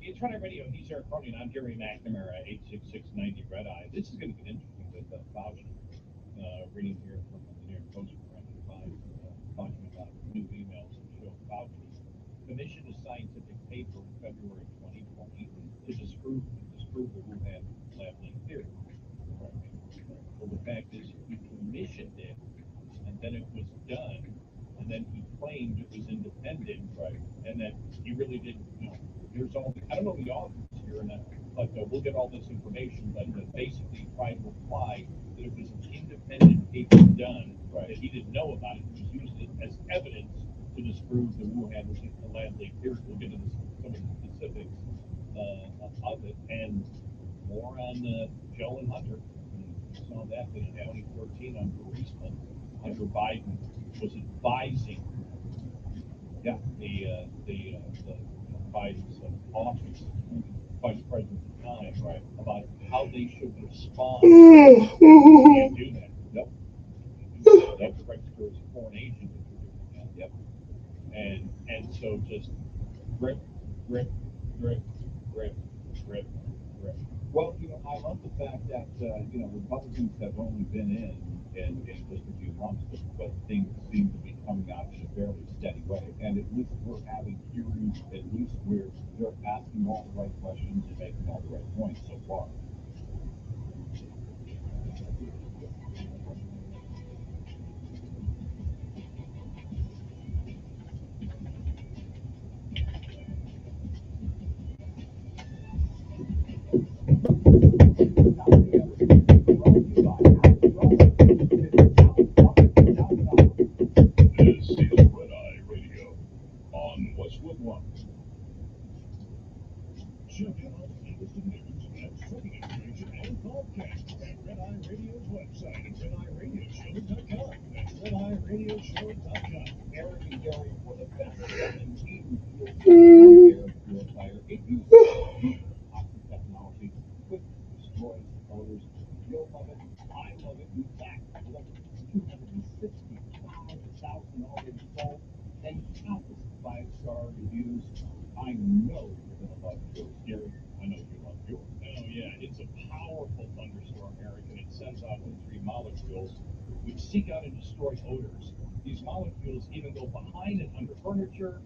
It's Red Eye Radio. He's Eric Carney, and I'm Gary McNamara, 86690 Red Eye. This is going to get interesting with Fauci. Reading here from the New York Post for 5, talking about new emails that show Fauci commissioned a scientific paper in February 2020 to disprove the Wuhan lab leak theory. Well, the fact is, he commissioned it, and then it was done, and then he claimed it was independent, right? And that he really didn't. Here's all. I don't know the authors here, but we'll get all this information. But basically, trying to imply that it was an independent paper done, right? That he didn't know about it. He used it as evidence to disprove the Wuhan lab leak theory. We'll get into some of the specifics of it, and more on Joe and Hunter. Saw that in 2014 under Reisman. Hunter Biden was advising, the Biden's office, vice president at the time, right, about how they should respond. Can't do that. Nope. That's registered as a foreign agent. Yep. And so just grip, grip, grip, grip, grip, grip. Well, I love the fact that Republicans have only been in just a few months, but things seem to be coming out in a fairly steady way. And at least we're having hearings. At least they're asking all the right questions and making all the right points so far. This is Red Eye Radio on Westwood One. Check out the latest news and trending information and podcasts at Red Eye Radio's website at RedEyeRadioshow.com. That's RedEyeRadioshow.com. Eric and Gary for the best-selling heating air purifier. It uses Oxy technology, which destroys odors. You'll love it. I love it. In fact, with over 265,000 already sold and countless 5-star reviews, I know you're going to love yours. Gary, I know you love yours. Oh yeah, it's a powerful thunderstorm, Eric, and it sends out O3 molecules which seek out and destroy odors. These molecules even go behind and under furniture.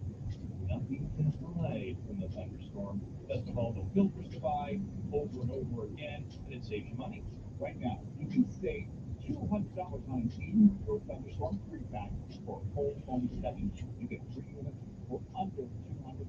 Nothing can hide from the thunderstorm. Best of all, no filters to buy over and over again, and it saves you money. Right now, you can save $200 on Eden Pure Thunderstorm 3-pack for whole home setting. You get 3 units for under $200.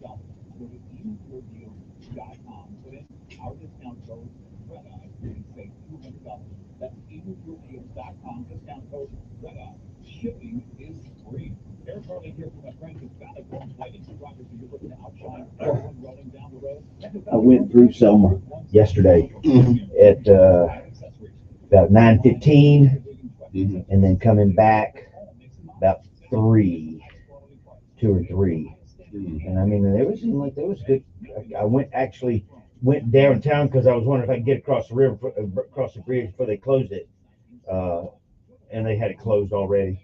Go to EdenPureDeals.com. Put in our discount code REDEYE and save $200. That's EdenPureDeals.com. Discount code REDEYE. Shipping is free. Eric Carly here from my friends at Valley Farms Lighting. Drivers, are you looking to outshine everyone rolling down the road? I went through Selma yesterday at about 9:15, and then coming back about 2 or 3. And I mean, it seemed like there was good. I went downtown because I was wondering if I could get across the river, across the bridge before they closed it. And they had it closed already.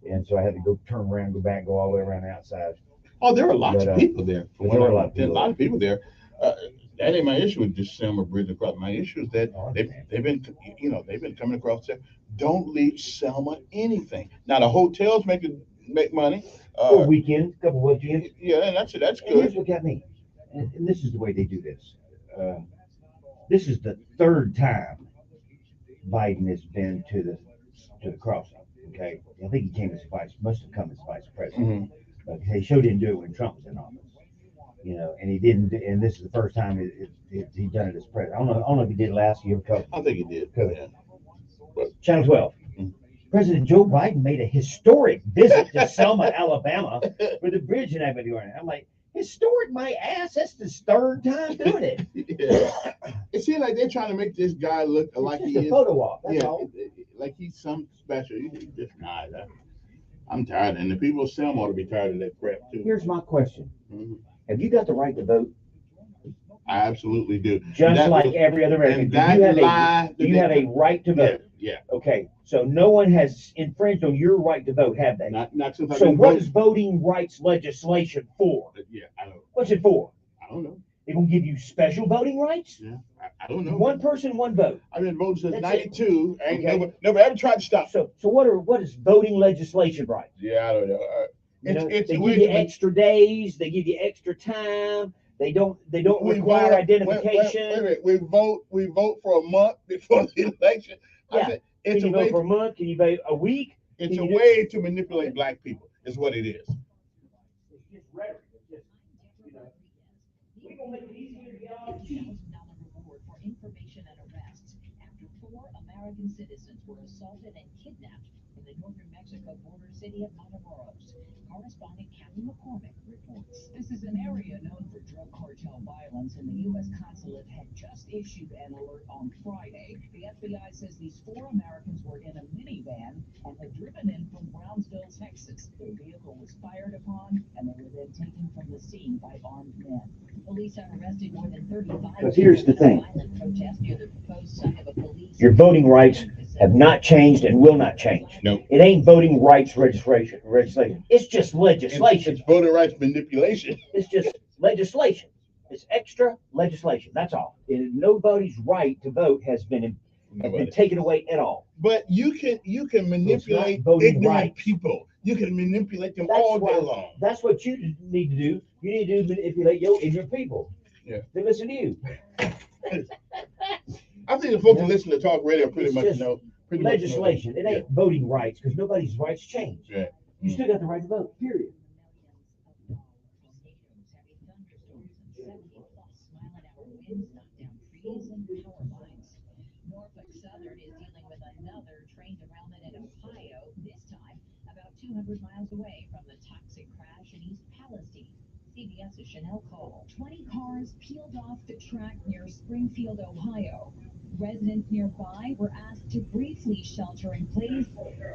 And so I had to go turn around, go back, go all the way around the outside. Oh, there are lots of people there. There were a lot of people there. That ain't my issue with just Selma Bridge across. My issue is that they've been coming across there. Don't leave Selma anything. Now the hotels make money. For weekends, couple weekends. Yeah, and that's And good. here's what got me. And this is the way they do this. This is the 3rd time Biden has been to the crossing. Okay, I think he came as must have come as vice president. But he sure didn't do it when Trump was in office. And he didn't. And this is the first time he done it as president. I don't know if he did last year. I think he did. Yeah. Channel 12. President Joe Biden made a historic visit to Selma, Alabama, for the bridge and everybody on it. I'm like, historic my ass. That's his 3rd time doing it. Yeah. It seems like they're trying to make this guy look like It's he just a is. photo op. That's all. Like he's some special. He's just not. I'm tired, and the people of Selma ought to be tired of that crap too. Here's my question: Mhm. Have you got the right to vote? I absolutely do. Just like every other American. And Do that you have lie. do you have a right to vote? Yeah. Okay, so no one has infringed on your right to vote, have they? Not since I've So been what voting. is voting rights legislation for? Yeah, I don't. What's it for? I don't know. They're gonna give you special voting rights? Yeah, I don't know. One person, one vote. I've been voting since That's '92. Ain't Okay. never ever tried to stop. So what is voting legislation rights? Yeah, I don't know. You know, It's they a give way you to extra days, they give you extra time, they don't we require vote- identification. Wait a minute. We vote for a month before the election. Yeah. I said, Can it's a you vote way. for a month? Can you vote a week? It's can a you do- way to manipulate black people. Is what it is. It's just rhetoric. It's just, you know, we gonna make it easier to get off. $1,000 reward for information and arrests after 4 American citizens were assaulted and kidnapped in the northern Mexico border city of Matamoros. Correspondent Kathy McCormick reports. This is an area known for drug cartel violence, and the U.S. consulate had just issued an alert on Friday. The FBI says these 4 Americans were in a minivan and had driven in from Brownsville, Texas. Their vehicle was fired upon, and they were then taken from the scene by armed men. Police have arrested more than 35 Because here's the thing. violent protest near the proposed site of a police. Your voting rights have not changed and will not change. No. It ain't voting rights registration. It's just legislation. It's voting rights manipulation. It's just legislation. It's extra legislation. That's all. Nobody's right to vote has been taken away at all. But you can manipulate voting ignorant rights. people. You can manipulate them all day long. That's what you need to do. You need to manipulate your ignorant people. Yeah. They listen to you. I think the folks who listen to talk radio pretty It's much just know. Legislation. It ain't voting rights because nobody's rights change. Yeah. You still got the right to vote. Period. Norfolk Southern is dealing with another train derailment in Ohio, this time about 200 miles away from the toxic crash in East Palestine. CBS's Chanel Cole. 20 cars peeled off the track near Springfield, Ohio. Residents nearby were asked to briefly shelter in place.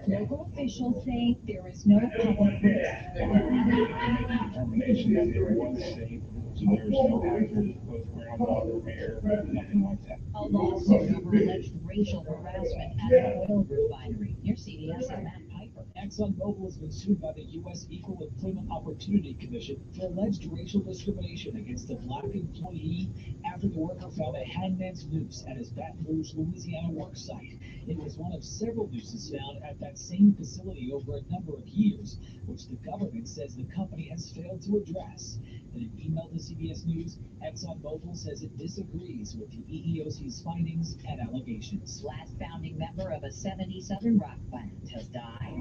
Local officials say there is no public risk. Determination that it was safe, so there's no hazard, both groundwater, air, nothing like that. A lawsuit over alleged racial harassment at an oil refinery near CBS's Matt Piper. ExxonMobil has been sued by the U.S. Equal Employment Opportunity Commission for alleged racial discrimination against a black employee after the worker found a hangman's noose at his Baton Rouge, Louisiana work site. It was one of several nooses found at that same facility over a number of years, which the government says the company has failed to address. In an email to CBS News, ExxonMobil says it disagrees with the EEOC's findings and allegations. Last founding member of a 70s Southern rock band has died.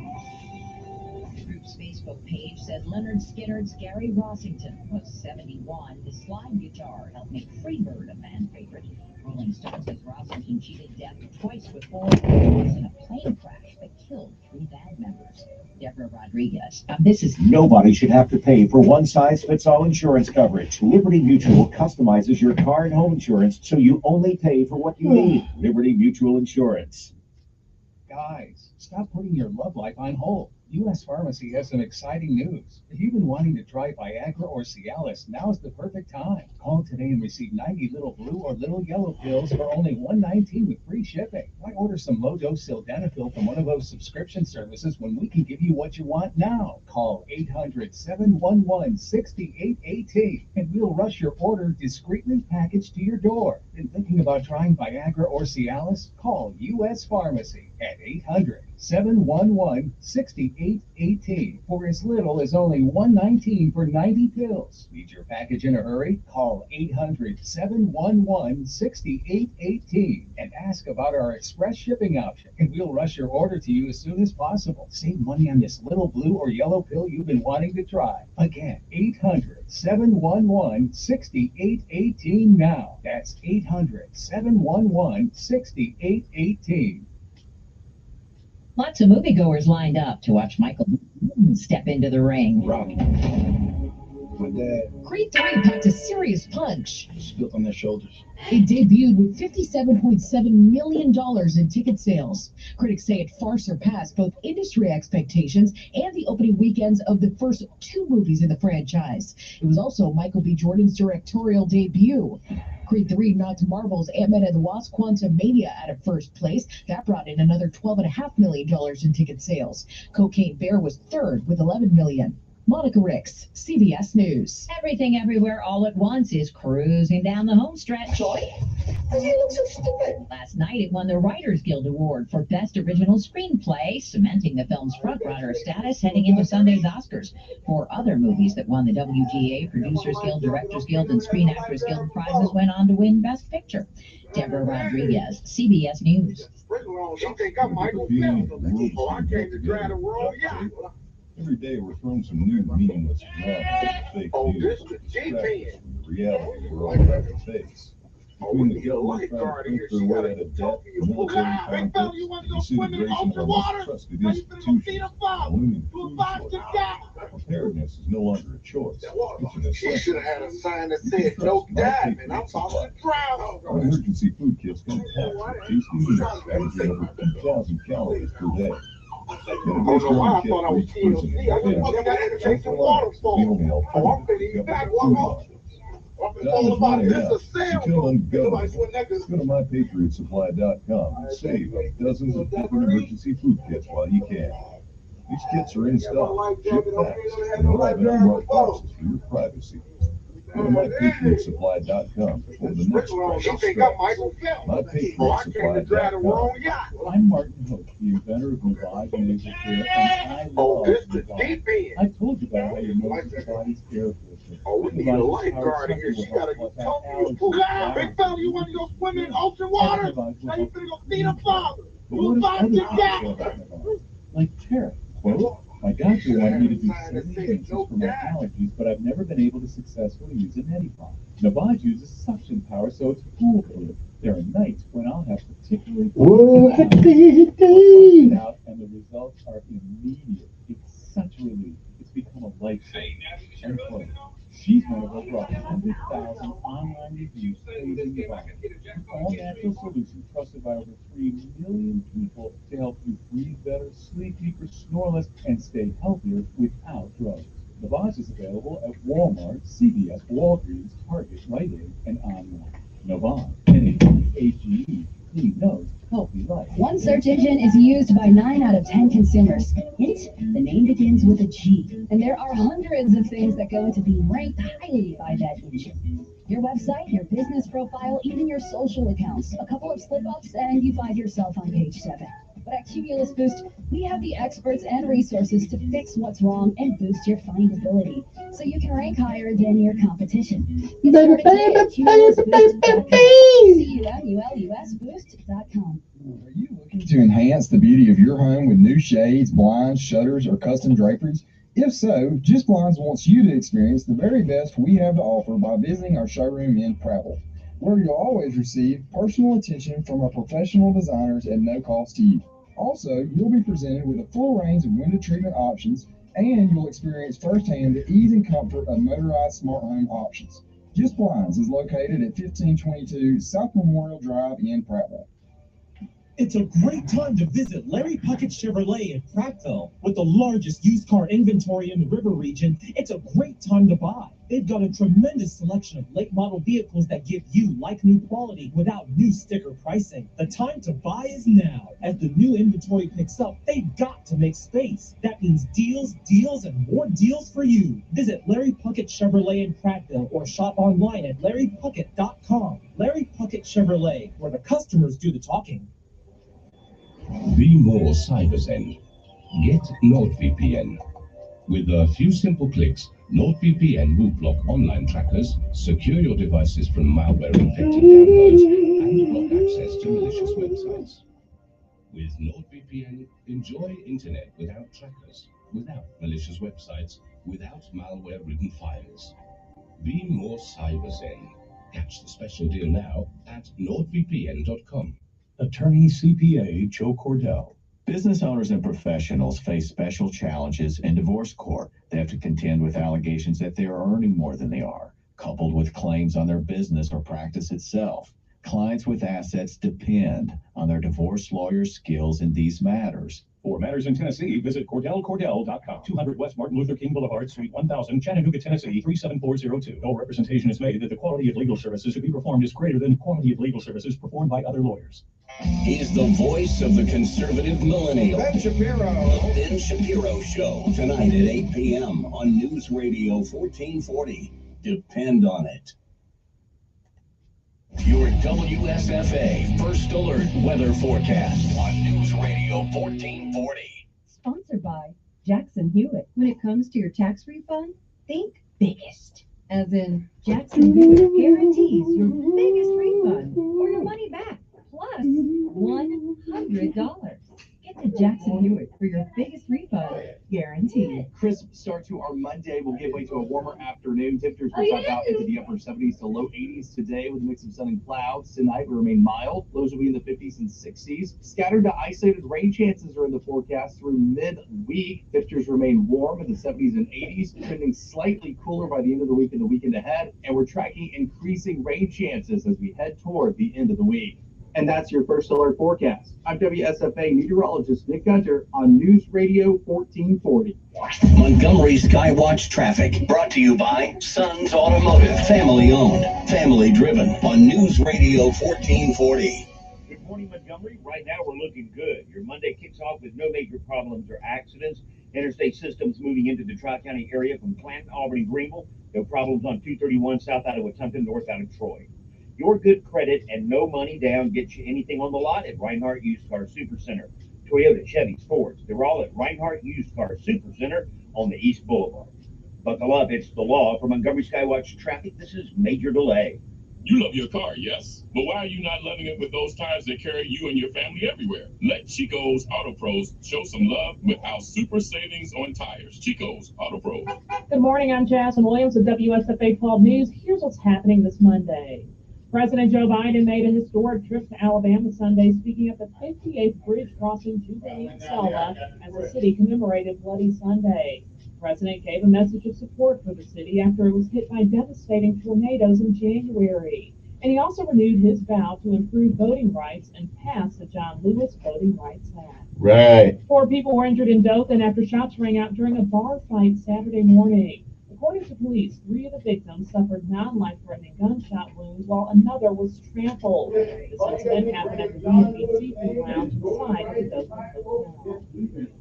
The group's Facebook page said Leonard Skinner's Gary Rossington was 71. His slide guitar helped make Freebird a fan favorite. Rolling Stone says Rossington cheated death twice before in a plane crash that killed 3 band members. Deborah Rodriguez. This is Nobody should have to pay for one-size-fits-all insurance coverage. Liberty Mutual customizes your car and home insurance so you only pay for what you need. Liberty Mutual Insurance. Guys, stop putting your love life on hold. U.S. Pharmacy has some exciting news. If you've been wanting to try Viagra or Cialis, now's the perfect time. Call today and receive 90 little blue or little yellow pills for only $119 with free shipping. Why order some low-dose sildenafil from one of those subscription services when we can give you what you want now? Call 800-711-6818 and we'll rush your order discreetly packaged to your door. Been thinking about trying Viagra or Cialis? Call U.S. Pharmacy at 800-711-6818 for as little as only $119 for 90 pills. Need your package in a hurry? Call 800-711-6818 and ask about our express shipping option, and we'll rush your order to you as soon as possible. Save money on this little blue or yellow pill you've been wanting to try. Again, 800-711-6818 now. That's 800-711-6818. lots of moviegoers lined up to watch Michael step into the ring. Rocky. My dad Creed 3 packed a serious punch. was built on their shoulders. It debuted with $57.7 million in ticket sales. Critics say it far surpassed both industry expectations and the opening weekends of the first 2 movies in the franchise. It was also Michael B. Jordan's directorial debut. Creed 3 knocked Marvel's Ant-Man and the Wasp: Quantumania out of first place. That brought in another $12.5 million in ticket sales. Cocaine Bear was third with $11 million. Monica Ricks, CBS News. Everything Everywhere All at Once is cruising down the home stretch. Joy? You look so stupid. Last night it won the Writers Guild Award for Best Original Screenplay, cementing the film's frontrunner status heading into Sunday's Oscars. 4 other movies that won the WGA, Producers Guild, Directors Guild, and Screen Actors Guild prizes went on to win Best Picture. Deborah Rodriguez, CBS News. You think I'm Michael Phelps? Oh, I came to drive the world yacht. Every day we're throwing some new meaningless drama at fake Oh, news this to the distract G-Pen. us from the reality we're all about to face. Oh, Between we the need a government trying lifeguard to in print here. their She way gotta out of debt, talk to you. military Hey, fella, conflicts, you wanna the go swim in disintegration of open our water? most trusted How you finna go feed institutions, a father? looming You food about to shortage. die. Preparedness is no longer a choice. It's an She essential. should have had a sign that You can said, trust no My diving. Patriot I'm about Supply. to drown. Our emergency food kits come packed with tasty meals averaging over 2,000 calories per day. Get a Oh, booster no, on I kit thought I for was each person TLC. in I your just family. fucking got to take some Self-Reliance water is the for. only Oh, I'm alternative finna to eat back government food one. options. It's Time all is about running this out. a sale. Until ungovernable. Nobody's when niggas. Go to mypatriotsupply.com and save dozens of different emergency food kits while you can. These kits are in stock, ship fast, and arrive in unmarked boxes for your privacy. Go to mypatriotsupply.com before the next You crisis think I'm strikes. Michael Phelps? Oh, I came to drive the mypatriotsupply.com. wrong yacht. I'm Martin Hook, the inventor of Novage Nasal Care, and I Oh, love this the Novage. deep end. I've told you about how your nose is the body's air filter. Oh, we need a lifeguard in here. She gotta talk to you. God, big fella, you want to go swim in ocean water? Now you finna go feed a father. Who about to die? Like Tara. Quote, my doctor wanted me to do interventions for my allergies, but I've never been able to successfully use a neti-pot. Novage uses suction power, so it's foolproof. There are nights when I'll have particularly out, and the results are immediate. It's such a relief. It's become a lifesaver. End quote. She's one of over 100,000 online reviews praising Novage, an all-natural solution trusted by over 3 million people to help you breathe better, sleep deeper, snore less, and stay healthier without drugs. Novage is available at Walmart, CVS, Walgreens, Target, Rite Aid, and online. Novage, N-A-V-A-G-E, clean nose, healthy life. One search engine is used by 9 out of 10 consumers. Hint, the name begins with a G. And there are hundreds of things that go into being ranked highly by that engine. Your website, your business profile, even your social accounts. A couple of slip-ups and you find yourself on page 7. But at Cumulus Boost, we have the experts and resources to fix what's wrong and boost your findability, so you can rank higher than your competition. Get started today at cumulusboost.com. Are you looking to enhance the beauty of your home with new shades, blinds, shutters, or custom draperies? If so, Just Blinds wants you to experience the very best we have to offer by visiting our showroom in Prattville, where you'll always receive personal attention from our professional designers at no cost to you. Also, you'll be presented with a full range of window treatment options, and you'll experience firsthand the ease and comfort of motorized smart home options. Just Blinds is located at 1522 South Memorial Drive in Prattville. It's a great time to visit Larry Puckett Chevrolet in Prattville. With the largest used car inventory in the river region, it's a great time to buy. They've got a tremendous selection of late model vehicles that give you like new quality without new sticker pricing. The time to buy is now. As the new inventory picks up, they've got to make space. That means deals, deals, and more deals for you. Visit Larry Puckett Chevrolet in Prattville or shop online at larrypuckett.com. Larry Puckett Chevrolet, where the customers do the talking. Be more CyberZen. Get NordVPN. With a few simple clicks, NordVPN will block online trackers, secure your devices from malware-infected downloads, and block access to malicious websites. With NordVPN, enjoy internet without trackers, without malicious websites, without malware-ridden files. Be more CyberZen. Catch the special deal now at nordvpn.com. Attorney CPA Joe Cordell. Business owners and professionals face special challenges in divorce court. They have to contend with allegations that they are earning more than they are, coupled with claims on their business or practice itself. Clients with assets depend on their divorce lawyer's skills in these matters. For matters in Tennessee, visit CordellCordell.com. 200 West Martin Luther King Boulevard, Suite 1000, Chattanooga, Tennessee 37402. No representation is made that the quality of legal services to be performed is greater than the quality of legal services performed by other lawyers. He's the voice of the conservative millennial. Ben Shapiro. The Ben Shapiro Show, tonight at 8 p.m. on News Radio 1440. Depend on it. Your WSFA First Alert weather forecast on News Radio 1440. Sponsored by Jackson Hewitt. When it comes to your tax refund, think biggest. As in, Jackson Hewitt guarantees your biggest refund or your money back, plus $100. Get to Jackson Hewitt for your biggest refund, guaranteed. Crisp start to our Monday will give way to a warmer afternoon. Temperatures will top out into the upper 70s to low 80s today with a mix of sun and clouds. Tonight will remain mild. Lows will be in the 50s and 60s. Scattered to isolated rain chances are in the forecast through mid-week. Temperatures remain warm in the 70s and 80s, trending slightly cooler by the end of the week and the weekend ahead. And we're tracking increasing rain chances as we head toward the end of the week. And that's your First Alert forecast. I'm WSFA meteorologist Nick Gunter on News Radio 1440. Montgomery Skywatch traffic brought to you by Sons Automotive, family owned, family driven on News Radio 1440. Good morning, Montgomery. Right now we're looking good. Your Monday kicks off with no major problems or accidents. Interstate systems moving into the Tri-County area from Clanton, Albany, Greenville. No problems on 231 south out of Wetumpka, north out of Troy. Your good credit and no money down gets you anything on the lot at Reinhardt Used Car Supercenter. Toyota, Chevys, Fords, they're all at Reinhardt Used Car Supercenter on the East Boulevard. Buckle up, it's the law. For Montgomery Skywatch traffic, this is Major Delay. You love your car, yes? But why are you not loving it with those tires that carry you and your family everywhere? Let Chico's Auto Pros show some love with our super savings on tires. Chico's Auto Pros. Good morning, I'm Jasmine Williams with WSFA 12 News. Here's what's happening this Monday. President Joe Biden made a historic trip to Alabama Sunday, speaking at the 58th Bridge crossing Jubilee in Selma as the city commemorated Bloody Sunday. The president gave a message of support for the city after it was hit by devastating tornadoes in January. And he also renewed his vow to improve voting rights and pass the John Lewis Voting Rights Act. Right. 4 people were injured in Dothan after shots rang out during a bar fight Saturday morning. According to police, 3 of the victims suffered non-life-threatening gunshot wounds, while another was trampled. This incident happened at the B&B Seafood Lounge inside of the Dothan Hotel.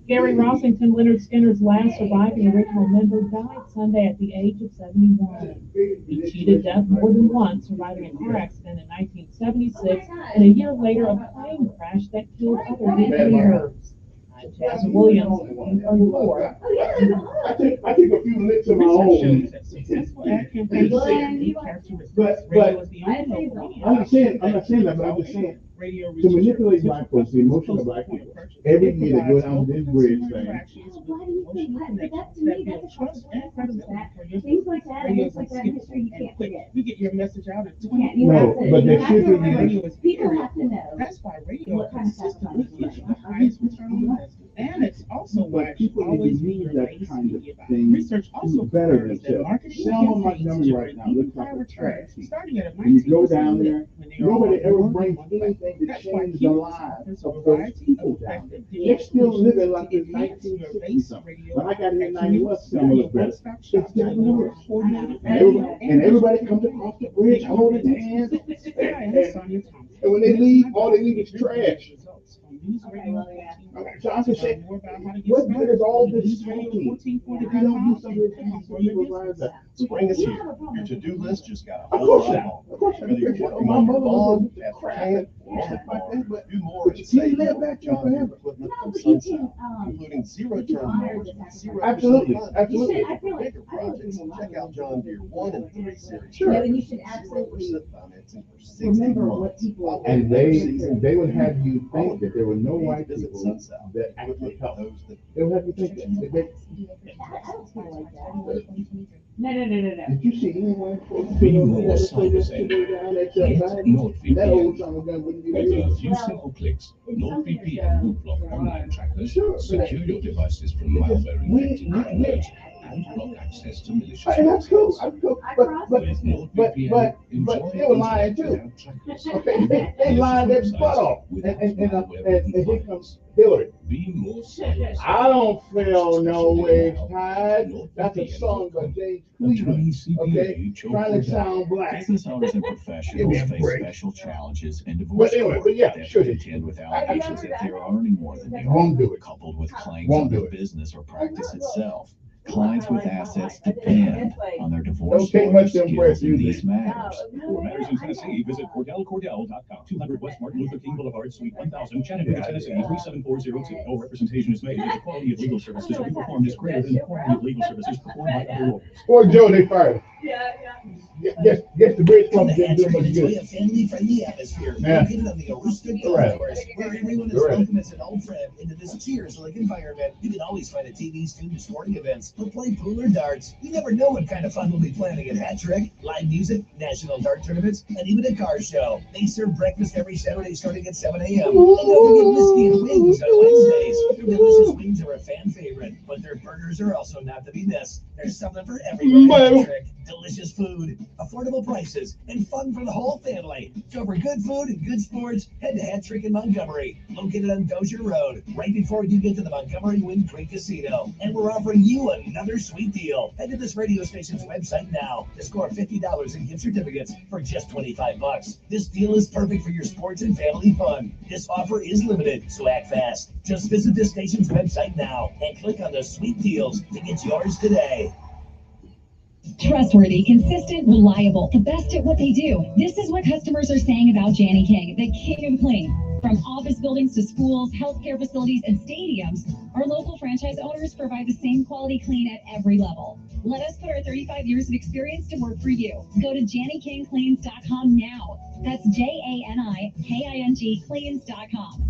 Gary Rossington, Leonard Skinner's last surviving original member, died Sunday at the age of 71. He cheated death more than once, surviving a car accident in 1976, and a year later a plane crash that killed other big leaders. Jasmine Williams, 34. I take a few licks of my own. I'm not saying that, but I'm just saying, to manipulate black folks, the emotion of black people, every year they go down this bridge thing. Things like that, things like that, make sure you can't forget. You get your message out at 20. No, but there should be. People have to know. That's why radio What kind of consistently gives you the highest return on investment. And it's also why But people always need to use that kind of about. thing Research also to better confirms that themselves. marketing Selma campaigns Montgomery right now looks like power a trash heap. starting at a When you go 19% down there, when they are nobody all ever working brings on anything to That's why change the Hughes lives offers of a those variety people of down there. effective They're still living like to it's enhance your 1960 base something. radio When I got here in at 91, Selma looked better. one-stop It's shop gotten to worse. coordinated And everybody comes across the bridge holding hands. And when they leave, all they leave is trash. Okay, so I can say, what good is all this talking if you don't do something to provide that? Spring is here. Your to-do list just got a Of whole course lot not. longer. Of course not. Whether you're working My on your mother lawn, was at the crap. plant, or on the farm, do more But and you save live more back with there John Deere forever. equipment No, from but you Sunset, can, including zero-turn mowers and 0% Absolutely, funding. absolutely. I feel like- Bigger projects, check out John Deere 1 and 3 series. Sure. Yeah, and you should absolutely 0% financing for 60 remember what months. people. And they would have you think that there were no white Visit people Sunset. that actually helped. Those that They would have you think that. I don't feel like that. No. Did you see anyone? Be more cyber safe. Get That NordVPN. old song gun wouldn't be With there. a few simple clicks, NordVPN will block online trackers, secure your devices from malware-infected downloads, and block access to malicious And that's cool, websites. that's cool. With But NordVPN, enjoy they were lying too. internet without trackers. Okay, they lied their butt off. And here comes Hillary. Be more serious. I don't feel no way tired. That's a song by James Cleveland. Okay, trying to sound black. Business owners and Give me professionals a face break. special challenges in divorce But anyway, court. but yeah, They have sure. to contend with allegations that they are earning more than they Won't do are, it. coupled with claims Won't on do their it. business or practice itself. Clients with assets depend on their divorce Don't take lawyer's much to skills impress in you. these matters. For matters in Tennessee, visit CordellCordell.com. 200 West Martin Luther King Boulevard, Suite 1000, Chattanooga, Tennessee, 37402. No representation is made that the quality of legal services to be performed is greater than the quality of legal services performed by other lawyers. Poor Joe, they fired. Guess the British Come Club to didn't do much enjoy good. a family-friendly atmosphere Yeah. located on the Aroostook Golf Right. Course, where everyone is Right. welcome as an old friend into this cheers-like environment. You can always find a TV, student, sporting events, or play pool or darts. You never know what kind of fun we'll be planning at Hat Trick, live music, national dart tournaments, and even a car show. They serve breakfast every Saturday starting at 7 a.m. And don't forget whiskey and wings on Wednesdays. Their delicious wings are a fan favorite, but their burgers are also not to be missed. There's something for everyone at Hat Trick. Delicious food, affordable prices, and fun for the whole family. So for good food and good sports, head to Hat Trick in Montgomery, located on Dozier Road, right before you get to the Montgomery Wind Creek Casino. And we're offering you another sweet deal. Head to this radio station's website now to score $50 in gift certificates for just $25. This deal is perfect for your sports and family fun. This offer is limited, so act fast. Just visit this station's website now and click on the sweet deals to get yours today. Trustworthy, consistent, reliable, the best at what they do. This is what customers are saying about Janny King, the king of clean. From office buildings to schools, healthcare facilities, and stadiums, our local franchise owners provide the same quality clean at every level. Let us put our 35 years of experience to work for you. Go to JannyKingCleans.com now. That's JANIKING Cleans.com.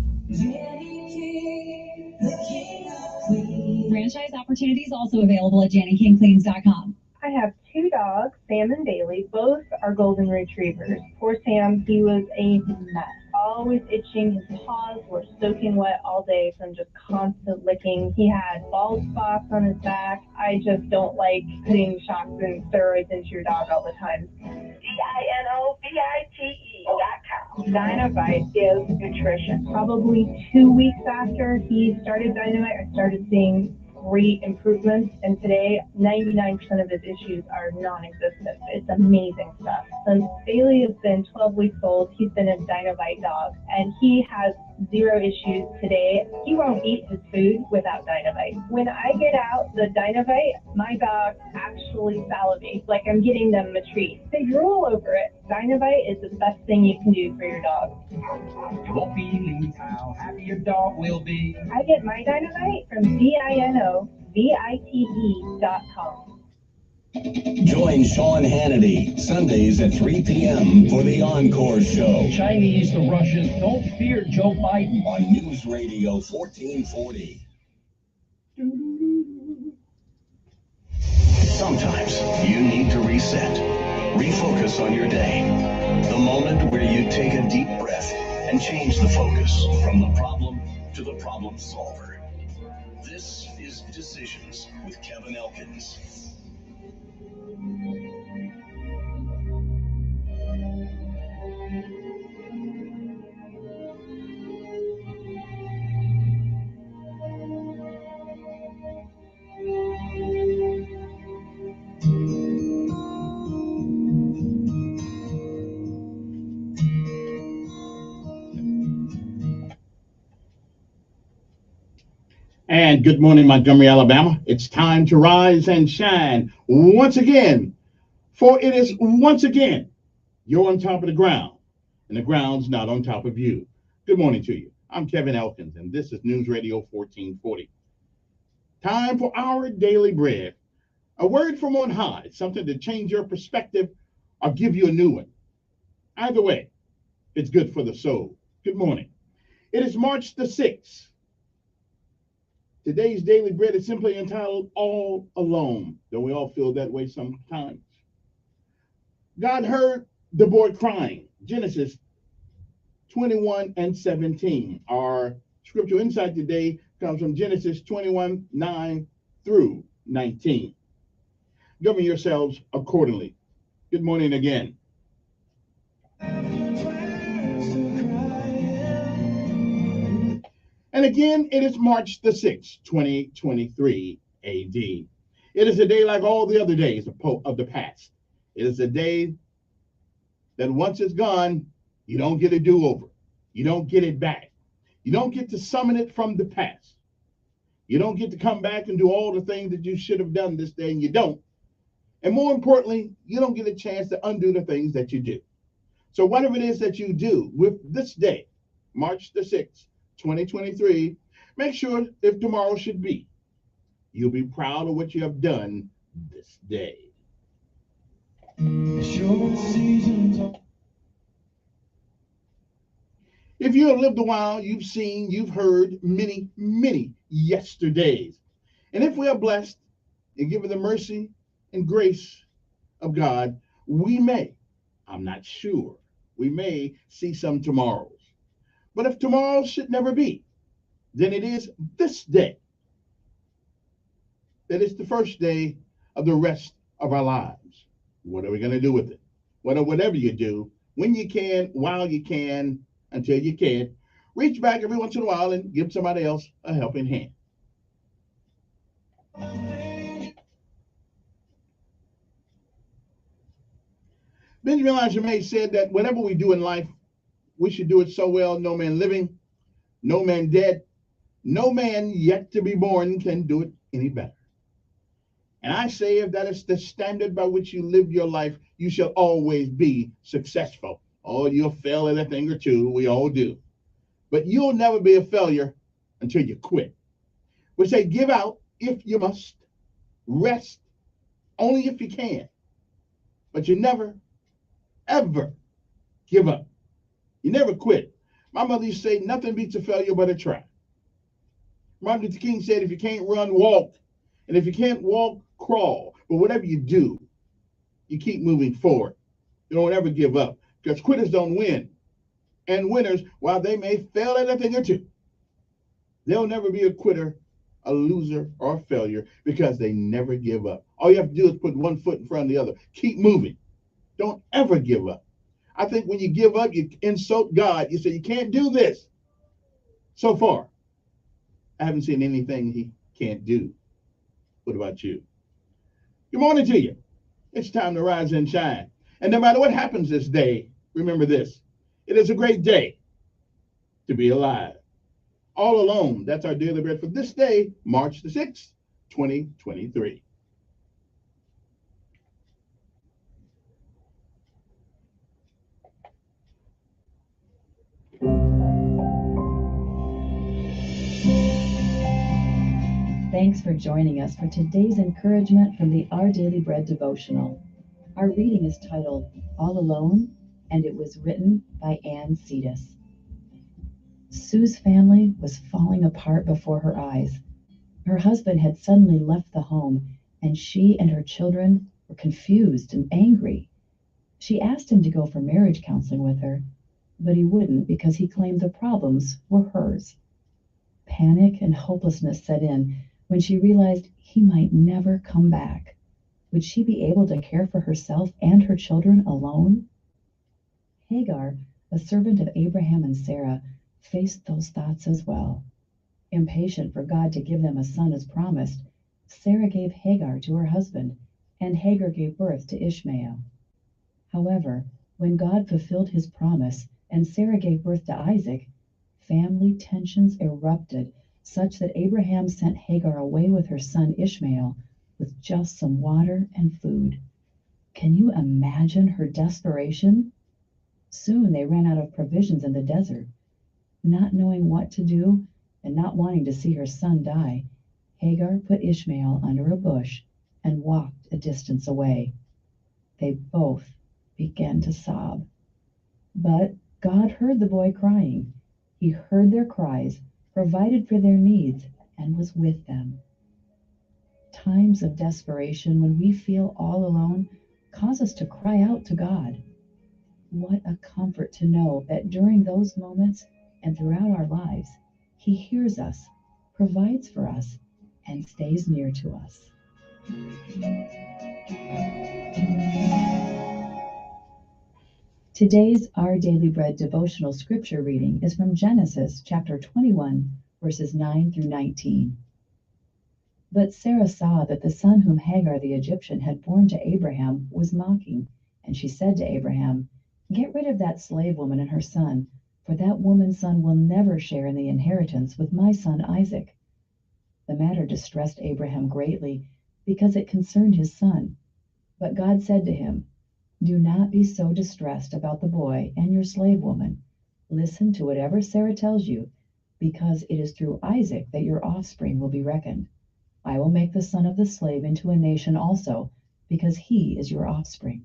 Franchise opportunities also available at JannyKingCleans.com. I have two dogs, Sam and Bailey. Both are golden retrievers. Poor Sam, he was a mess. Always itching. His paws were soaking wet all day from just constant licking. He had bald spots on his back. I just don't like putting shocks and steroids into your dog all the time. DINOVITE.com. Dynovite is nutrition. Probably 2 weeks after he started Dynovite, I started seeing great improvements, and today 99% of his issues are non-existent. It's amazing stuff. Since Bailey has been 12 weeks old, he's been a Dynovite dog, and he has 0 issues today. He won't eat his food without Dynovite. When I get out the Dynovite, my dog actually salivates like I'm getting them a treat. They drool over it. Dynovite is the best thing you can do for your dog. You won't believe how happy your dog will be. I get my Dynovite from DINOVITE.com. Join Sean Hannity Sundays at 3 p.m. for the Encore Show. Chinese to Russians, don't fear Joe Biden. On News Radio 1440. Sometimes you need to reset, refocus on your day. The moment where you take a deep breath and change the focus from the problem to the problem solver. This is Decisions with Kevin Elkins. And good morning, Montgomery, Alabama. It's time to rise and shine once again, for it is once again you're on top of the ground, and the ground's not on top of you. Good morning to you. I'm Kevin Elkins, and this is News Radio 1440. Time for our daily bread, a word from on high, something to change your perspective or give you a new one. Either way, it's good for the soul. Good morning. It is March the 6th. Today's daily bread is simply entitled All Alone, though we all feel that way sometimes. God heard the boy crying, Genesis 21:17. Our scripture insight today comes from Genesis 21:9 through 19. Govern yourselves accordingly. Good morning again. And again, it is March the 6th, 2023 AD. It is a day like all the other days of the past. It is a day that once it's gone, you don't get a do-over. You don't get it back. You don't get to summon it from the past. You don't get to come back and do all the things that you should have done this day, and you don't. And more importantly, you don't get a chance to undo the things that you do. So whatever it is that you do with this day, March the 6th, 2023, make sure if tomorrow should be, you'll be proud of what you have done this day. If you have lived a while, you've seen, you've heard many, many yesterdays. And if we are blessed and given the mercy and grace of God, we may, I'm not sure, we may see some tomorrows. But if tomorrow should never be, then it is this day that is the first day of the rest of our lives. What are we going to do with it? Whatever you do, when you can, while you can, until you can't, reach back every once in a while and give somebody else a helping hand. Benjamin Elijah May said that whatever we do in life, we should do it so well, no man living, no man dead, no man yet to be born can do it any better. And I say, if that is the standard by which you live your life, you shall always be successful. Oh, you'll fail at a thing or two. We all do. But you'll never be a failure until you quit. We say give out if you must. Rest only if you can. But you never, ever give up. You never quit. My mother used to say nothing beats a failure but a try. Martin Luther King said if you can't run, walk. And if you can't walk, crawl. But whatever you do, you keep moving forward. You don't ever give up. Because quitters don't win. And winners, while they may fail at a thing or two, they'll never be a quitter, a loser, or a failure because they never give up. All you have to do is put one foot in front of the other. Keep moving. Don't ever give up. I think when you give up, you insult God. You say, you can't do this. So far, I haven't seen anything he can't do. What about you? Good morning to you. It's time to rise and shine. And no matter what happens this day, remember this. It is a great day to be alive. All alone, that's our daily bread for this day, March the 6th, 2023. Thanks for joining us for today's encouragement from the Our Daily Bread devotional. Our reading is titled All Alone, and it was written by Ann Cetus. Sue's family was falling apart before her eyes. Her husband had suddenly left the home, and she and her children were confused and angry. She asked him to go for marriage counseling with her, but he wouldn't because he claimed the problems were hers. Panic and hopelessness set in when she realized he might never come back. Would she be able to care for herself and her children alone? Hagar, a servant of Abraham and Sarah, faced those thoughts as well. Impatient for God to give them a son as promised, Sarah gave Hagar to her husband, and Hagar gave birth to Ishmael. However, when God fulfilled his promise and Sarah gave birth to Isaac, family tensions erupted, such that Abraham sent Hagar away with her son Ishmael with just some water and food. Can you imagine her desperation? Soon they ran out of provisions in the desert. Not knowing what to do and not wanting to see her son die, Hagar put Ishmael under a bush and walked a distance away. They both began to sob. But God heard the boy crying. He heard their cries, provided for their needs, and was with them. Times of desperation, when we feel all alone, cause us to cry out to God. What a comfort to know that during those moments and throughout our lives, He hears us, provides for us, and stays near to us. Today's Our Daily Bread devotional scripture reading is from Genesis chapter 21, verses 9 through 19. But Sarah saw that the son whom Hagar the Egyptian had borne to Abraham was mocking, and she said to Abraham, "Get rid of that slave woman and her son, for that woman's son will never share in the inheritance with my son Isaac." The matter distressed Abraham greatly, because it concerned his son. But God said to him, "Do not be so distressed about the boy and your slave woman. Listen to whatever Sarah tells you, because it is through Isaac that your offspring will be reckoned. I will make the son of the slave into a nation also, because he is your offspring."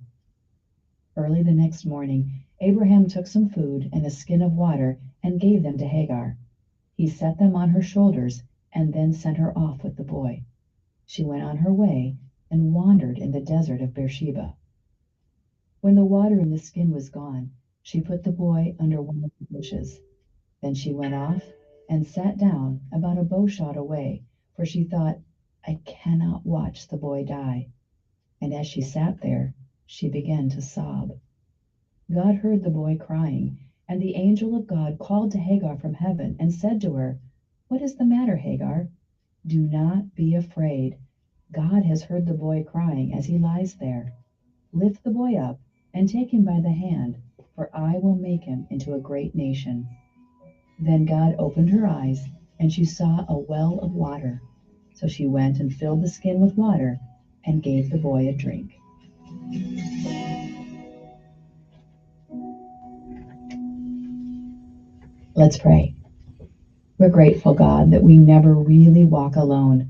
Early the next morning, Abraham took some food and a skin of water and gave them to Hagar. He set them on her shoulders and then sent her off with the boy. She went on her way and wandered in the desert of Beersheba. When the water in the skin was gone, she put the boy under one of the bushes. Then she went off and sat down about a bow shot away, for she thought, "I cannot watch the boy die." And as she sat there, she began to sob. God heard the boy crying, and the angel of God called to Hagar from heaven and said to her, "What is the matter, Hagar? Do not be afraid. God has heard the boy crying as he lies there. Lift the boy up and take him by the hand, for I will make him into a great nation." Then God opened her eyes, and she saw a well of water. So she went and filled the skin with water and gave the boy a drink. Let's pray. We're grateful, God, that we never really walk alone.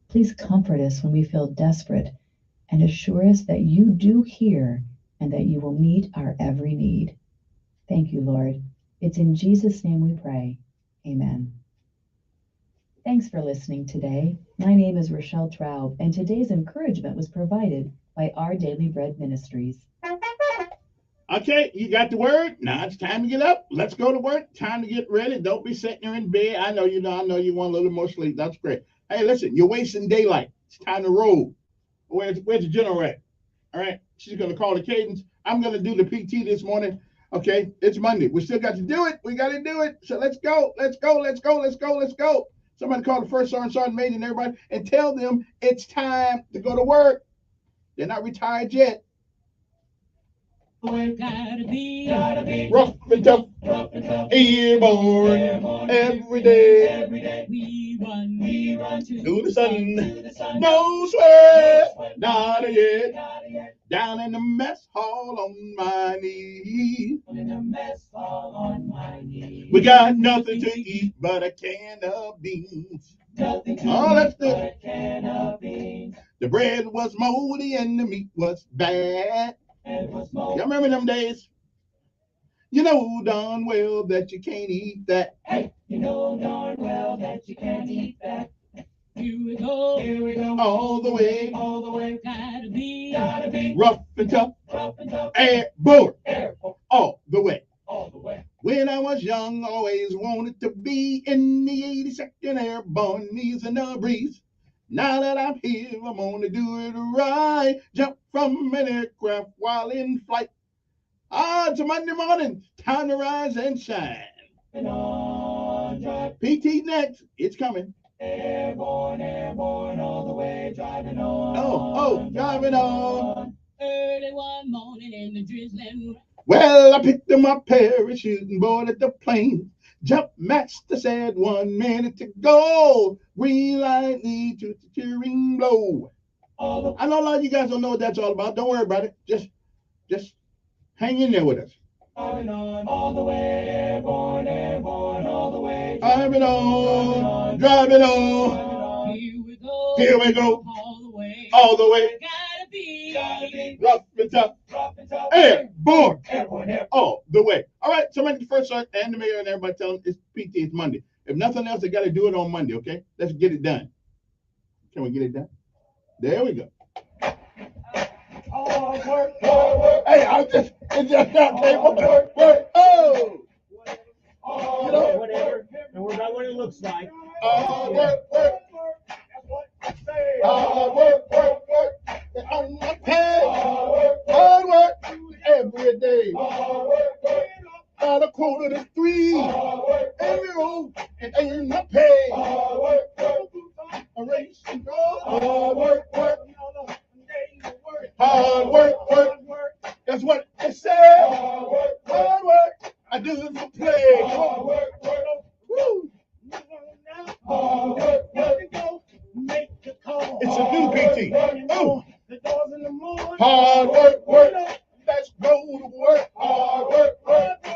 Please comfort us when we feel desperate and assure us that you do hear and that you will meet our every need. Thank you, Lord. It's in Jesus' name we pray. Amen. Thanks for listening today. My name is Rochelle Traub, and today's encouragement was provided by Our Daily Bread Ministries. Okay, you got the word. Now it's time to get up. Let's go to work. Time to get ready. Don't be sitting there in bed. I know you want a little more sleep. That's great. Hey, listen, you're wasting daylight. It's time to roll. Where's the general at? All right, she's going to call the cadence. I'm going to do the PT this morning. Okay, it's Monday. We still got to do it. We got to do it. So let's go. Let's go. Let's go. Let's go. Let's go. Somebody call the first sergeant major and everybody and tell them it's time to go to work. They're not retired yet. Gotta be rough and tough, airborne, every day. We run to the sun, no sweat, not yet. Down in the mess hall on my knees. We got nothing to eat but a can of beans. Oh, let's do it. The bread was moldy and the meat was bad. Y'all remember them days? You know darn well that you can't eat that. Hey, you know darn well that you can't eat that. Here we go, all the way, gotta be rough and tough, airborne, all the way. When I was young, always wanted to be in the 82nd Airborne, knees in the breeze. Now that I'm here, I'm gonna do it right. Jump from an aircraft while in flight. It's a Monday morning, time to rise and shine. PT next, it's coming. Airborne, all the way, driving on. Oh, driving on. Early one morning in the drizzling. Well, I picked up my parachute and boarded the plane. Jump master said 1 minute to go. Green light lead to the steering blow. I know a lot of you guys don't know what that's all about. Don't worry about it. Just hang in there with us. Driving on, all the way, airborne, all the way. Driving on, driving on. Here we go, all the way. Gotta be rough and tough, airborne, all the way. All right, so make the first start and the mayor and everybody tell them it's PT, it's Monday. If nothing else, they got to do it on Monday, okay? Let's get it done. Can we get it done? There we go. Work. Hey, it's just that day. Work. Oh! You know, whatever. Don't worry about what it looks like. Work. Work. On my pay. Hard work every day. At 2:45 every road and ain't my pay. That's what they say. Hard work. I do it for play. Hard work. Woo. Hard work, go, make the call. It's a new PT. Oh. The doors in the morning. Hard work, work. Let's go to work. Hard work, work.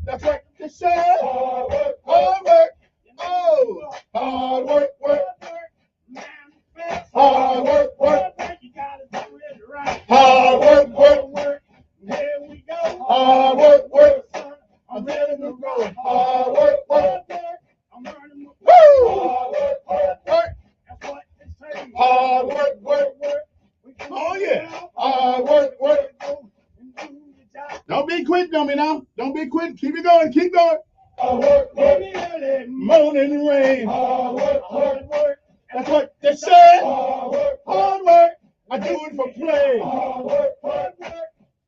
That's what they say. Hard work, hard work. Oh, hard work, work. Hard work, work. You gotta do it right. Hard work, work. Here we go. Hard work, work. I'm ready to roll. Hard work, work. I'm learning the Woo! hard work, work. That's what they say. Hard work, work. Oh yeah. Hard work, work. Don't be quitting on me now. Don't be quitting. Keep it going. Keep going. Hard work, work. Morning rain. Hard work, hard work. That's what they say. Hard work, Hard work. I do it for play. hard work, hard work.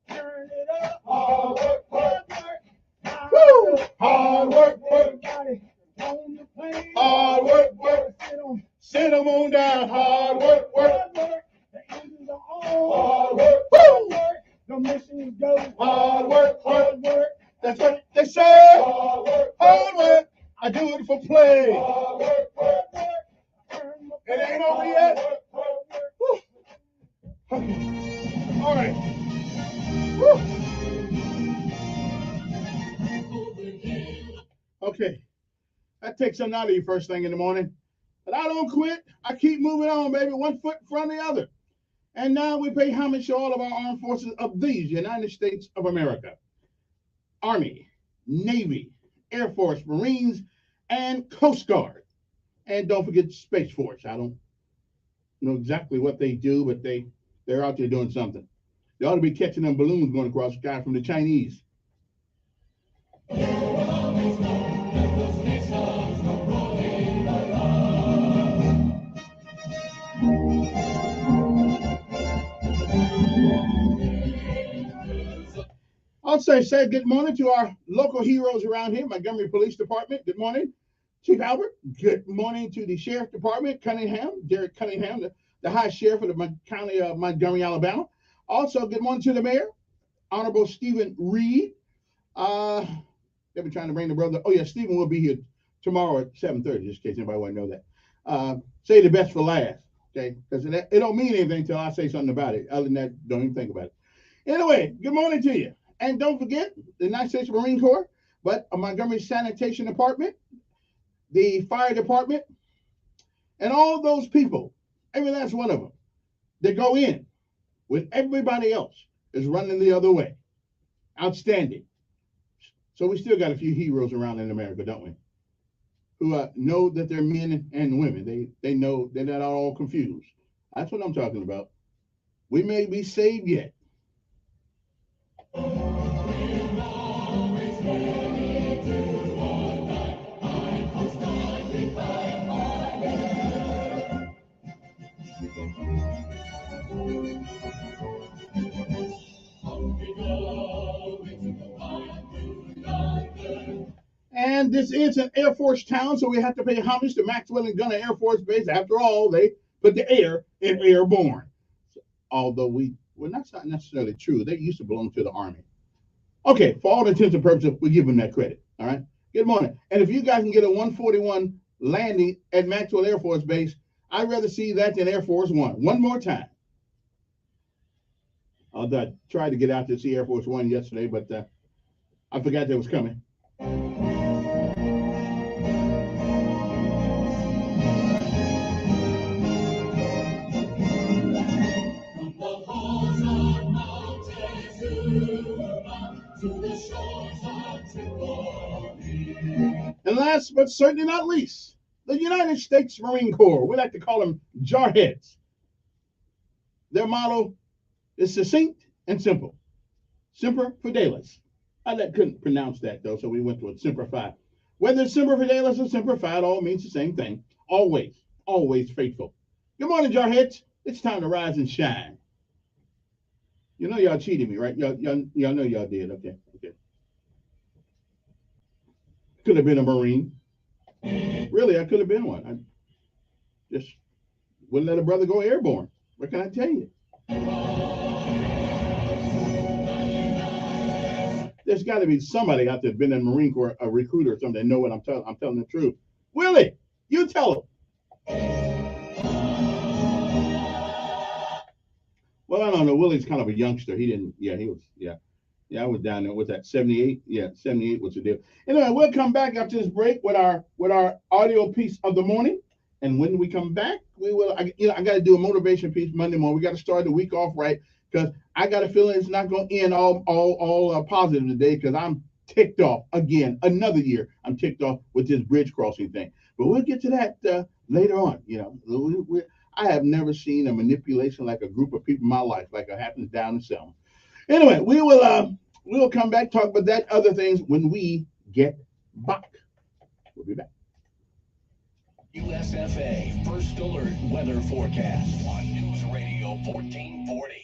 Turn it up. Hard work, hard work. Woo! Hard work, work. Everybody on the plane. Hard work, work. Sit them on down. Hard work, work. Hard work. The engines are on. Hard work, Hard woo! work. The mission goes. Hard work, work. Hard work. That's what they say. Hard work, Hard work. I do it for play. hard work, hard work. Turn the It ain't over yet. hard work. Woo. All right. Woo. Okay. That takes something out of you first thing in the morning. But I don't quit. I keep moving on, baby, one foot in front of the other. And now we pay homage to all of our armed forces of these United States of America. Army, Navy, Air Force, Marines, and Coast Guard. And don't forget Space Force. I don't know exactly what they do, but they're out there doing something. They ought to be catching them balloons going across the sky from the Chinese. Also say good morning to our local heroes around here, Montgomery Police Department. Good morning, Chief Albert. Good morning to the Sheriff Department, Cunningham, Derek Cunningham, the High Sheriff of the County of Montgomery, Alabama. Also, good morning to the Mayor, Honorable Stephen Reed. They've been trying to bring the brother. Oh yeah, Stephen will be here tomorrow at 7:30, just in case anybody want to know that. Say the best for last, okay? Because it don't mean anything until I say something about it. Other than that, don't even think about it. Anyway, good morning to you. And don't forget the United States Marine Corps, but a Montgomery Sanitation Department, the Fire Department, and all those people, every last one of them, that go in when everybody else is running the other way. Outstanding. So we still got a few heroes around in America, don't we? Who know that they're men and women. They know they're not all confused. That's what I'm talking about. We may be saved yet. And this is an Air Force town, so we have to pay homage to Maxwell and Gunner Air Force Base. After all, they put the air in airborne. Although that's not necessarily true. They used to belong to the Army. Okay, for all intents and purposes, we give them that credit. All right. Good morning. And if you guys can get a 141 landing at Maxwell Air Force Base, I'd rather see that than Air Force One. One more time. Although I tried to get out to see Air Force One yesterday, but I forgot that was coming. And last but certainly not least, the United States Marine Corps. We like to call them jarheads. Their motto is succinct and simple. Semper Fidelis. I couldn't pronounce that though, so we went to a Semper Fi. Whether it's Semper Fidelis or Semper Fi, it all means the same thing. Always, always faithful. Good morning, jarheads. It's time to rise and shine. You know y'all cheated me, right? Y'all know y'all did. Okay. Could have been a Marine. Really, I could have been one. I just wouldn't let a brother go airborne. What can I tell you? There's got to be somebody out there been in the Marine Corps, a recruiter or something, that know what I'm telling. I'm telling the truth. Willie, you tell him. Well, I don't know. Willie's kind of a youngster. He didn't. Yeah, he was. Yeah. I was down there. Was that 78? Yeah, 78 was the deal. Anyway, we'll come back after this break with our audio piece of the morning. And when we come back, we will. I got to do a motivation piece Monday morning. We got to start the week off right, because I got a feeling it's not going to end all positive today, because I'm ticked off again. Another year, I'm ticked off with this bridge crossing thing. But we'll get to that later on. I have never seen a manipulation like a group of people in my life like it happens down in Selma. Anyway, we'll come back, talk about that other things when we get back. We'll be back. USFA First Alert Weather Forecast on News Radio 1440.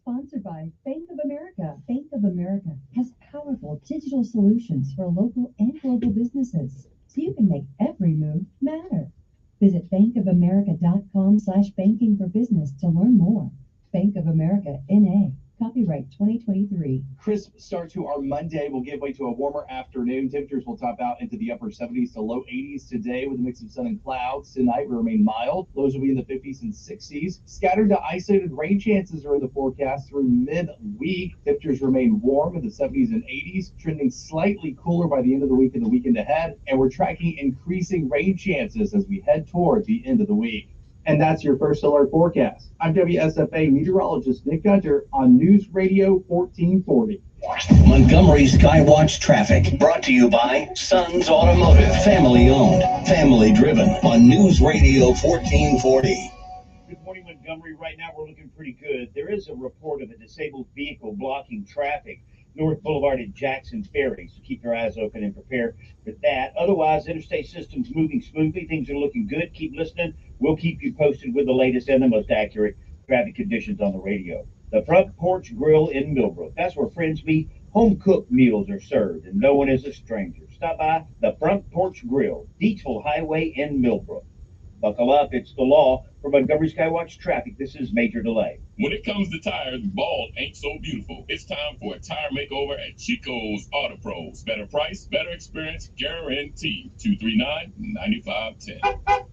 Sponsored by Bank of America. Bank of America has powerful digital solutions for local and global businesses, so you can make every move matter. Visit bankofamerica.com/banking for business to learn more. Bank of America, N.A. Copyright 2023. Crisp start to our Monday will give way to a warmer afternoon. Temperatures will top out into the upper 70s to low 80s today with a mix of sun and clouds. Tonight will remain mild. Lows will be in the 50s and 60s. Scattered to isolated rain chances are in the forecast through mid-week. Temperatures remain warm in the 70s and 80s, trending slightly cooler by the end of the week and the weekend ahead. And we're tracking increasing rain chances as we head toward the end of the week. And that's your First Alert forecast. I'm WSFA meteorologist Nick Gunter on News Radio 1440. Montgomery Skywatch traffic brought to you by Sons Automotive, family owned, family driven on News Radio 1440. Good morning, Montgomery. Right now we're looking pretty good. There is a report of a disabled vehicle blocking traffic North Boulevard at Jackson Ferry, so keep your eyes open and prepare for that. Otherwise, interstate system's moving smoothly. Things are looking good. Keep listening. We'll keep you posted with the latest and the most accurate traffic conditions on the radio. The Front Porch Grill in Millbrook. That's where friends meet. Home-cooked meals are served, and no one is a stranger. Stop by the Front Porch Grill, Deatsville Highway in Millbrook. Buckle up. It's the law. For Montgomery Skywatch traffic, this is Major Delay. When it comes to tires, bald ain't so beautiful. It's time for a tire makeover at Chico's Auto Pros. Better price, better experience, guaranteed. 239-9510.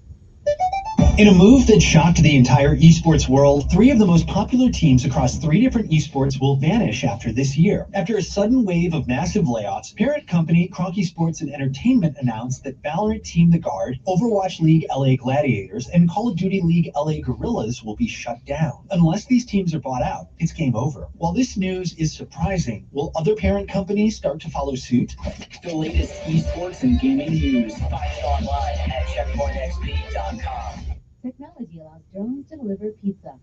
In a move that shocked the entire esports world, 3 of the most popular teams across 3 different esports will vanish after this year. After a sudden wave of massive layoffs, parent company Cronky Sports and Entertainment announced that Valorant Team The Guard, Overwatch League LA Gladiators, and Call of Duty League LA Guerrillas will be shut down. Unless these teams are bought out, it's game over. While this news is surprising, will other parent companies start to follow suit? The latest esports and gaming news. Find it online at checkpointxp.com. Technology allows drones to deliver pizza.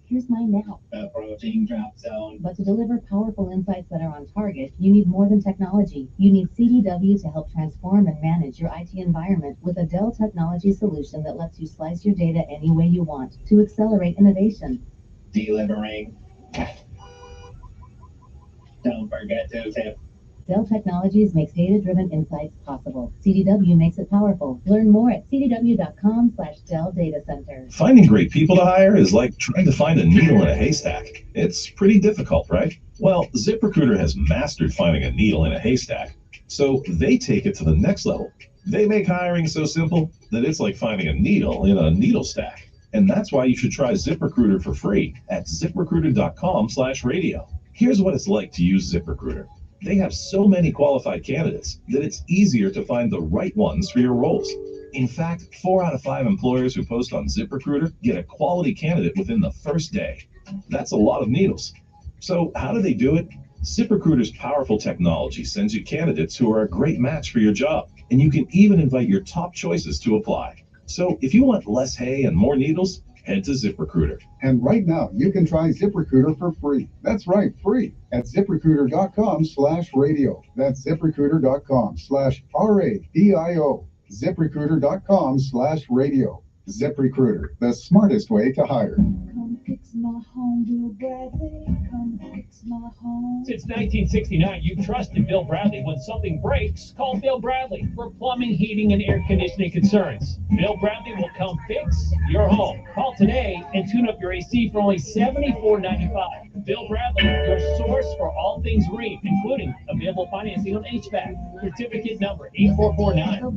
Here's mine now. The protein drop zone. But to deliver powerful insights that are on target, you need more than technology. You need CDW to help transform and manage your IT environment with a Dell technology solution that lets you slice your data any way you want to accelerate innovation. Delivering. Don't forget to tip. Dell Technologies makes data-driven insights possible. CDW makes it powerful. Learn more at cdw.com/Dell Data Center. Finding great people to hire is like trying to find a needle in a haystack. It's pretty difficult, right? Well, ZipRecruiter has mastered finding a needle in a haystack, so they take it to the next level. They make hiring so simple that it's like finding a needle in a needle stack. And that's why you should try ZipRecruiter for free at ziprecruiter.com/radio. Here's what it's like to use ZipRecruiter. They have so many qualified candidates that it's easier to find the right ones for your roles. In fact, 4 out of 5 employers who post on ZipRecruiter get a quality candidate within the first day. That's a lot of needles. So how do they do it? ZipRecruiter's powerful technology sends you candidates who are a great match for your job, and you can even invite your top choices to apply. So if you want less hay and more needles, head to ZipRecruiter. And right now, you can try ZipRecruiter for free. That's right, free at ZipRecruiter.com/radio. That's ZipRecruiter.com/RADIO. ZipRecruiter.com/radio. ZipRecruiter, the smartest way to hire. Come fix my home, Bill Bradley. Come fix my home. Since 1969, you've trusted Bill Bradley. When something breaks, call Bill Bradley for plumbing, heating, and air conditioning concerns. Bill Bradley will come fix your home. Call today and tune up your AC for only $74.95. Bill Bradley, your source for all things green, including available financing on HVAC. Certificate number 8449.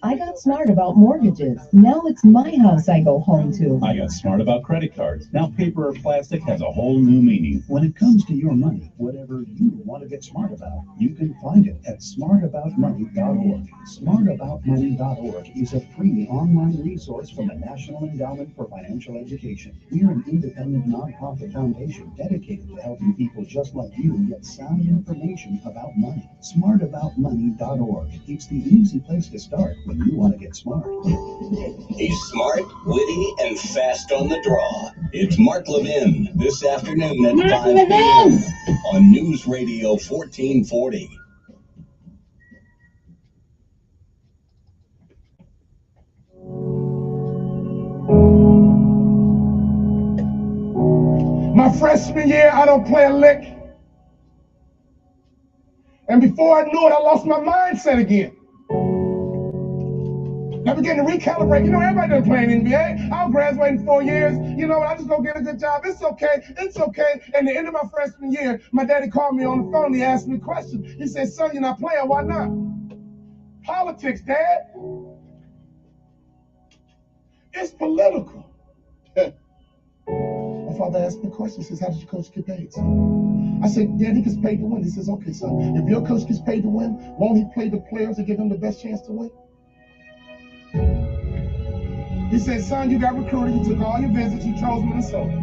I got smart about mortgages. Now it's my house I go home to. I got smart about credit cards. Now paper or plastic has a whole new meaning. When it comes to your money, whatever you want to get smart about, you can find it at smartaboutmoney.org. Smartaboutmoney.org is a free online resource from the National Endowment for Financial Education. We're an independent nonprofit foundation dedicated to helping people just like you get sound information about money. Smartaboutmoney.org. It's the easy place to start when you want to get smart. He's smart, witty, and fast on the draw. It's Mark Levin this afternoon at 5 p.m. on News Radio 1440. My freshman year, I don't play a lick. And before I knew it, I lost my mindset again. I began to recalibrate. You know, everybody doesn't play in the NBA. I was graduating 4 years. You know, I just go get a good job. It's okay. It's okay. And the end of my freshman year, my daddy called me on the phone. He asked me a question. He said, son, you're not playing. Why not? Politics, Dad. It's political. My father asked me a question. He says, how did your coach get paid, son? I said, Dad, he gets paid to win. He says, okay, son, if your coach gets paid to win, won't he play the players to give them the best chance to win? He said, son, you got recruited. You took all your visits. You chose Minnesota.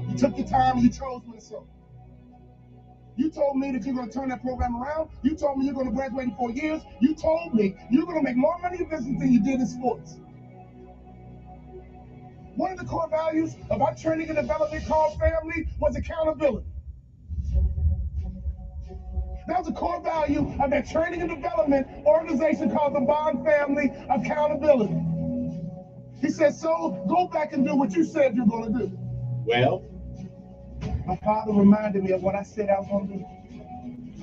You took your time and you chose Minnesota. You told me that you're going to turn that program around. You told me you're going to graduate in 4 years. You told me you're going to make more money in business than you did in sports. One of the core values of our training and development called family was accountability. That was a core value of that training and development organization called the Bond Family Accountability. He said, so go back and do what you said you're going to do. Well, my father reminded me of what I said I was going to do.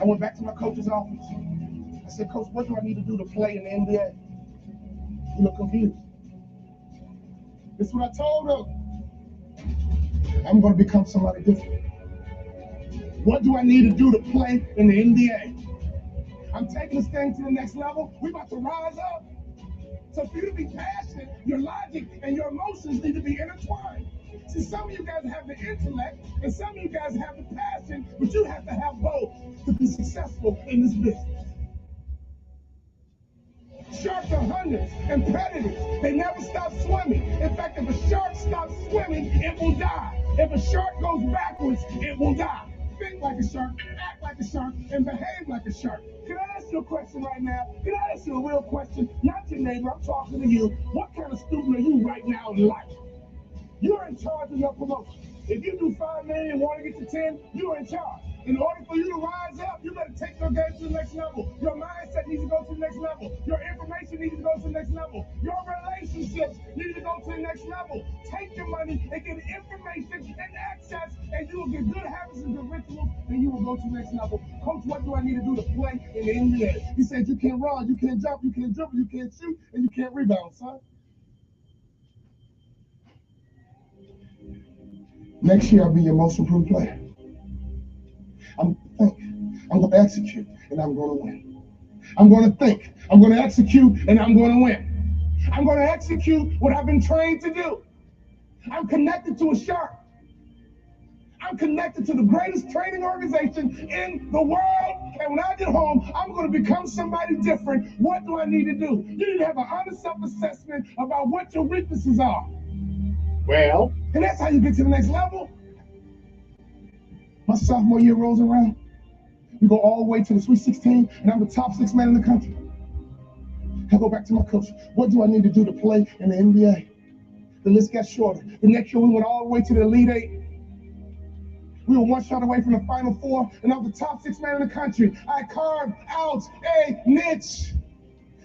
I went back to my coach's office. I said, Coach, what do I need to do to play in the NBA? He looked confused. This is what I told him. I'm going to become somebody different. What do I need to do to play in the NBA? I'm taking this thing to the next level. We're about to rise up. So for you to be passionate, your logic and your emotions need to be intertwined. See, some of you guys have the intellect, and some of you guys have the passion, but you have to have both to be successful in this business. Sharks are hunters and predators. They never stop swimming. In fact, if a shark stops swimming, it will die. If a shark goes backwards, it will die. Think like a shark, act like a shark, and behave like a shark. Can I ask you a question right now? Can I ask you a real question? Not your neighbor, I'm talking to you. What kind of student are you right now in life? You're in charge of your promotion. If you do 5 million and want to get to 10, you're in charge. In order for you to rise up, you better take your game to the next level. Your mindset needs to go to the next level. Your information needs to go to the next level. Your relationships need to go to the next level. Take your money and get information and access, and you will get good habits and good rituals, and you will go to the next level. Coach, what do I need to do to play in the NBA? He said, you can't run, you can't jump, you can't dribble, you can't shoot, and you can't rebound, son. Next year, I'll be your most improved player. I'm going to execute, and I'm going to win. I'm going to think, I'm going to execute, and I'm going to win. I'm going to execute what I've been trained to do. I'm connected to a shark. I'm connected to the greatest training organization in the world. And when I get home, I'm going to become somebody different. What do I need to do? You need to have an honest self-assessment about what your weaknesses are. Well, and that's how you get to the next level. My sophomore year rolls around. We go all the way to the Sweet 16, and I'm the top 6 man in the country. I go back to my coach. What do I need to do to play in the NBA? The list got shorter. The next year, we went all the way to the Elite 8. We were 1 shot away from the Final 4, and I'm the top 6 man in the country. I carved out a niche.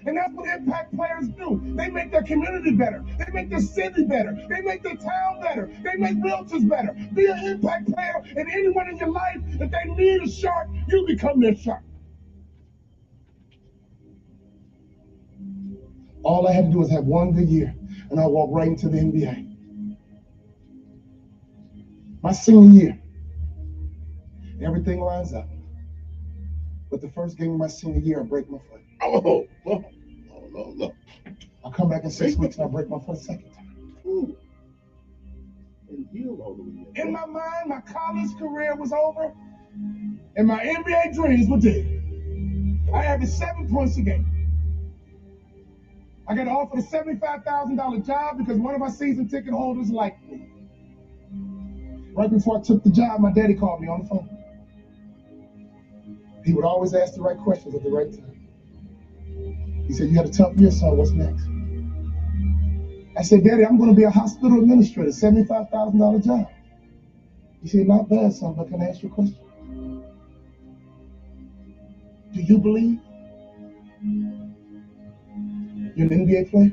And that's what impact players do. They make their community better. They make their city better. They make their town better. They make realtors better. Be an impact player, and anyone in your life, if they need a shark, you become their shark. All I had to do was have one good year, and I walked right into the NBA. My senior year, everything lines up. But the first game of my senior year, I break my foot. Oh. I come back in 6 weeks and I break my foot a second time. Ooh. And heal all the way. In my mind, my college career was over, and my NBA dreams were dead. I averaged 7 points a game. I got offered a $75,000 job because one of my season ticket holders liked me. Right before I took the job, my daddy called me on the phone. He would always ask the right questions at the right time. He said, "You had a tough year, son. What's next?" I said, "Daddy, I'm going to be a hospital administrator, $75,000 job." He said, "Not bad, son, but can I ask you a question? Do you believe you're an NBA player?"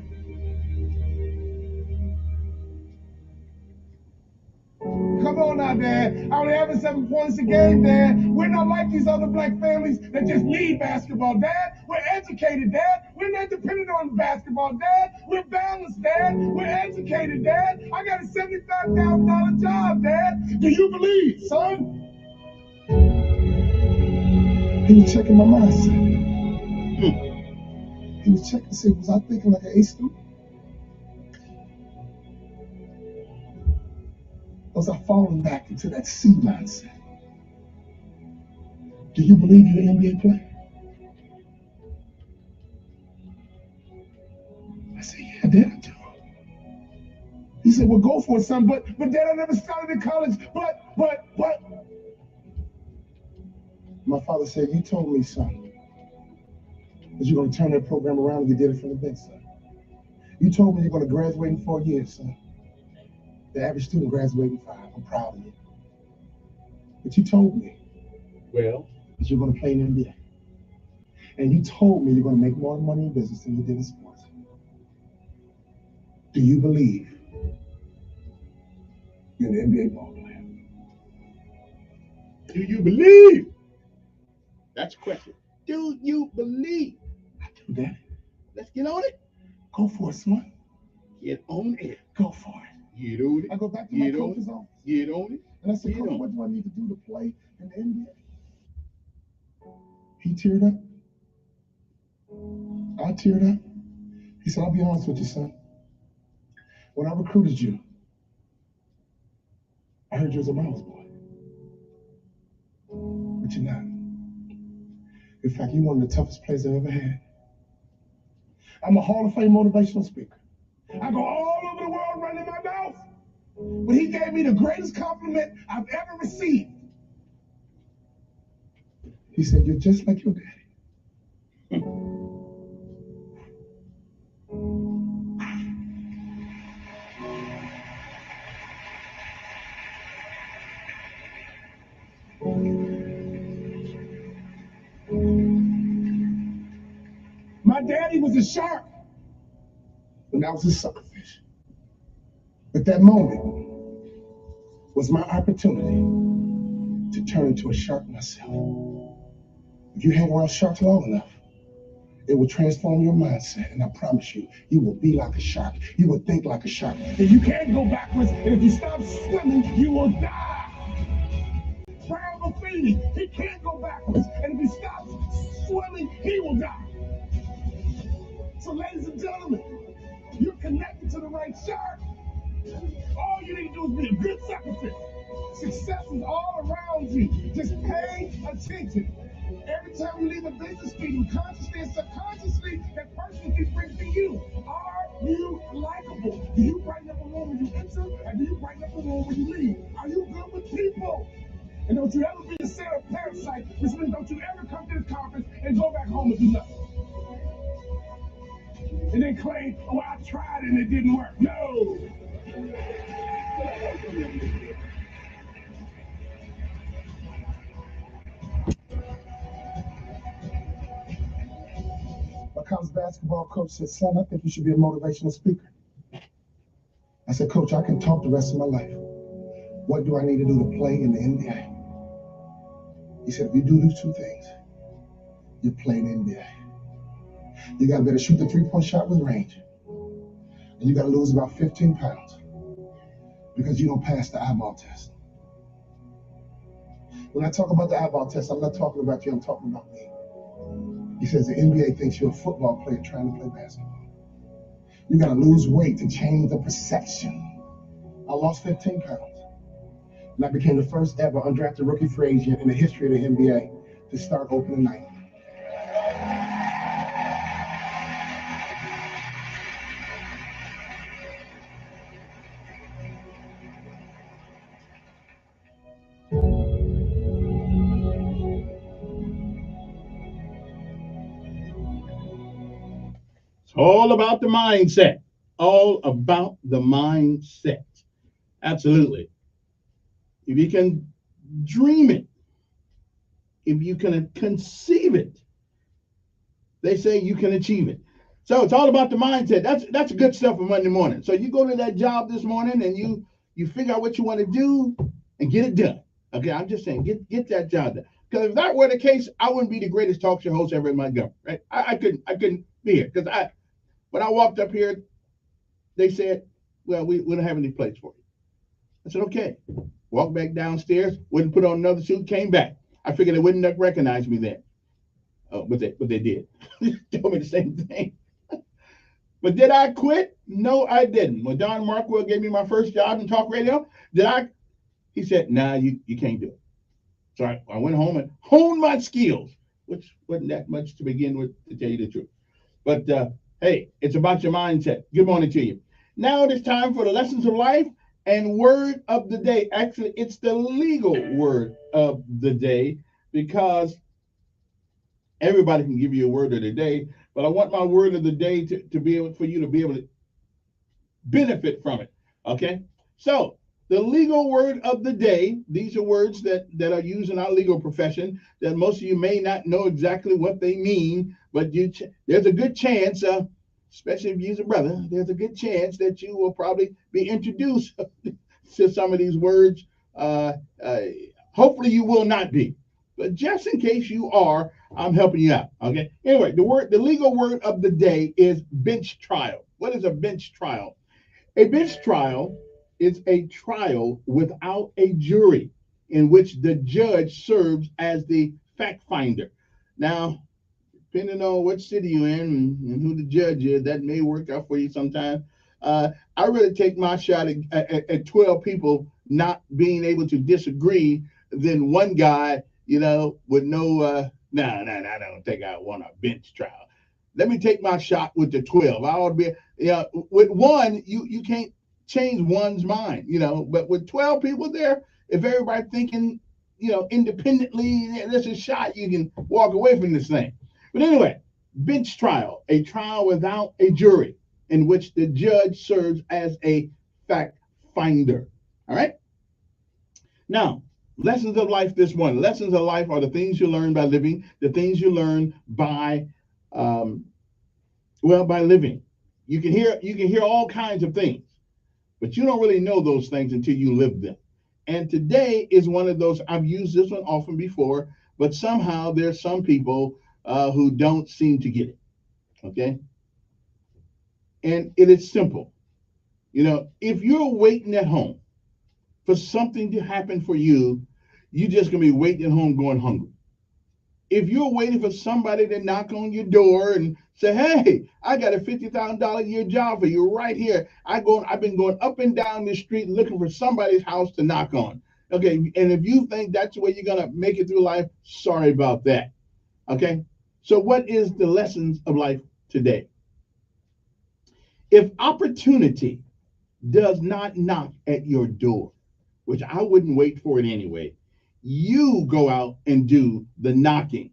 Come on now, Dad. I only having 7 points a game, Dad. We're not like these other black families that just need basketball, Dad. We're educated, Dad. We're not dependent on basketball, Dad. We're balanced, Dad. We're educated, Dad. I got a $75,000 job, Dad. Do you believe, son? He was checking my mindset. He was checking to see, was I thinking like an A student? Was I falling back into that C mindset? Do you believe you're an NBA player? I said, "Yeah, Dad, I do." He said, "Well, go for it, son. But Dad, I never started in college. But. My father said, "You told me, son, that you're going to turn that program around and you did it from the bench, son. You told me you're going to graduate in 4 years, son. The average student graduates in 5. I'm proud of you. But you told me, well, that you're going to play in the NBA. And you told me you're going to make more money in business than you did in sports. Do you believe you're an NBA ball player?" Do you believe? That's the question. Do you believe? I do, Daddy. Let's get on it. Go for it, son. Get on it. Go for it. Get on it. I go back to my coach's office. Get on it. And I said, "Coach, what do I need to do to play in the NBA?" He teared up. I teared up. He said, "I'll be honest with you, son. When I recruited you, I heard you was a mama's boy. But you're not. In fact, you're one of the toughest players I've ever had. I'm a Hall of Fame motivational speaker. I go all over the world running my mouth. But he gave me the greatest compliment I've ever received. He said, "You're just like your daddy." My daddy was a shark, and I was a suckerfish. But that moment was my opportunity to turn into a shark myself. If you hang around sharks long enough, it will transform your mindset, and I promise you, you will be like a shark. You will think like a shark. And you can't go backwards, and if you stop swimming, you will die. Brown Buffini, he can't go backwards, and if he stops swimming, he will die. So, ladies and gentlemen, you're connected to the right shark. All you need to do is be a good suckerfish. Success is all around you. Just pay attention. Every time you leave a business meeting, consciously and subconsciously, that person can bring to you. Are you likable? Do you brighten up a room when you enter, and do you brighten up a room when you leave? Are you good with people? And don't you ever be a Sarah parasite, which means don't you ever come to the conference and go back home and do nothing. And then claim, "Oh, I tried and it didn't work." No. My college basketball coach said, "Son, I think you should be a motivational speaker." I said, "Coach, I can talk the rest of my life. What do I need to do to play in the NBA?" He said, "If you do these two things, you play in the NBA." You got to be able to shoot the 3-point shot with range. And you got to lose about 15 pounds because you don't pass the eyeball test. When I talk about the eyeball test, I'm not talking about you, I'm talking about me. He says the NBA thinks you're a football player trying to play basketball. You got to lose weight to change the perception. I lost 15 pounds. And I became the first ever undrafted rookie free agent in the history of the NBA to start opening night. It's all about the mindset. All about the mindset. Absolutely. If you can dream it, if you can conceive it, they say you can achieve it. So it's all about the mindset. That's good stuff for Monday morning. So you go to that job this morning and you figure out what you want to do and get it done. Okay, I'm just saying, get that job done. Because if that were the case, I wouldn't be the greatest talk show host ever in Montgomery, right? I couldn't be here because when I walked up here, they said, "Well, we don't have any place for you." I said, "Okay." Walked back downstairs, wouldn't put on another suit, came back. I figured they wouldn't recognize me then. Oh, but they did. Told me the same thing. But did I quit? No, I didn't. When Don Markwell gave me my first job in talk radio, he said, "Nah, you can't do it." So I went home and honed my skills, which wasn't that much to begin with, to tell you the truth. But hey, it's about your mindset. Good morning to you. Now it is time for the lessons of life and word of the day. Actually, it's the legal word of the day because everybody can give you a word of the day, but I want my word of the day to be able for you to be able to benefit from it. Okay? So the legal word of the day, these are words that are used in our legal profession that most of you may not know exactly what they mean, but there's a good chance, especially if you're a brother, there's a good chance that you will probably be introduced to some of these words. Hopefully you will not be. But just in case you are, I'm helping you out. Okay. Anyway, the legal word of the day is bench trial. What is a bench trial? A bench trial is a trial without a jury in which the judge serves as the fact finder. Now, depending on what city you're in and who the judge is, that may work out for you sometime. I really take my shot at 12 people not being able to disagree than one guy, with no, I don't think I want a bench trial. Let me take my shot with the 12. I ought to be, with one, you can't change one's mind, but with 12 people there, if everybody thinking, independently, there's a shot, you can walk away from this thing. But anyway, bench trial, a trial without a jury in which the judge serves as a fact finder. All right. Now, lessons of life this morning. Lessons of life are the things you learn by living, the things you learn by living. You can hear all kinds of things, but you don't really know those things until you live them. And today is one of those. I've used this one often before, but somehow there's some people who don't seem to get it. Okay. And it is simple. If you're waiting at home for something to happen for you, you're just going to be waiting at home going hungry. If you're waiting for somebody to knock on your door and say, "Hey, I got a $50,000 a year job for you right here. I've been going up and down the street looking for somebody's house to knock on." Okay, and if you think that's the way you're going to make it through life, sorry about that. Okay, so what is the lessons of life today? If opportunity does not knock at your door, which I wouldn't wait for it anyway, you go out and do the knocking.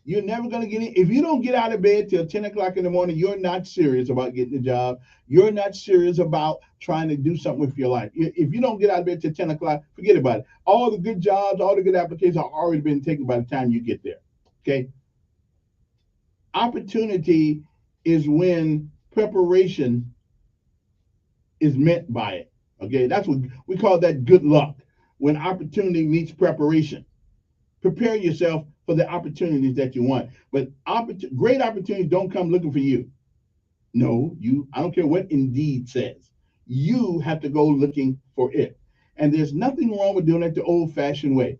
You're never going to get it. If you don't get out of bed till 10 o'clock in the morning, you're not serious about getting a job. You're not serious about trying to do something with your life. If you don't get out of bed till 10 o'clock, forget about it. All the good jobs, all the good applications have already been taken by the time you get there. Okay? Opportunity is when preparation is meant by it. Okay? That's what we call that good luck. When opportunity meets preparation. prepare yourself for the opportunities that you want. But great opportunities don't come looking for you. No, I don't care what Indeed says. You have to go looking for it. And there's nothing wrong with doing it the old-fashioned way.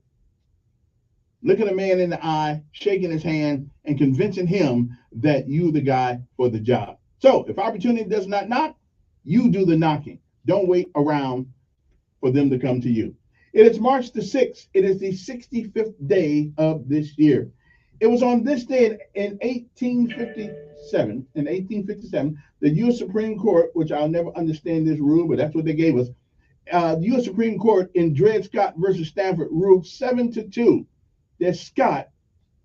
Looking a man in the eye, shaking his hand, and convincing him that you're the guy for the job. So if opportunity does not knock, you do the knocking. Don't wait around for them to come to you. It is March the 6th. It is the 65th day of this year. It was on this day in 1857, the U.S. Supreme Court, which I'll never understand this rule, but that's what they gave us. The U.S. Supreme Court in Dred Scott versus Stanford ruled 7-2 that Scott,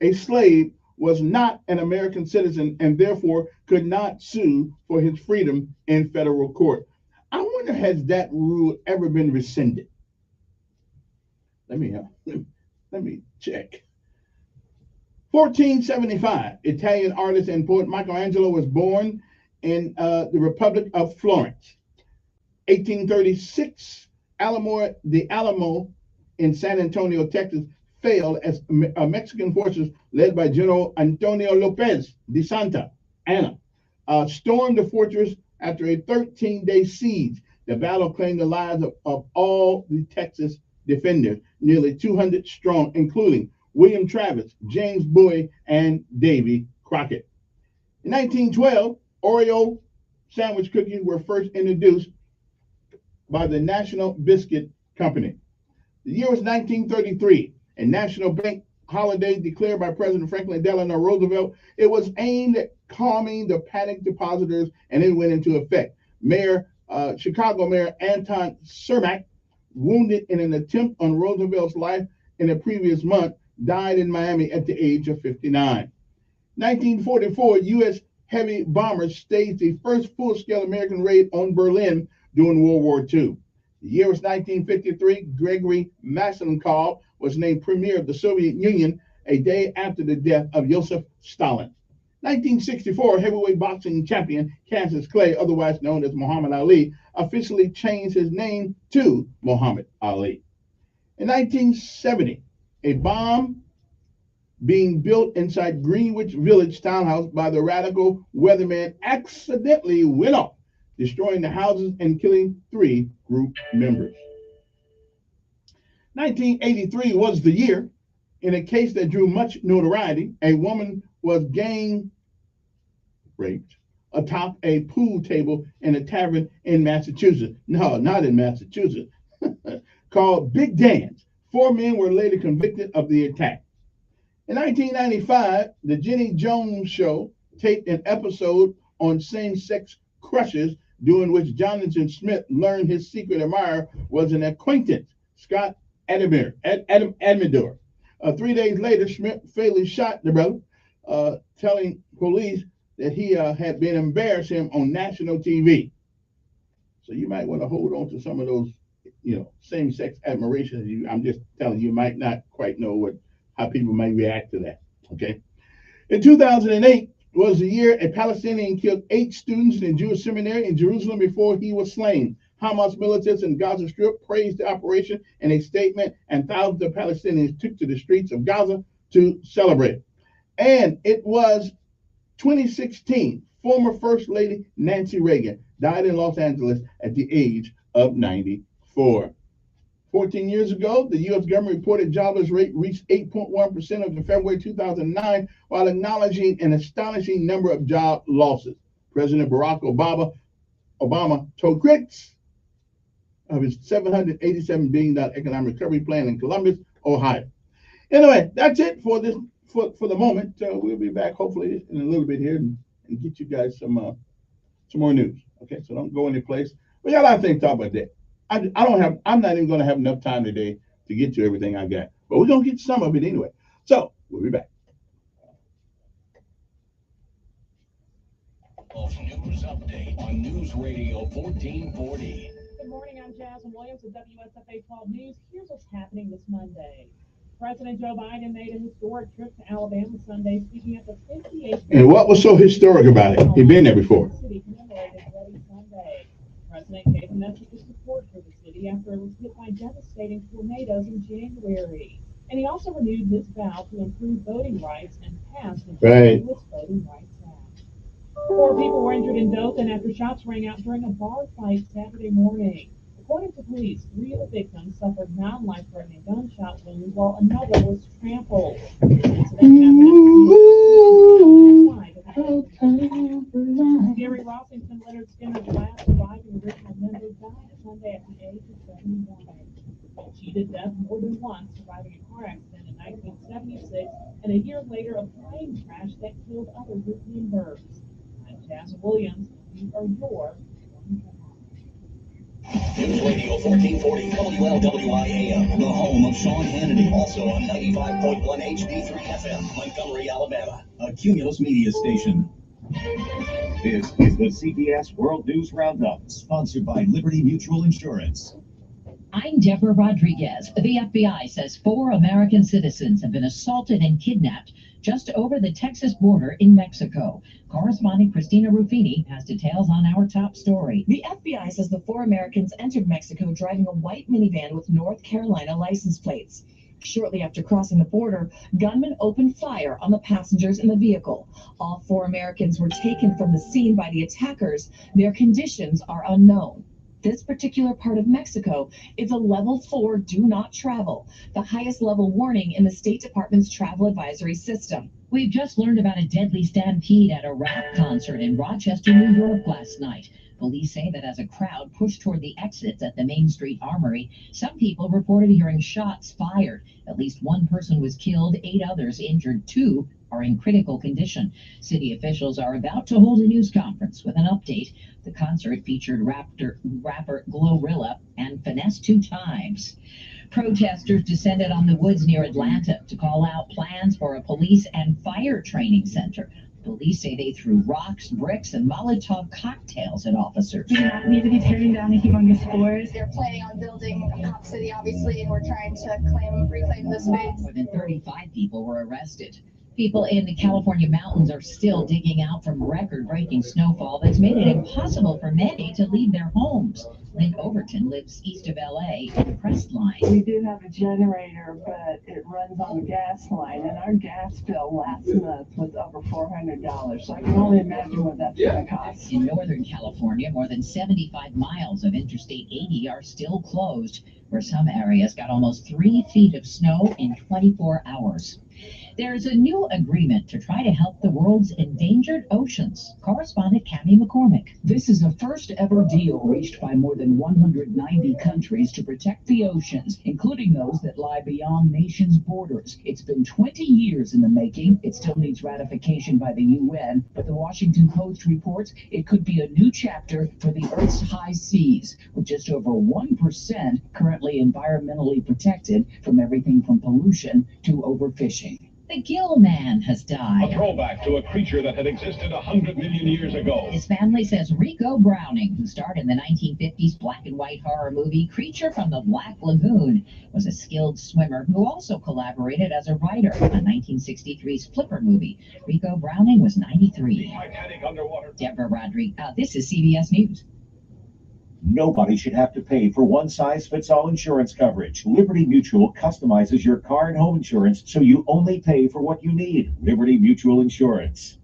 a slave, was not an American citizen and therefore could not sue for his freedom in federal court. I wonder, has that rule ever been rescinded? Let me check. 1475, Italian artist and poet Michelangelo was born in the Republic of Florence. 1836, the Alamo in San Antonio, Texas, failed as Mexican forces led by General Antonio Lopez de Santa Anna stormed the fortress after a 13-day siege. The battle claimed the lives of all the Texas defenders, nearly 200 strong, including William Travis, James Bowie, and Davy Crockett. In 1912, Oreo sandwich cookies were first introduced by the National Biscuit Company. The year was 1933, a national bank holiday declared by President Franklin Delano Roosevelt. It was aimed at calming the panicked depositors, and it went into effect. Chicago Mayor Anton Cermak, wounded in an attempt on Roosevelt's life in the previous month, died in Miami at the age of 59. 1944, U.S. heavy bombers staged the first full-scale American raid on Berlin during World War II. The year was 1953. Gregory Maslenikov was named premier of the Soviet Union a day after the death of Joseph Stalin. 1964, heavyweight boxing champion Cassius Clay, otherwise known as Muhammad Ali, officially changed his name to Muhammad Ali. In 1970, a bomb being built inside Greenwich Village townhouse by the radical weatherman accidentally went off, destroying the houses and killing 3 group members. 1983 was the year. In a case that drew much notoriety, a woman was gang raped atop a pool table in a tavern in Massachusetts. No, not in Massachusetts. Called Big Dan's. 4 men were later convicted of the attack. In 1995, the Jenny Jones Show taped an episode on same-sex crushes, during which Jonathan Smith learned his secret admirer was an acquaintance, Scott Amador. 3 days later, Smith fatally shot the brother, telling police that he had been embarrassing him on national TV. So you might want to hold on to some of those, same-sex admirations. I'm just telling you, might not quite know how people might react to that. Okay. In 2008 was the year a Palestinian killed 8 students in a Jewish seminary in Jerusalem before he was slain. Hamas militants in Gaza Strip praised the operation in a statement, and thousands of Palestinians took to the streets of Gaza to celebrate. And it was 2016, former First Lady Nancy Reagan died in Los Angeles at the age of 94. 14 years ago, the U.S. government reported jobless rate reached 8.1% of the February 2009, while acknowledging an astonishing number of job losses. President Barack Obama told critics of his $787 billion economic recovery plan in Columbus, Ohio. Anyway, that's it for this for the moment. We'll be back hopefully in a little bit here and get you guys some more news. Okay, so don't go any place. We got a lot of things to talk about that. I'm not even going to have enough time today to get to everything I got, but we're going to get some of it anyway. So we'll be back. News update on News Radio 1440. Good morning, I'm Jasmine Williams with WSFA 12 News. Here's what's happening this Monday. President Joe Biden made a historic trip to Alabama Sunday, speaking at the 58th. And what was so historic about it? He'd been there before. City commemorated Bloody Sunday. The president gave a message of support for the city after it was hit by devastating tornadoes in January. And he also renewed his vow to improve voting rights and passed the Right. U.S. Voting Rights Act. 4 people were injured in Dothan after shots rang out during a bar fight Saturday morning. According to police, 3 of the victims suffered non-life-threatening gunshot wounds while another was trampled. The incident happened Gary Rossington, Leonard Skinner's last surviving original member, died Sunday at the age of 71. He cheated death more than once, surviving a car accident in 1976 and a year later a plane crash that killed other group members. I'm Jazz Williams. You are your News Radio 1440 WLWI AM, the home of Sean Hannity, also on 95.1 HD3 FM, Montgomery, Alabama, a Cumulus media station. This is the CBS World News Roundup, Sponsored by Liberty Mutual Insurance. I'm Deborah Rodriguez. The FBI says 4 American citizens have been assaulted and kidnapped just over the Texas border in Mexico. Correspondent Christina Ruffini has details on our top story. The FBI says the 4 Americans entered Mexico driving a white minivan with North Carolina license plates. Shortly after crossing the border, gunmen opened fire on the passengers in the vehicle. All 4 Americans were taken from the scene by the attackers. Their conditions are unknown. This particular part of Mexico is a level 4 do not travel, the highest level warning in the State Department's travel advisory system. We've just learned about a deadly stampede at a rap concert in Rochester, New York last night. Police say that as a crowd pushed toward the exits at the Main Street Armory, some people reported hearing shots fired. At least 1 person was killed, 8 others injured, 2 are in critical condition. City officials are about to hold a news conference with an update. The concert featured rapper Glorilla and Finesse 2 Times. Protesters descended on the woods near Atlanta to call out plans for a police and fire training center. Police say they threw rocks, bricks, and Molotov cocktails at officers. We do not need to be tearing down a humongous forest. They're planning on building a cop city, obviously, and we're trying to reclaim the space. More than 35 people were arrested. People in the California mountains are still digging out from record-breaking snowfall that's made it impossible for many to leave their homes. Lynn Overton lives east of LA in Crestline. We do have a generator, but it runs on a gas line, and our gas bill last month was over $400. So I can only imagine what that's going to cost. In Northern California, more than 75 miles of Interstate 80 are still closed, where some areas got almost 3 feet of snow in 24 hours. There's a new agreement to try to help the world's endangered oceans. Correspondent Cammie McCormick. This is the first ever deal reached by more than 190 countries to protect the oceans, including those that lie beyond nations' borders. It's been 20 years in the making. It still needs ratification by the UN, but the Washington Post reports it could be a new chapter for the Earth's high seas, with just over 1% currently environmentally protected from everything from pollution to overfishing. The Gill Man has died. A throwback to a creature that had existed 100 million years ago. His family says Rico Browning, who starred in the 1950s black and white horror movie Creature from the Black Lagoon, was a skilled swimmer who also collaborated as a writer on 1963's Flipper movie. Rico Browning was 93. Titanic underwater. Deborah Rodriguez. This is CBS News. Nobody should have to pay for one-size-fits-all insurance coverage. Liberty Mutual customizes your car and home insurance so you only pay for what you need. Liberty Mutual Insurance.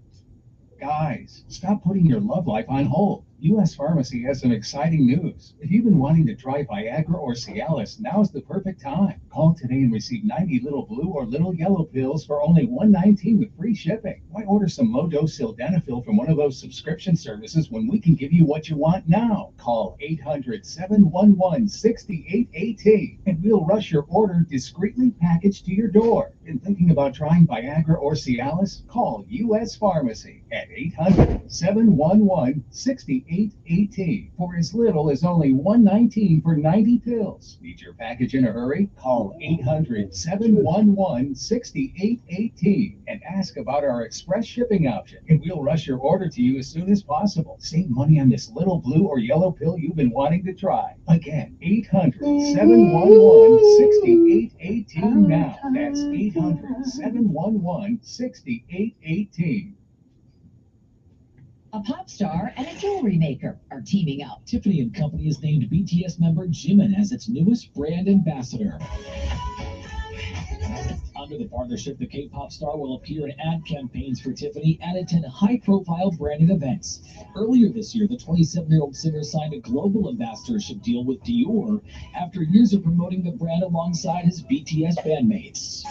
Guys, stop putting your love life on hold. U.S. Pharmacy has some exciting news. If you've been wanting to try Viagra or Cialis, now's the perfect time. Call today and receive 90 little blue or little yellow pills for only $119 with free shipping. Why order some low-dose sildenafil from one of those subscription services when we can give you what you want now? Call 800-711-6818 and we'll rush your order discreetly packaged to your door. Been thinking about trying Viagra or Cialis? Call U.S. Pharmacy at 800-711-6818 for as little as only $119 for 90 pills. Need your package in a hurry? Call 800-711-6818 and ask about our express shipping option, and we'll rush your order to you as soon as possible. Save money on this little blue or yellow pill you've been wanting to try. Again, 800-711-6818 now. That's 800-711-6818. A pop star and a jewelry maker are teaming up. Tiffany & Company has named BTS member Jimin as its newest brand ambassador. Under the partnership, the K-pop star will appear in ad campaigns for Tiffany and attend high-profile branding events. Earlier this year, the 27-year-old singer signed a global ambassadorship deal with Dior after years of promoting the brand alongside his BTS bandmates.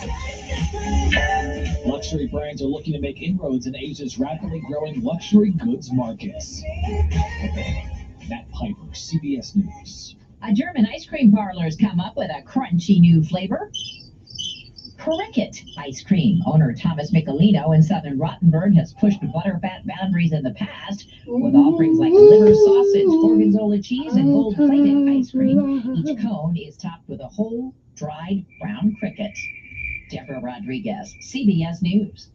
Luxury brands are looking to make inroads in Asia's rapidly growing luxury goods markets. Matt Piper, CBS News. A German ice cream parlor has come up with a crunchy new flavor. Cricket ice cream. Owner Thomas Michelino in southern Rottenburg has pushed butterfat boundaries in the past with offerings like liver sausage, gorgonzola cheese, and gold-plated ice cream. Each cone is topped with a whole, dried brown cricket. Deborah Rodriguez, CBS News.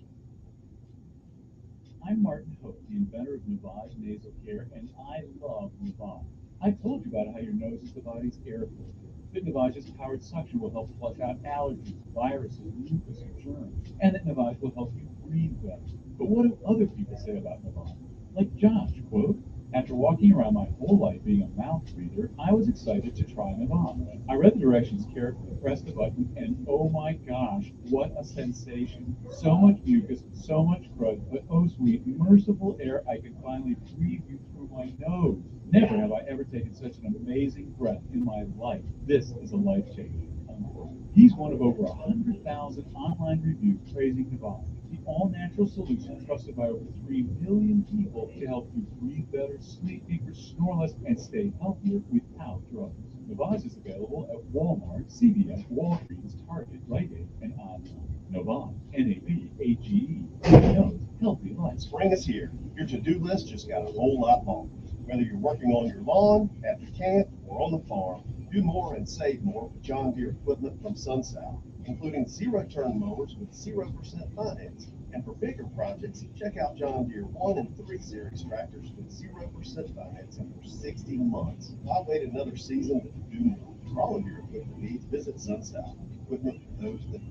I'm Martin Hope, the inventor of Navage Nasal Care, and I love Navage. I told you about how your nose is the body's air filter. That Navage's powered suction will help flush out allergies, viruses, mucus, and germs, and that Navage will help you breathe better. But what do other people say about Navage? Like Josh, quote, "After walking around my whole life being a mouth breather, I was excited to try Navage. I read the directions carefully, pressed the button, and oh my gosh, what a sensation. So much mucus, so much crud, but oh sweet, merciful air I can finally breathe you through my nose. Never have I ever taken such an amazing breath in my life. This is a life changer." Unquote. He's one of over 100,000 online reviews praising Navage, the all-natural solution trusted by over 3 million people to help you breathe better, sleep deeper, snore less, and stay healthier without drugs. Navage is available at Walmart, CVS, Walgreens, Target, Rite Aid, and online. Navage, N-A-V-A-G-E. Knows healthy life. Spring is here. Your to-do list just got a whole lot longer. Whether you're working on your lawn, at the camp, or on the farm, do more and save more with John Deere equipment from SunSouth, including zero-turn mowers with 0% finance. And for bigger projects, check out John Deere 1 and 3 Series tractors with 0% financing for 60 months. Why wait another season to do more? For all of your equipment needs, visit SunSouth. Equipment for those that do.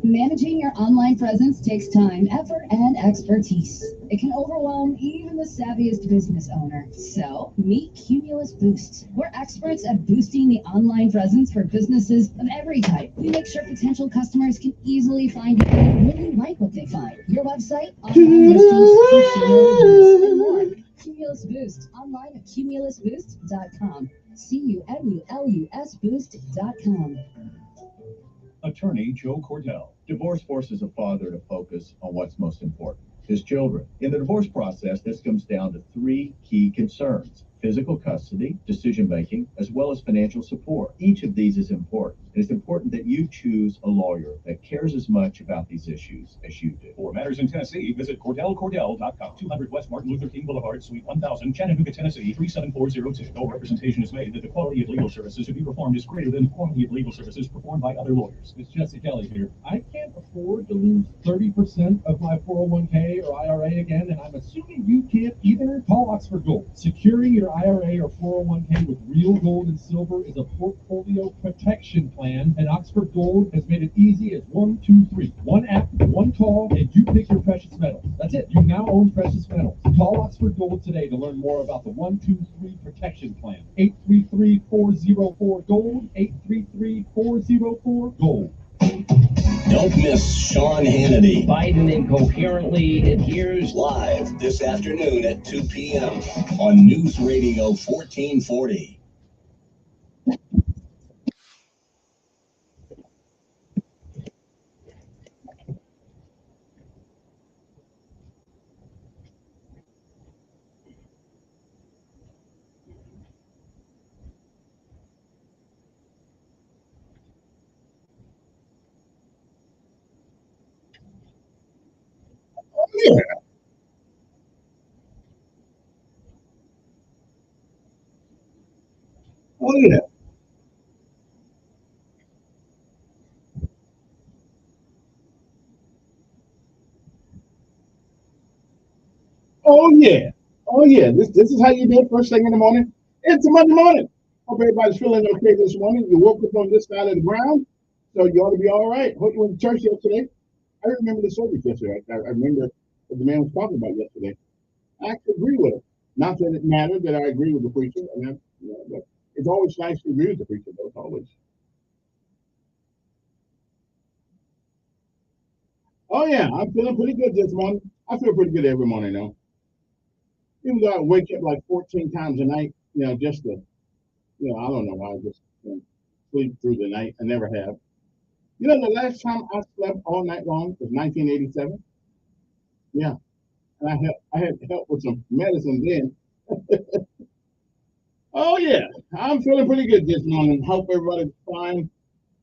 Managing your online presence takes time, effort, and expertise. It can overwhelm even the savviest business owner. So, meet Cumulus Boost. We're experts at boosting the online presence for businesses of every type. We make sure potential customers can easily find you and really like what they find. Your website, online listings, social and more. Cumulus Boost. Online at cumulusboost.com. CUMULUS Boost.com. Attorney Joe Cordell. Divorce forces a father to focus on what's most important, his children. In the divorce process, this comes down to 3 key concerns: physical custody, decision-making, as well as financial support. Each of these is important. It is important that you choose a lawyer that cares as much about these issues as you do. For matters in Tennessee, visit CordellCordell.com. 200 West Martin Luther King Boulevard, Suite 1000, Chattanooga, Tennessee, 37402. No representation is made that the quality of legal services to be performed is greater than the quality of legal services performed by other lawyers. It's Jesse Kelly here. I can't afford to lose 30% of my 401k or IRA again, and I'm assuming you can't either. Call Oxford Gold. Securing your IRA or 401k with real gold and silver is a portfolio protection plan, and Oxford Gold has made it easy as 1, 2, 3. One app, one call, and you pick your precious metals. That's it. You now own precious metals. Call Oxford Gold today to learn more about the 1, 2, 3 protection plan. 833-404-GOLD. 833-404-GOLD. Don't miss Sean Hannity. Biden incoherently adheres. Live this afternoon at 2 p.m. on News Radio 1440. Yeah. Oh, yeah. Oh, yeah. Oh, yeah. This is how you do it first thing in the morning. It's a Monday morning. Hope everybody's feeling okay this morning. You woke up on this side of the ground, so you ought to be all right. Hope you went to church yesterday. I remember the service yesterday. I remember what the man was talking about yesterday. I actually agree with him. Not that it mattered that I agree with the preacher, but It's always nice to agree with the preacher, though. It's always. Oh yeah, I'm feeling pretty good this morning. I feel pretty good every morning though. Even though I wake up like 14 times a night, just to, I don't know why I just sleep through the night. I never have. The last time I slept all night long was 1987. Yeah, and I had help with some medicine then. Oh yeah, I'm feeling pretty good this morning. Hope everybody's fine.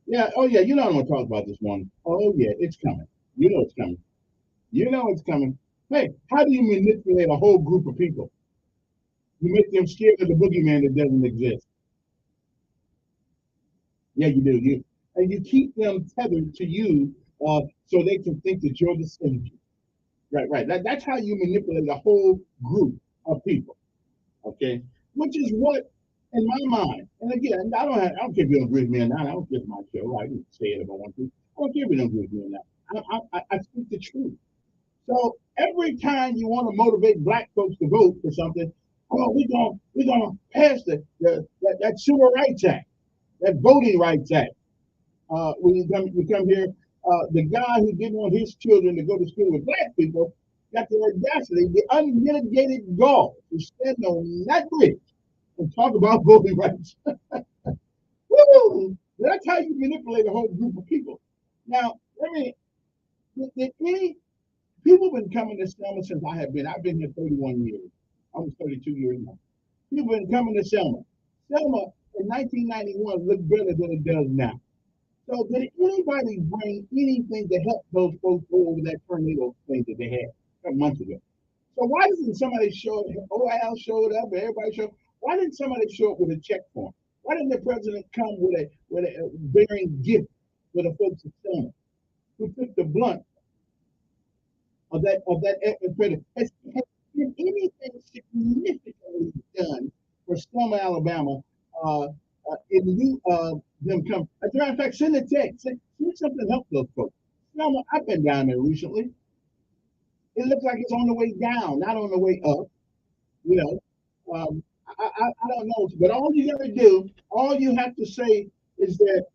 Yeah. Oh yeah, I'm gonna talk about this morning. Oh yeah, it's coming. It's coming. It's coming. Hey, how do you manipulate a whole group of people? You make them scared of the boogeyman that doesn't exist. Yeah, you do. And you keep them tethered to you, so they can think that you're the savior. Right. That's how you manipulate a whole group of people. Okay, which is what, in my mind, and again, I don't care if you don't agree with me or not. I don't care if my show. I can say it if I want to. I don't care if you don't agree with me or not. I speak the truth. So every time you want to motivate black folks to vote for something, we're gonna pass that Civil Rights Act, that Voting Rights Act. When you come here, the guy who didn't want his children to go to school with black people got the audacity, the unmitigated gall to stand on that bridge and talk about voting rights. Woo! That's how you manipulate a whole group of people. Now, did any people been coming to Selma since I've been here 31 years. Almost 32 years now. People been coming to Selma. Selma in 1991 looked better than it does now. So did anybody bring anything to help those folks go over that tornado thing that they had a couple months ago? So why doesn't somebody show up? OIL showed up, everybody showed up. Why didn't somebody show up with a check form? Why didn't the president come with a bearing gift for the folks of Selma who took the blunt of that credit? Has been anything significantly done for Selma, Alabama, in lieu of them come? As a matter of fact, send a text. Send something to help those folks. Selma, I've been down there recently. It looks like it's on the way down, not on the way up. I don't know, but all you got to do, all you have to say is that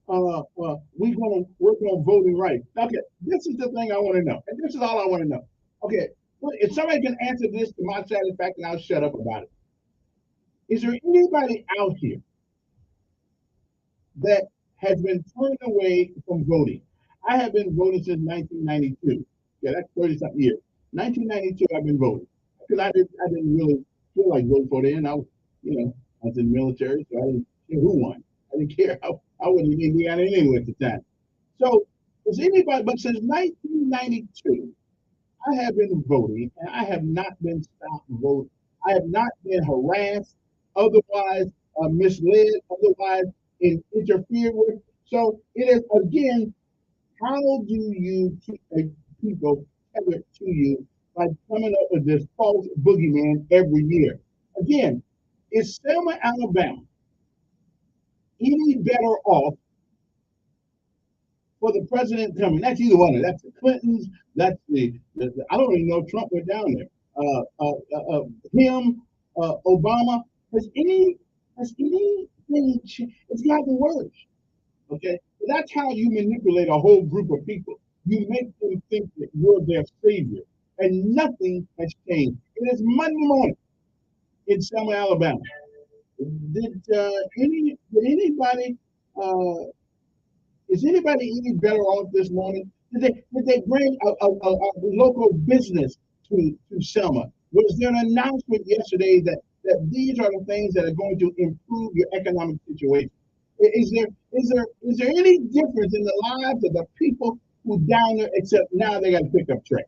we're gonna work on voting rights. Okay, this is the thing I want to know, and this is all I want to know. Okay, well, if somebody can answer this to my satisfaction, I'll shut up about it. Is there anybody out here that has been turned away from voting? I have been voting since 1992. Yeah, that's 30-something years. 1992, I've been voting because I didn't really feel like voting for then. I was in the military, so I didn't care who won. I didn't care. I wasn't in Indiana anyway at the time. So, is anybody? But since 1992, I have been voting, and I have not been stopped voting. I have not been harassed, otherwise misled, otherwise interfered with. So it is again, how do you keep people tethered to you by coming up with this false boogeyman every year? Again, is Selma, Alabama any better off for the president coming? That's either one. That's the Clintons. That's the I don't even know if Trump went down there. Obama. Has anything changed? It's gotten worse. Okay, so that's how you manipulate a whole group of people. You make them think that you're their savior, and nothing has changed. It is Monday morning in Selma, Alabama. Did anybody? Is anybody any better off this morning? Did they bring a local business to Selma? Was there an announcement yesterday that these are the things that are going to improve your economic situation? Is there any difference in the lives of the people who down there, except now they got to pick up trash?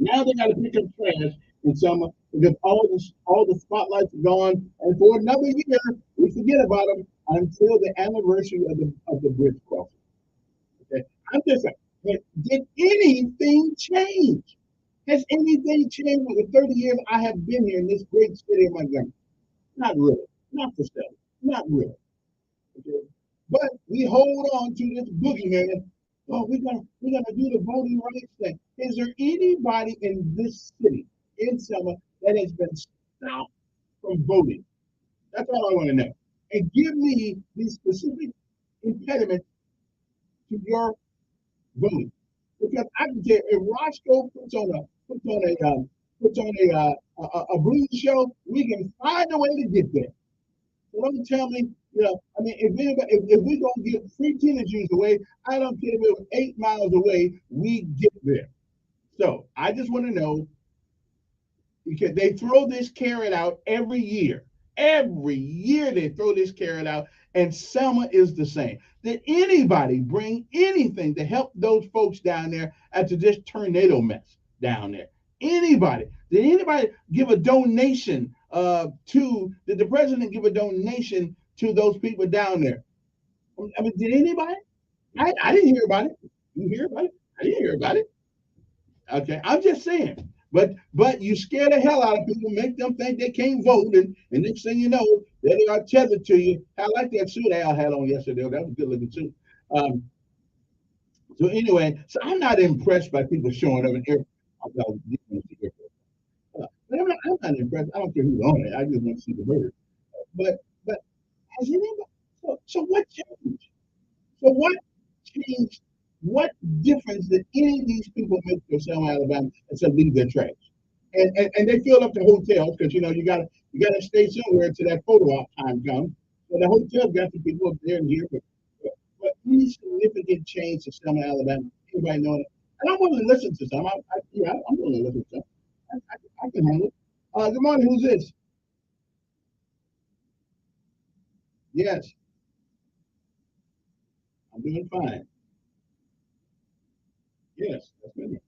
Now they got to pick up trash in Selma because all the spotlights are gone, and for another year we forget about them until the anniversary of the bridge crossing. Okay, I'm just saying, did anything change? Has anything changed with the 30 years I have been here in this great city of Montgomery? Not really. Not for Selma. Not really. Okay. But we hold on to this boogeyman. Oh, we're gonna do the voting rights thing. Is there anybody in this city, in Selma, that has been stopped from voting? That's all I want to know. And give me the specific impediment to your voting. Because I can tell if Roscoe puts on a blues show, we can find a way to get there. So don't tell me, I mean, if we're gonna give free tennis shoes away, I don't care if it was 8 miles away, we get there. So I just want to know, because they throw this carrot out every year. Every year they throw this carrot out, and Selma is the same. Did anybody bring anything to help those folks down there after this tornado mess down there? Anybody? Did anybody give a donation did the president give a donation to those people down there? I mean, did anybody? I didn't hear about it. You hear about it? I didn't hear about it. Okay, I'm just saying. But you scare the hell out of people, make them think they can't vote, and next thing you know, they are tethered to you. I like that suit Al had on yesterday. That was a good looking suit. So anyway, so I'm not impressed by people showing up in here. But I'm not impressed. I don't care who's on it. I just want to see the bird. But has anybody? So what changed? So what changed? What difference did any of these people make to Selma, Alabama, except leave their trash? And they filled up the hotels because you gotta stay somewhere until that photo op time comes. So the hotel got the people up there and here, but any significant change to Selma, Alabama? Anybody know it? And I'm willing to listen to some. I'm willing to listen to some. I can handle it. Good morning. Who's this? Yes, I'm doing fine. Yes, that's me.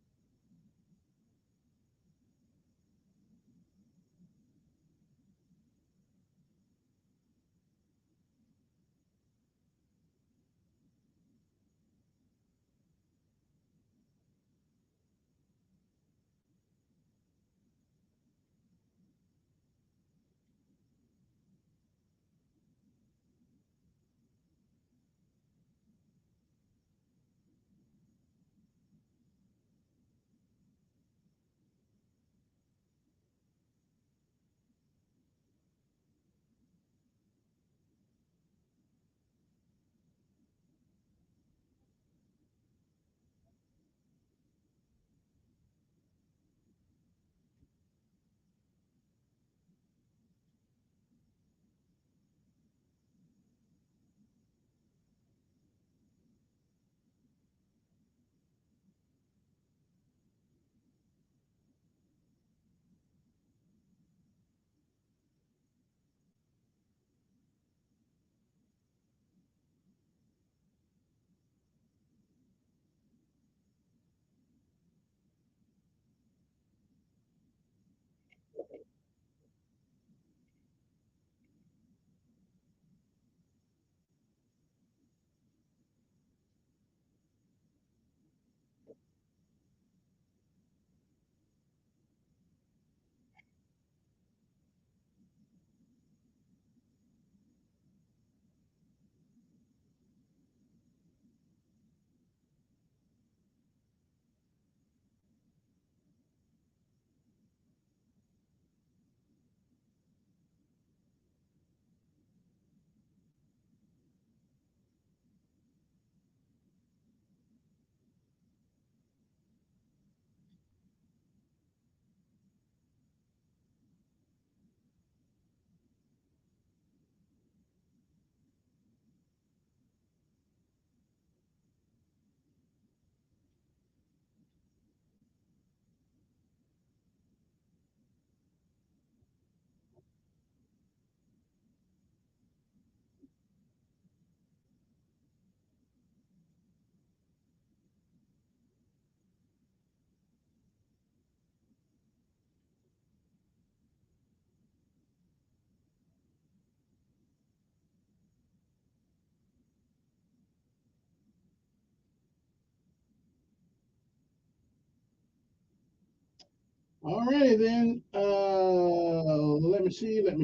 All righty then. Let me see. Good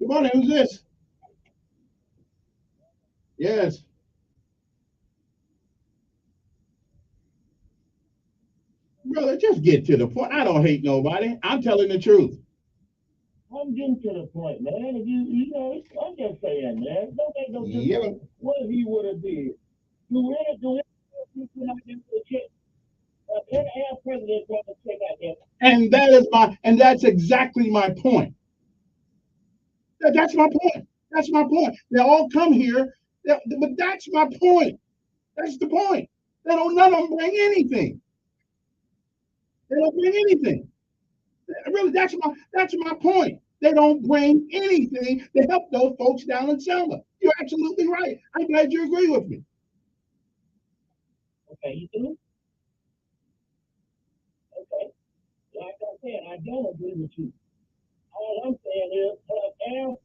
morning. Who's this? Yes. Brother, just get to the point. I don't hate nobody. I'm telling the truth. I'm getting to the point, man. If you know, I'm just saying, man. Don't make no Yeah. difference what he would have did. You not get the check. Any our president got the check out there. And that's exactly my point. That's my point. That's my point. They all come here, but that's my point. That's the point. None of them bring anything. They don't bring anything. Really, that's my point. They don't bring anything to help those folks down in Selma. You're absolutely right. I'm glad you agree with me. Okay, you do? Okay. Like I said, I don't agree with you. All I'm saying is, our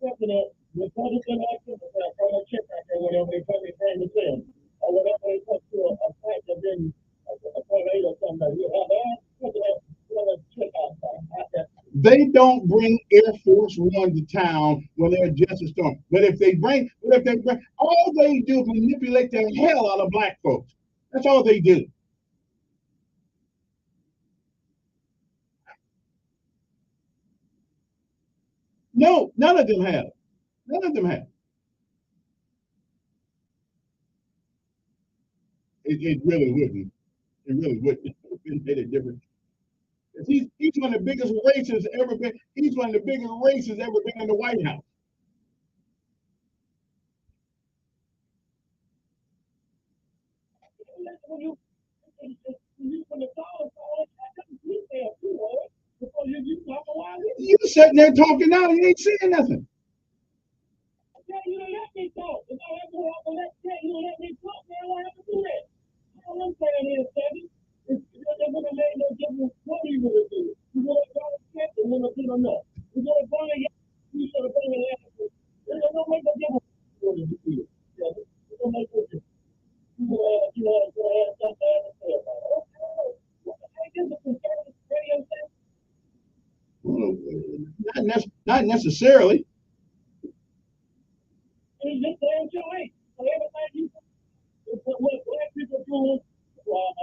president, Republican action, or check out there, whatever they put their friend to them, or whatever they put to a fight that been a tornado or something. You have our president, check out there. They don't bring Air Force One to town when they're just a storm. But if they bring, all they do is manipulate the hell out of black folks. That's all they do. No, none of them have. None of them have. It really wouldn't. It really wouldn't. It made a difference. He's one of the biggest racists ever been. He's one of the biggest racists ever been in the White House. You sitting there talking now, you ain't saying nothing. You don't let me talk. If I ever have to you don't let me talk, man, I have to do that. All I'm saying is, Kevin, it would have made no difference what he would have done. He would have got a check and would have done enough. He would have done it, he should have done it last week. It don't make no difference what he did. It don't make no difference. You have something to say about it. What the heck is a conservative radio station? Not necessarily. It's just damn sure ain't. So everything you what black people doing, what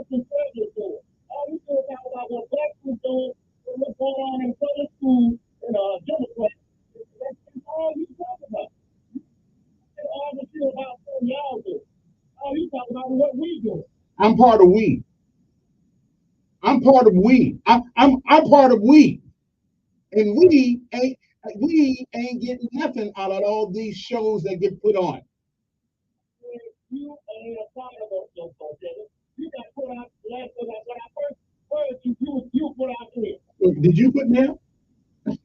conservatives doing. All you do is talk about what black people doing, what's going on in public schools, and Democrats. That's all you talk about. All the shit about what y'all do. All you talk about what we do. I'm part of we. I'm part of we. I'm part of we. And we ain't getting nothing out of all these shows that get put on. You ain't a part of those folks. You got put out last when I first heard you put out there. Did you put me out?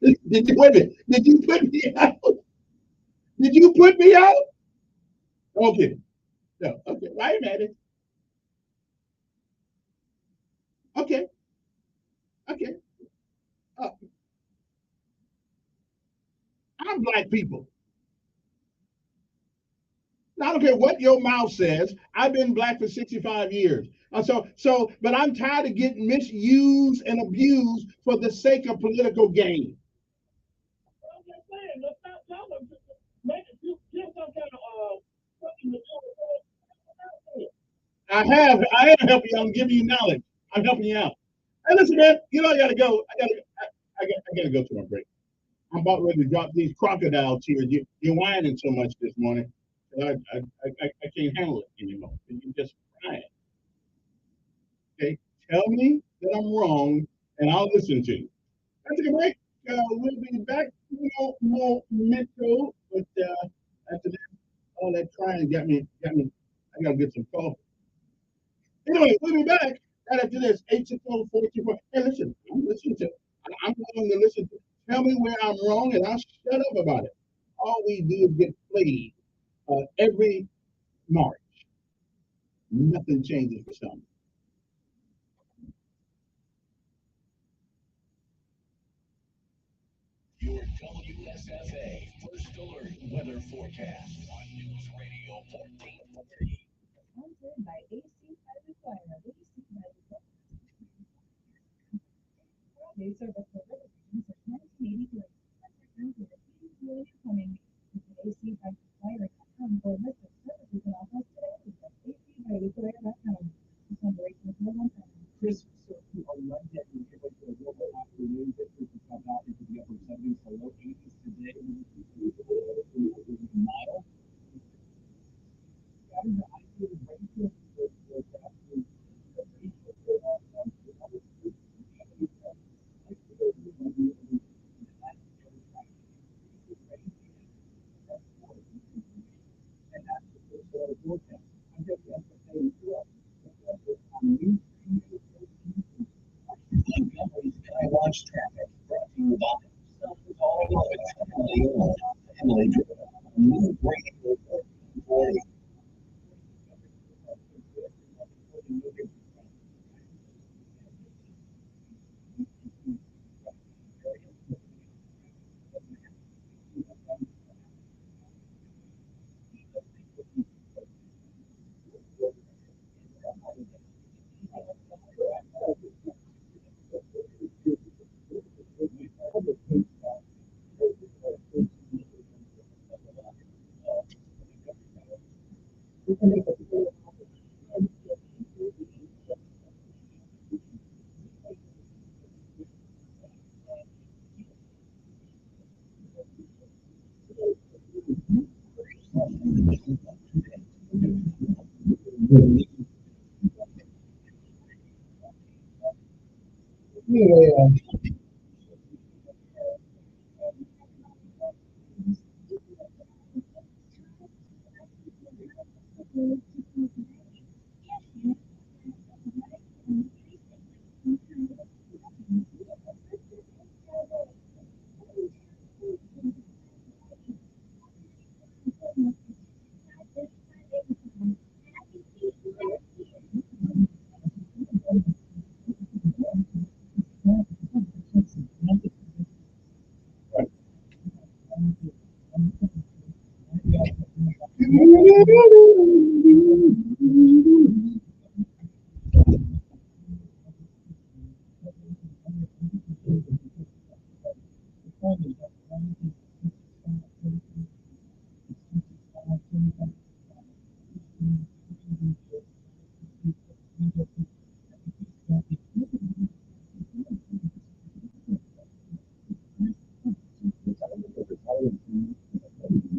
Did you wait a minute? Did you put me out? Did you put me out? Okay. No, okay. Wait a minute. Okay. Okay. I'm black people. I don't care what your mouth says. I've been black for 65 years. But I'm tired of getting misused and abused for the sake of political gain. I'm just saying, let's not tell them. Make it give some kind of something to do. I am helping you. I'm giving you knowledge. I'm helping you out. Hey, listen, man. I gotta go. I gotta go to my break. I'm about ready to drop these crocodile tears. You're whining so much this morning. I can't handle it anymore. You're just crying. Okay, tell me that I'm wrong, and I'll listen to you. Let's take a break. We'll be back. More mental, but after that, all that crying got me. I gotta get some coffee. Anyway, we'll be back right after this. 860-424. Hey, listen, I'm listening to. I'm willing to listen to. Tell me where I'm wrong, and I'll shut up about it. All we do is get played every March. Nothing changes for some. Your WSFA First Alert Weather Forecast on News Radio 1440. Sponsored by AC Private Fire. They service the river region since 1983. Plumbing. Visit acprivatefire.com for a list of services and offers today. That's acprivatefire.com. This number is 417. Chris Watch traffic. Brought to you by all of it. Family driven. New radio 40.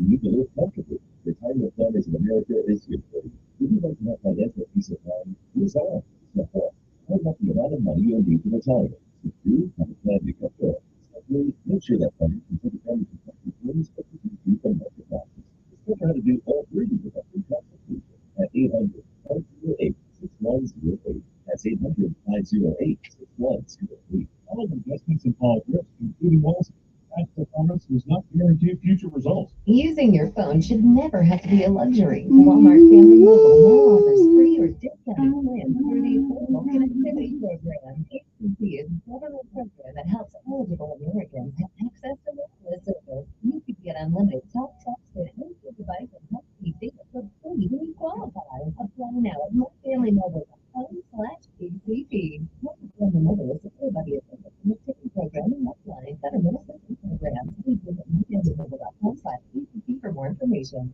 You can live comfortably. Retirement planners in America is here for you. Would you like to have financial peace of mind? Resign. How about the amount of money you'll need to retire? If you have a plan to cut costs, make sure that money can take advantage of company plans that you do from market practice. Discover how to do all three with a free consultation at 800-508-6108. That's 800-508-6108. All investments involve risk, including loss. Past performance does not guarantee future results. Using your phone should never have to be a luxury. Walmart Family Mobile now offers free or discounted plans through the Affordable Connectivity Program. ACP is a government program that helps eligible Americans have access to wireless service. You could get unlimited talk, text, and any gigabyte and high-speed data for free when you qualify. Apply now at myfamilymobile.com/ACP. Walmart Family Mobile is supported by the Affordable Connectivity Program and Helpline Government Assistance Program. Please visit myfamilymobile.com/ACP for more information.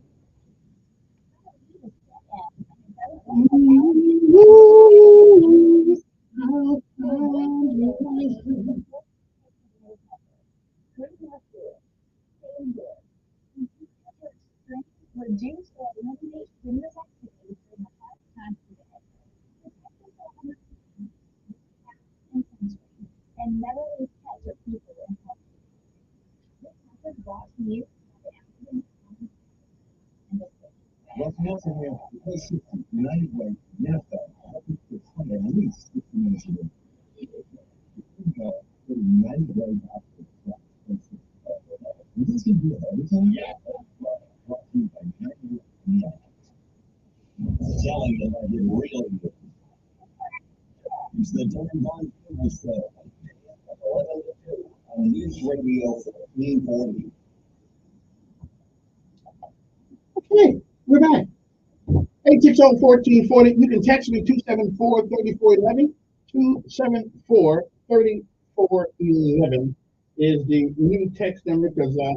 Reduce or eliminate strenuous activities during the hard times today. And never lose touch with people in health. This message brought to you by What's also here, because United Way, NAFTA, helping to fund at least 50 minutes a day. United Way after this can be every time. Brought to you by United Way. Telling them I did really good. It's the Darren Vaughn Cable Show. 11 on News Radio 1440. Okay, we're back. 860-1440. You can text me 274-3411. 274-3411 is the new text number because I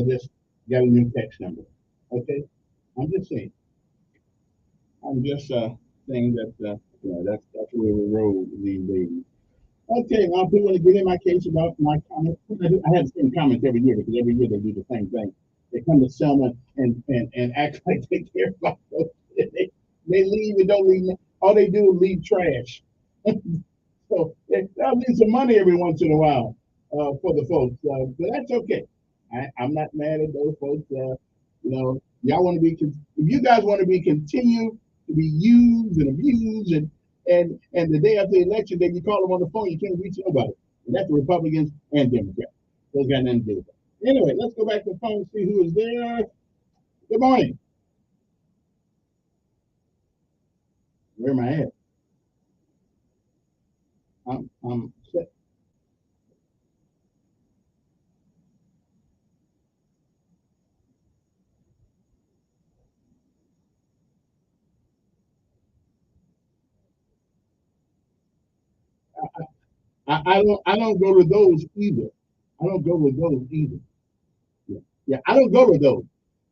just got a new text number. Okay, I'm just saying. I'm just saying that that's where we roll these days. Okay, now people want to get in my case about my comments. I have the same comments every year because every year they do the same thing. They come to Selma and act like they care about us. They leave and don't leave. All they do is leave trash. So they'll leave some money every once in a while for the folks. But that's okay. I'm not mad at those folks. Y'all want to be, if you guys want to be continue to be used and abused, and the day after the election, they you call them on the phone, you can't reach nobody. And that's the Republicans and Democrats. Those got nothing to do with it. Anyway, let's go back to the phone and see who is there. Good morning. Where am I at? I'm set. I don't go to those either. I don't go with those either. Yeah, I don't go with those.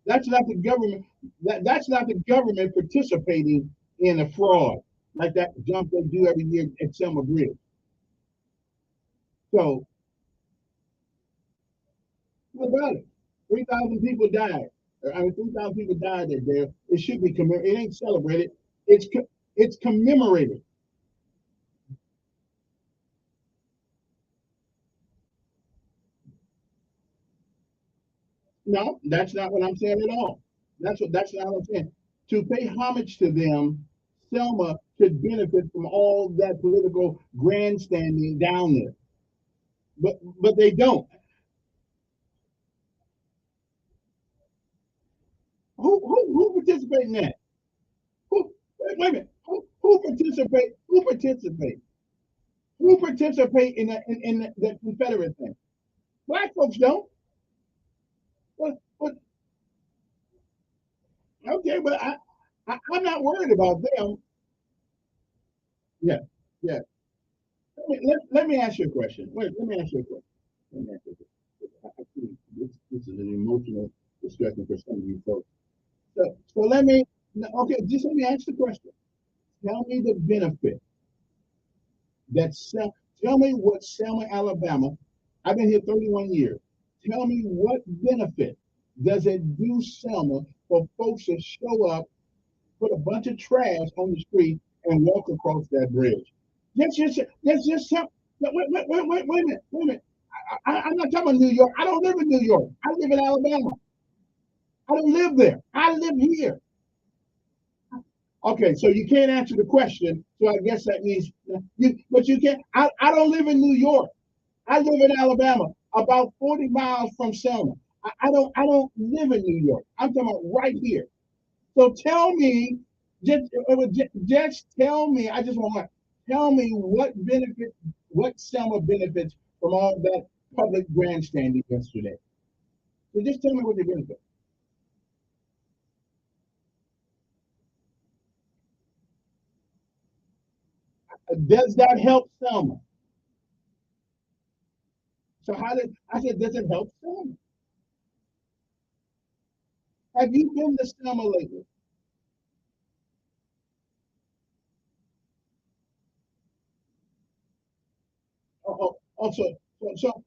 That's not the government. That's not the government participating in a fraud like that jump they do every year at Selma Bridge. So what about it? 3,000 people died. I mean, 3,000 people died that day. It should be commemorated. It ain't celebrated. It's commemorated. No, that's not what I'm saying at all. That's not what I'm saying. To pay homage to them, Selma should benefit from all that political grandstanding down there. But they don't. Who participate in that? Wait a minute. Who participate? Who participate? Who participate in the Confederate thing? Black folks don't. What, okay, but I'm not worried about them. Yeah, yeah. Let me ask you a question. Wait, let me ask you a question. Let me ask you a question. I think this is an emotional discussion for some of you folks. So let me, okay, just let me ask the question. Tell me the benefit that tell me what Selma, Alabama, I've been here 31 years. Tell me what benefit does it do Selma for folks to show up, put a bunch of trash on the street, and walk across that bridge? Let's just tell. Wait a minute. I'm not talking about New York. I don't live in New York. I live in Alabama. I don't live there. I live here. Okay, so you can't answer the question. So I guess that means but you can't. I don't live in New York. I live in Alabama, about 40 miles from Selma. I don't live in New York. I'm talking about right here. So tell me, just tell me. I just want to tell me what Selma benefits from all that public grandstanding yesterday. So just tell me what they benefit. Does that help Selma? So I said, does it help Selma? Have you been to Selma lately?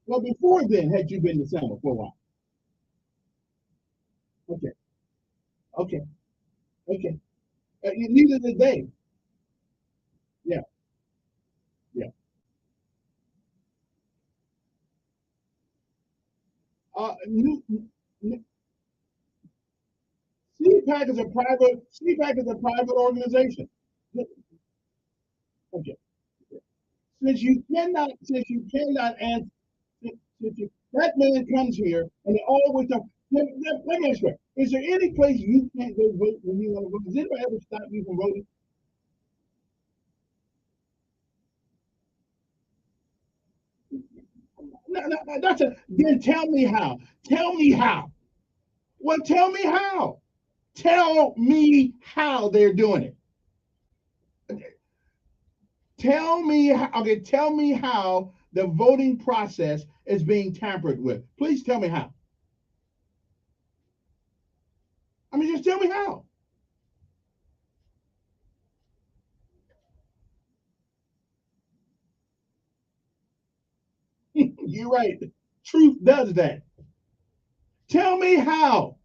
Well, before then, had you been to Selma for a while? Okay, okay, okay. Neither did they. Yeah, yeah. New, CPAC is a private organization. Okay. Since you cannot answer, that man comes here and they always talk. Let me ask you, is there any place you can't go vote when you want to vote? Does anybody ever stop you from voting? No, then tell me how. Tell me how. Well, tell me how. Tell me how they're doing it. Tell me how the voting process is being tampered with. Please tell me how. I mean, just tell me how. You're right. Truth does that. Tell me how.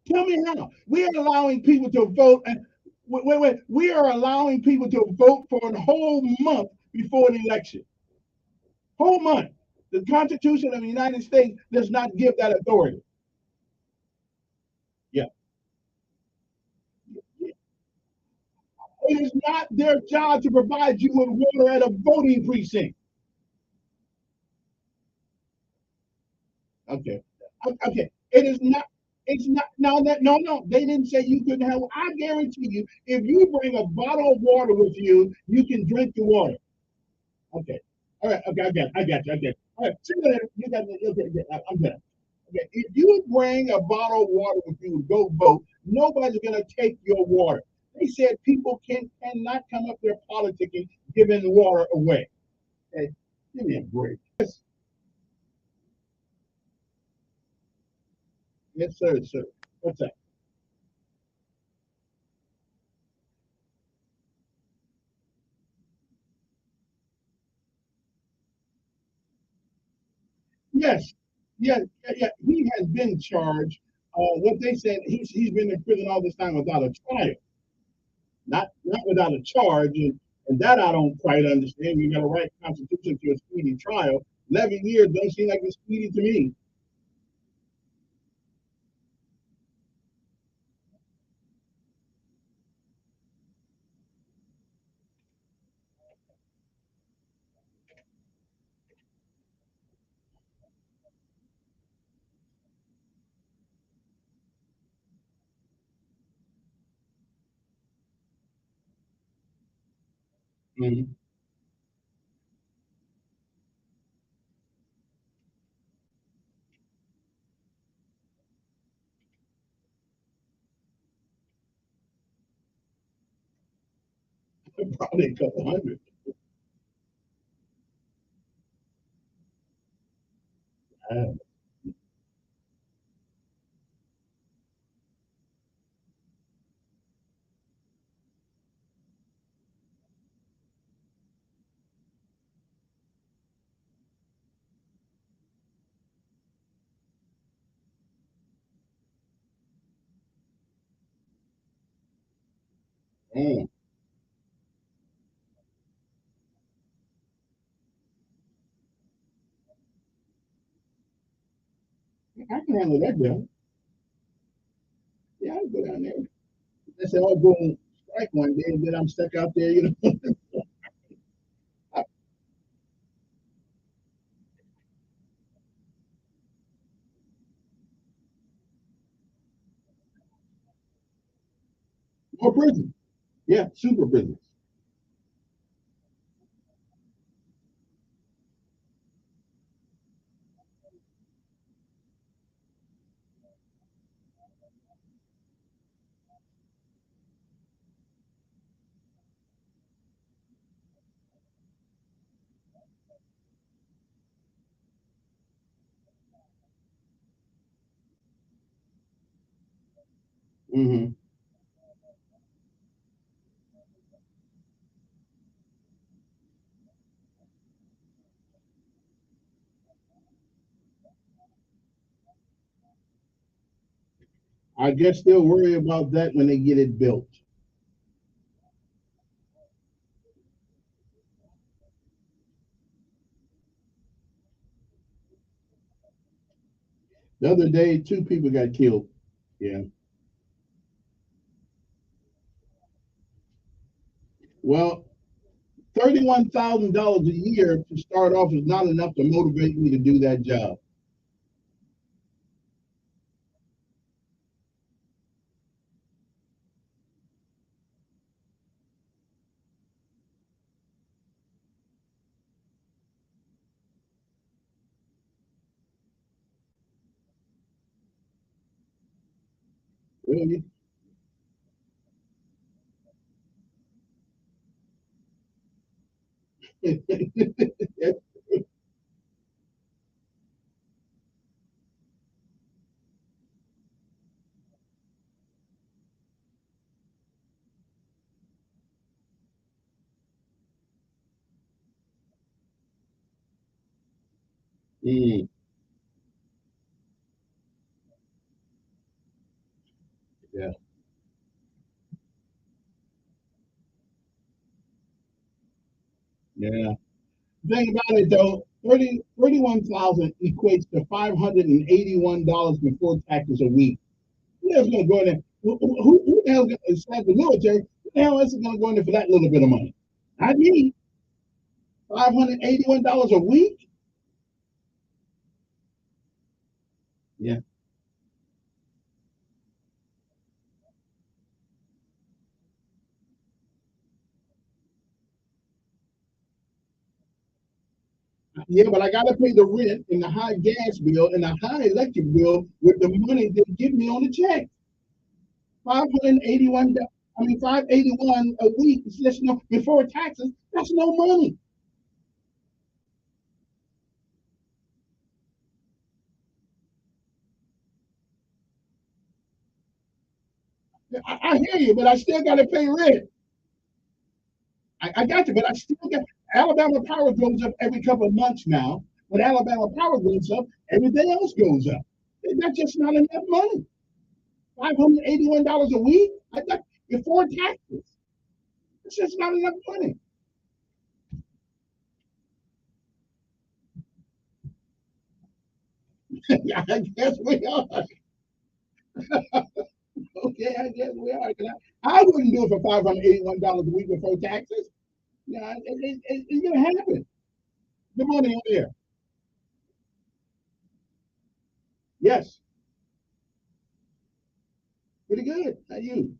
Tell me how. We are allowing people to vote. And wait. We are allowing people to vote for a whole month before the election. Whole month. The Constitution of the United States does not give that authority. Yeah. It is not their job to provide you with water at a voting precinct. Okay. Okay. It is not. It's not. No. No. They didn't say you couldn't have. I guarantee you, if you bring a bottle of water with you, you can drink the water. Okay. All right. Okay. I got you. All right. See you later. You got me. Okay. I'm done. Okay. If you bring a bottle of water with you to go vote, nobody's gonna take your water. They said people cannot come up there politicking, giving water away. Hey, give me a break. Yes, sir. What's that? Yes, yeah. He has been charged. What they said, he's been in prison all this time without a trial, not without a charge, and that I don't quite understand. You got to write Constitution to a speedy trial. 11 years don't seem like it's speedy to me. Mhm. Probably a couple hundred. Uh, mm. I can handle that bill. Yeah, I'll go down there. They said, I'll go on strike one day, and then I'm stuck out there, More prison. Yeah, super prison. Hmm. I guess they'll worry about that when they get it built. The other day, 2 people got killed. Yeah. Well, $31,000 a year to start off is not enough to motivate me to do that job. Really? Mm, yeah. Yeah. The thing about it though, 31,000 equates to $581 before taxes a week. Who the hell's gonna go in there? Who the hell's gonna, it's like the military, who the Now it's going to go in there for that little bit of money. I need $581 a week. Yeah. Yeah, but I gotta pay the rent and the high gas bill and the high electric bill with the money they give me on the check. 581. I mean, 581 a week. That's no before taxes. That's no money. I hear you, but I still gotta pay rent. I got you, but I still got Alabama Power goes up every couple of months now. When Alabama Power goes up, everything else goes up. That's just not enough money. $581 a week? I got before taxes. It's just not enough money. Yeah, I guess we are. Okay, I guess we are. I wouldn't do it for $581 a week before taxes. Yeah, it's gonna happen. Good morning on there. Yes, pretty good. How you?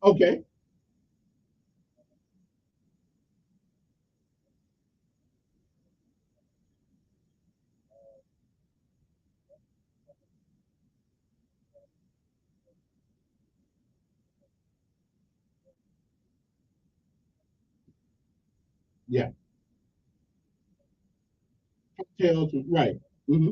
Okay. Yeah. Hotels, right. Hmm.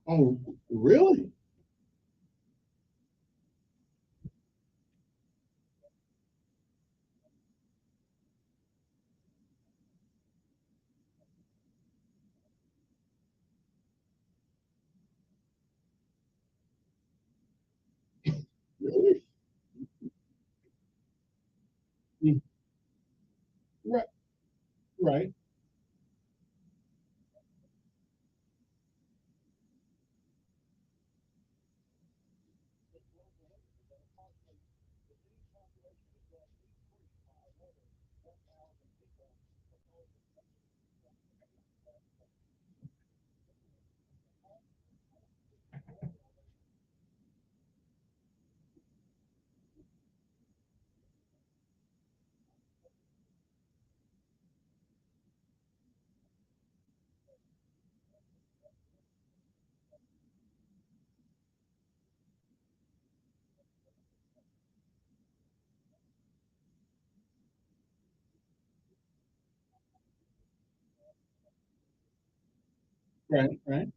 Oh, really? Really? Mm. Right. Right. Right. Right.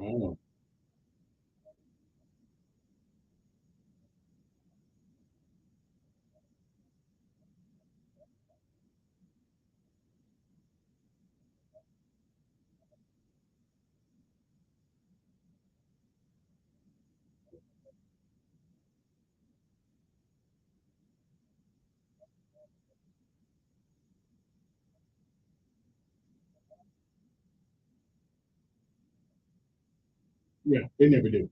Oh, yeah. They never do.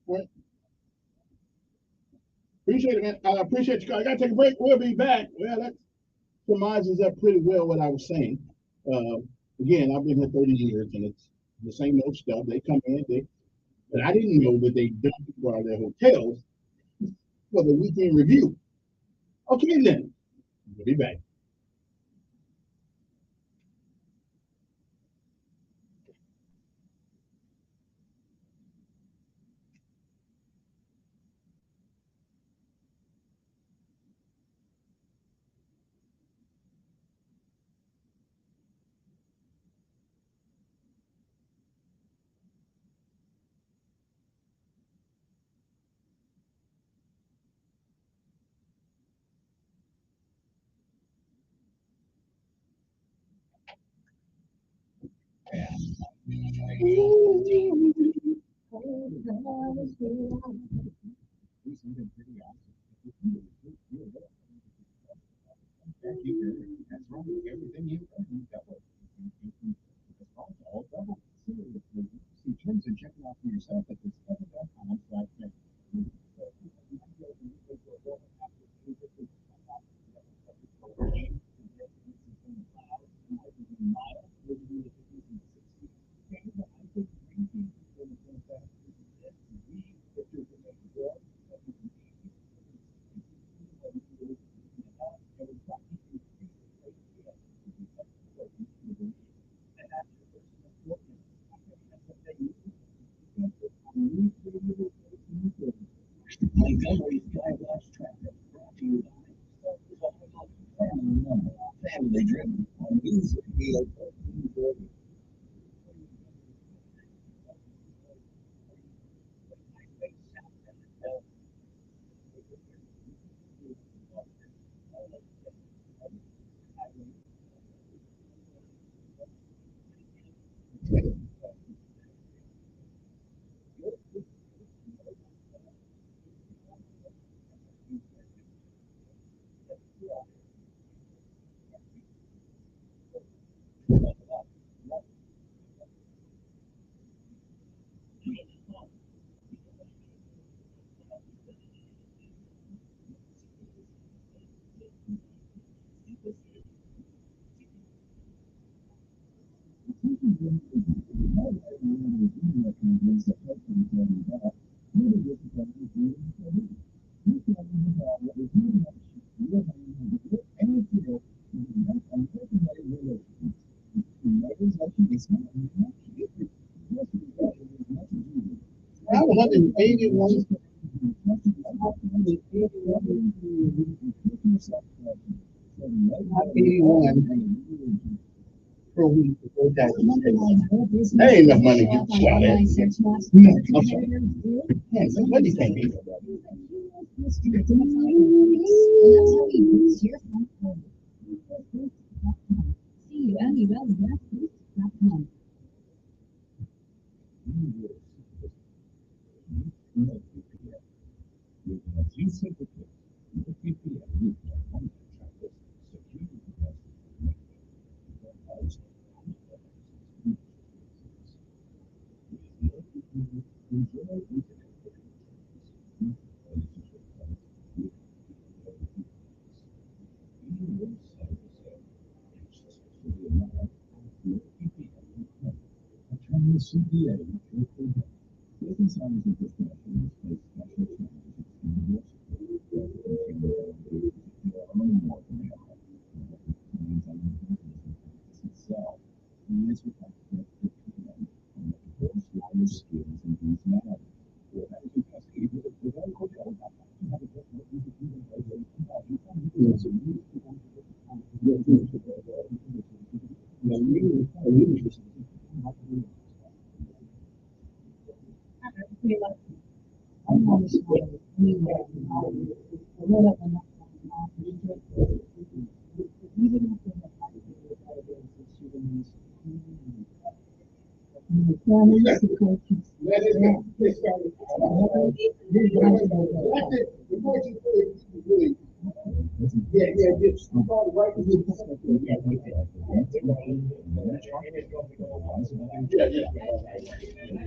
All right. Appreciate it, man. I appreciate you. I got to take a break. We'll be back. Well, that surmises up pretty well what I was saying. Again, I've been here 30 years, and it's the same old stuff. They come in, but I didn't know that they dump people out of their hotels for the weekend review. Okay, then. We'll be back. That's right. Everything you've got all double. See terms and check it out for yourself at discover.com/net. Montgomery Drive Lost Traffic brought to you by Family Driven on News Radio. I was 181. Per week before taxes. That ain't enough money to get shot at. I'm sorry. Man, somebody can't be.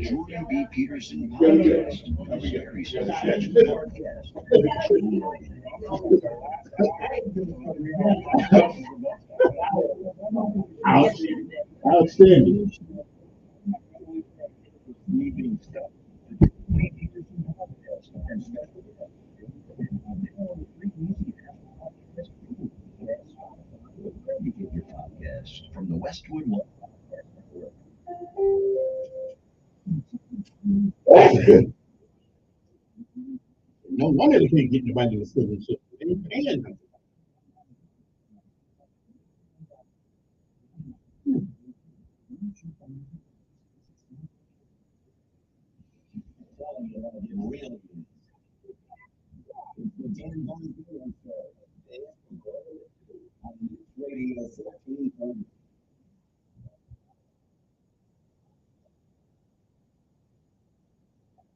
Jordan B. Peterson podcast. Very special podcast. Outstanding. From the Westwood One. That's good. No wonder they can't get nobody in the prison system. They ain't paying them.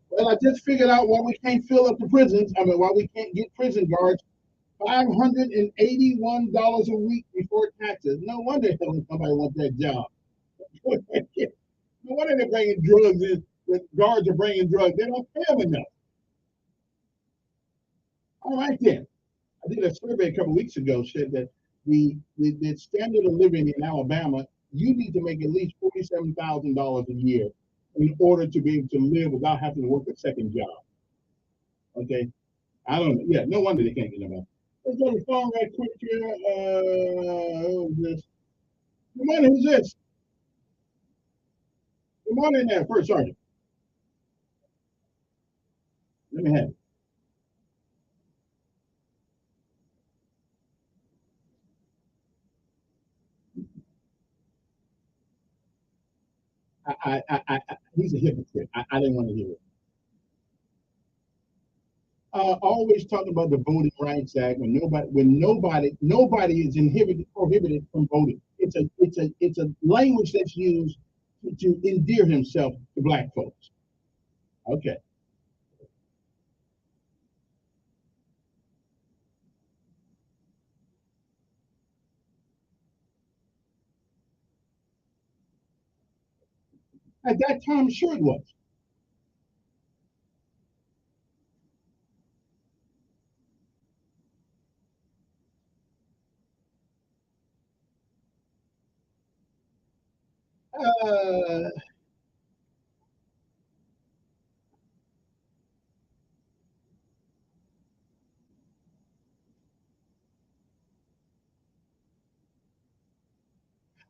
Well, I just figured out why we can't fill up the prisons. I mean, why we can't get prison guards. $581 a week before taxes. No wonder somebody wants that job. No wonder they're bringing drugs in. The guards are bringing drugs. They don't pay them enough. All right then. I did a survey a couple of weeks ago said that the standard of living in Alabama, you need to make at least $47,000 a year in order to be able to live without having to work a second job. Okay, I don't know. Yeah, no wonder they can't get them out. Let's go to the phone right quick here. Who's this? Good morning. Who's this? Good morning there, First Sergeant. Let me have it. He's a hypocrite. I didn't want to hear it. Always talking about the Voting Rights Act when nobody is prohibited from voting. It's a language that's used to endear himself to black folks. Okay. At that time, sure it was.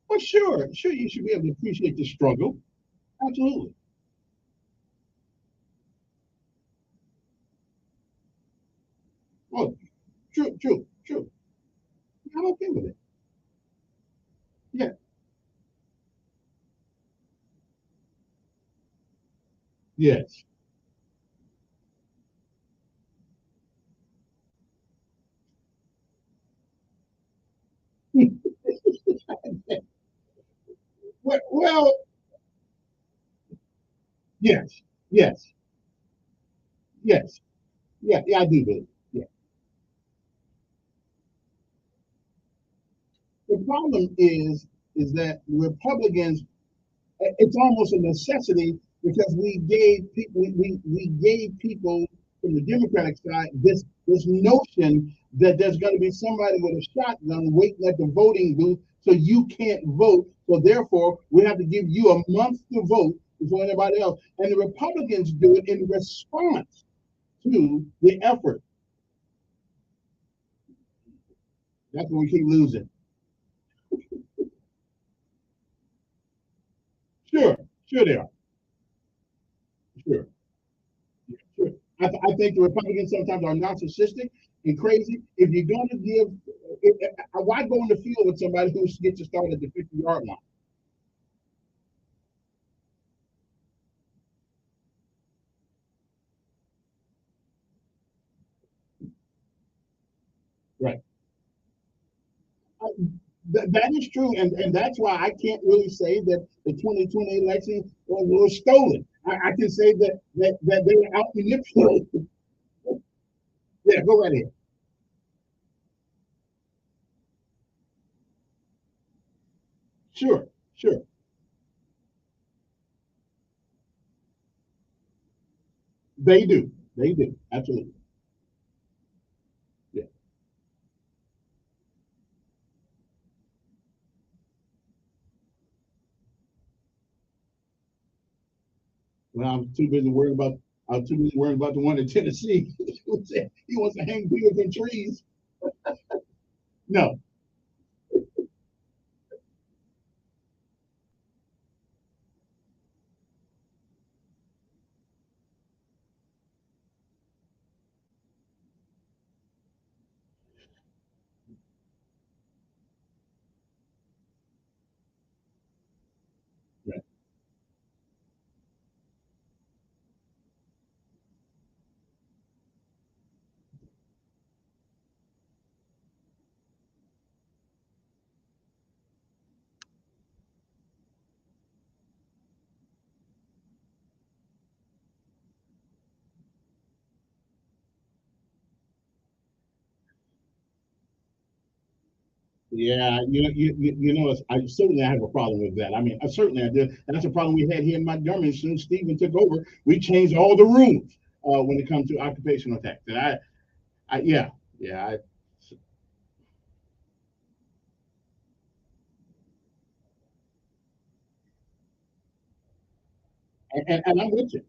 Well, sure, you should be able to appreciate the struggle. Absolutely. Oh, true. I'm okay with it. Yeah. Yes. Well, yes. Yeah, I do believe. Yeah. The problem is that Republicans, it's almost a necessity because we gave people from the Democratic side this notion that there's going to be somebody with a shotgun waiting at the voting booth so you can't vote. So therefore, we have to give you a month to vote before anybody else. And the Republicans do it in response to the effort. That's when we keep losing. Sure they are. Sure. I think the Republicans sometimes are narcissistic and crazy. If you're going to give, why go in the field with somebody who gets to start at the 50-yard line? Right. That is true, and that's why I can't really say that the 2020 election was stolen. I can say that they were out manipulated. Yeah, go right ahead. Sure, sure. They do. They do. Absolutely. Yeah. Well, I was too busy worrying about the one in Tennessee. He wants to hang people from trees. No. Right. Yeah, I certainly have a problem with that. I mean, certainly I do. And that's a problem we had here in Montgomery. As soon as Stephen took over, we changed all the rules when it comes to occupational tax. And yeah, yeah, and I'm with you.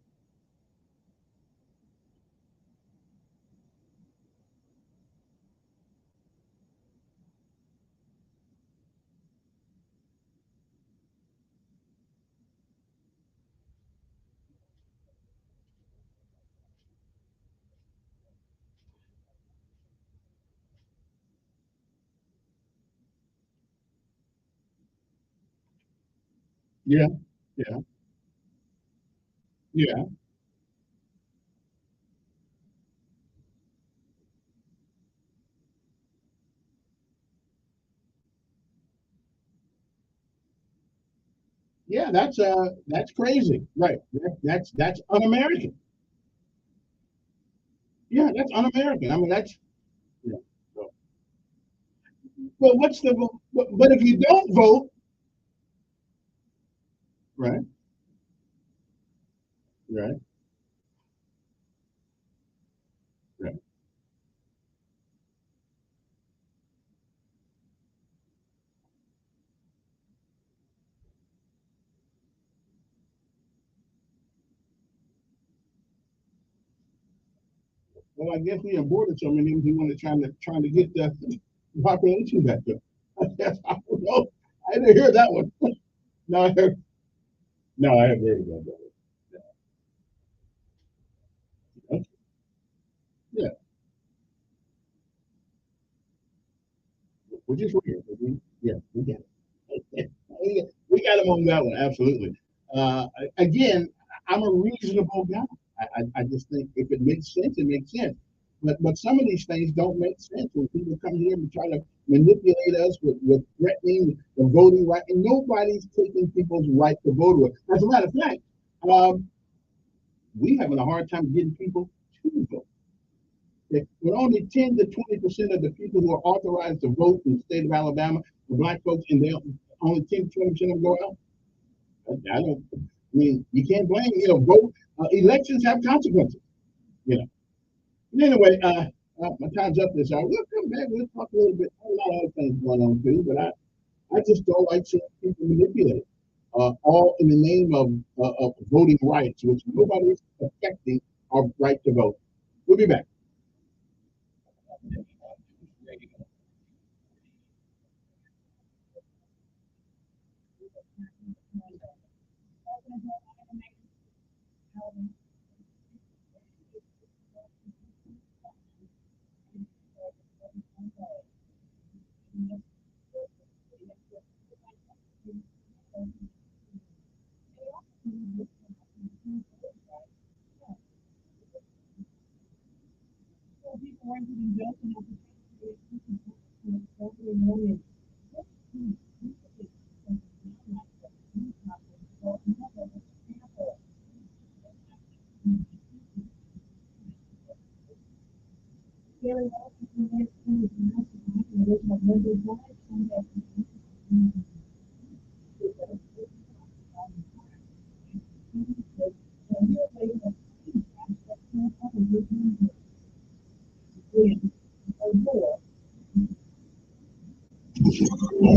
Yeah, yeah, yeah, yeah. That's crazy, right? That's un-American. Yeah, that's un-American. I mean, that's yeah. So, well, but if you don't vote, right, right, right. Well, I guess we aborted so many. We want to trying to get the population back up. I don't know. I didn't hear that one. No, I heard. No, I haven't heard about that one. Yeah, which is weird. Yeah, we got it. We got him on that one. Absolutely. Again, I'm a reasonable guy. I just think if it makes sense, it makes sense. But some of these things don't make sense when people come here and try to manipulate us with threatening the voting right, and nobody's taking people's right to vote away. As a matter of fact, um, we having a hard time getting people to vote. When only 10 to 20% of the people who are authorized to vote in the state of Alabama are black folks, and they only 10 to 20% of them go out. I don't. I mean, you can't blame. Vote. Elections have consequences. You know. And anyway, my time's up this hour. We'll come back. We'll talk a little bit. A lot of other things going on too, but I just don't like seeing people manipulate. All in the name of voting rights, which nobody is affecting our right to vote. We'll be back.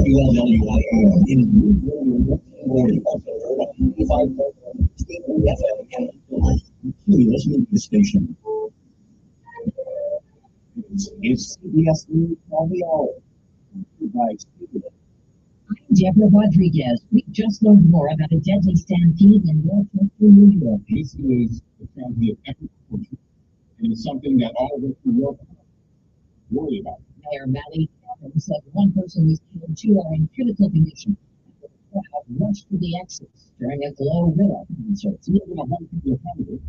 WLWI in Curious News Station. It's CBS News on the hour. By I'm Deborah Rodriguez. We just learned more about a deadly stampede in Rochester, New York. This is a tragedy of agriculture, and it's something that all of us in New York worry about. Mayor Mally Evans said one person was killed, two are in critical condition. The crowd rushed to the exits during a GloRilla concert. We're going to hold people accountable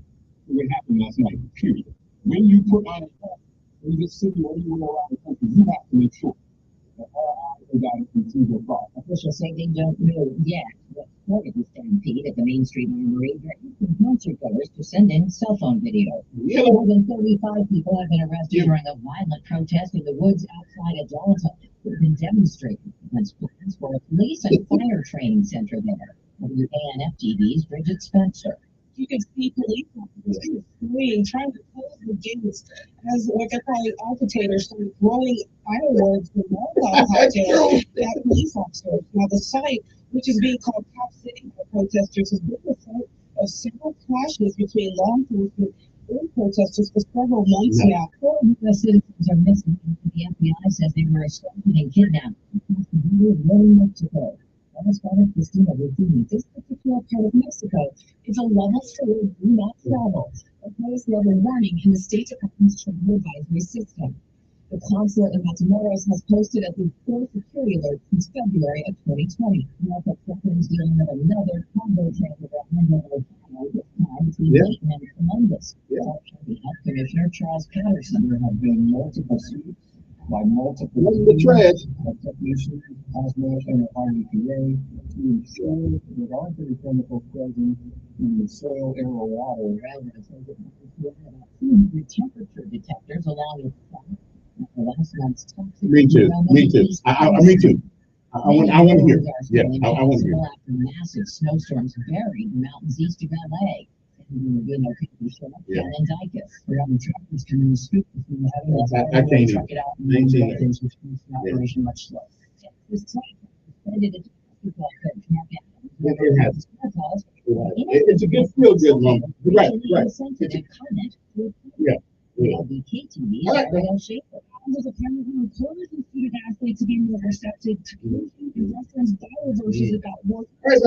for what happened last night, period. When you put on a front in this city or anywhere around the country, you have to make sure that all eyes are down and see your cross. Officials say they don't know yet what started the stampede at the Main Street Armory. They're asking concertgoers to send in cell phone video. More than 35 people have been arrested during a violent protest in the woods outside Atlanta. They've been demonstrating against plans for a police and fire training center there. WANF TV's Bridget Spencer. You can see police officers fleeing, trying to close the gates as what they're calling agitators started throwing fireworks and Molotov cocktails at police officers. Now, the site, which is being called Cop City by protesters, has been the site of several clashes between law enforcement and protesters for several months now. 4 U.S. citizens are missing. The FBI says they were assaulted and kidnapped across the border of Northern Mexico. Correspondent Christina Rufini. This particular part of Mexico is a level 4 do not travel, a highest level warning in the State Department's travel advisory system. The consulate in Matamoros has posted at least 4 security alerts since February of 2020. Norfolk Southern is dealing with another combo train around this time between Dayton and Columbus. County Health Commissioner Charles Patterson. There have been multiple suits by multiple technicians, hazmat, and REPA to ensure that aren't any chemicals present in the soil, air, or water. The temperature detectors along with last month's toxic. Me too. Me too. Me too. I want to hear. Yeah, I want to hear. After massive snowstorms buried the mountains east of LA. And Dicus. We're having truckers come in the street between I can't truck it out and things which makes the operation much slower. This site suspended a it has. It's a good feel good moment. Right. Yeah. LBKTV, Gabrielle Schaefer. There's apparently reporters and student athletes being more receptive to community and reference Bible verses about workers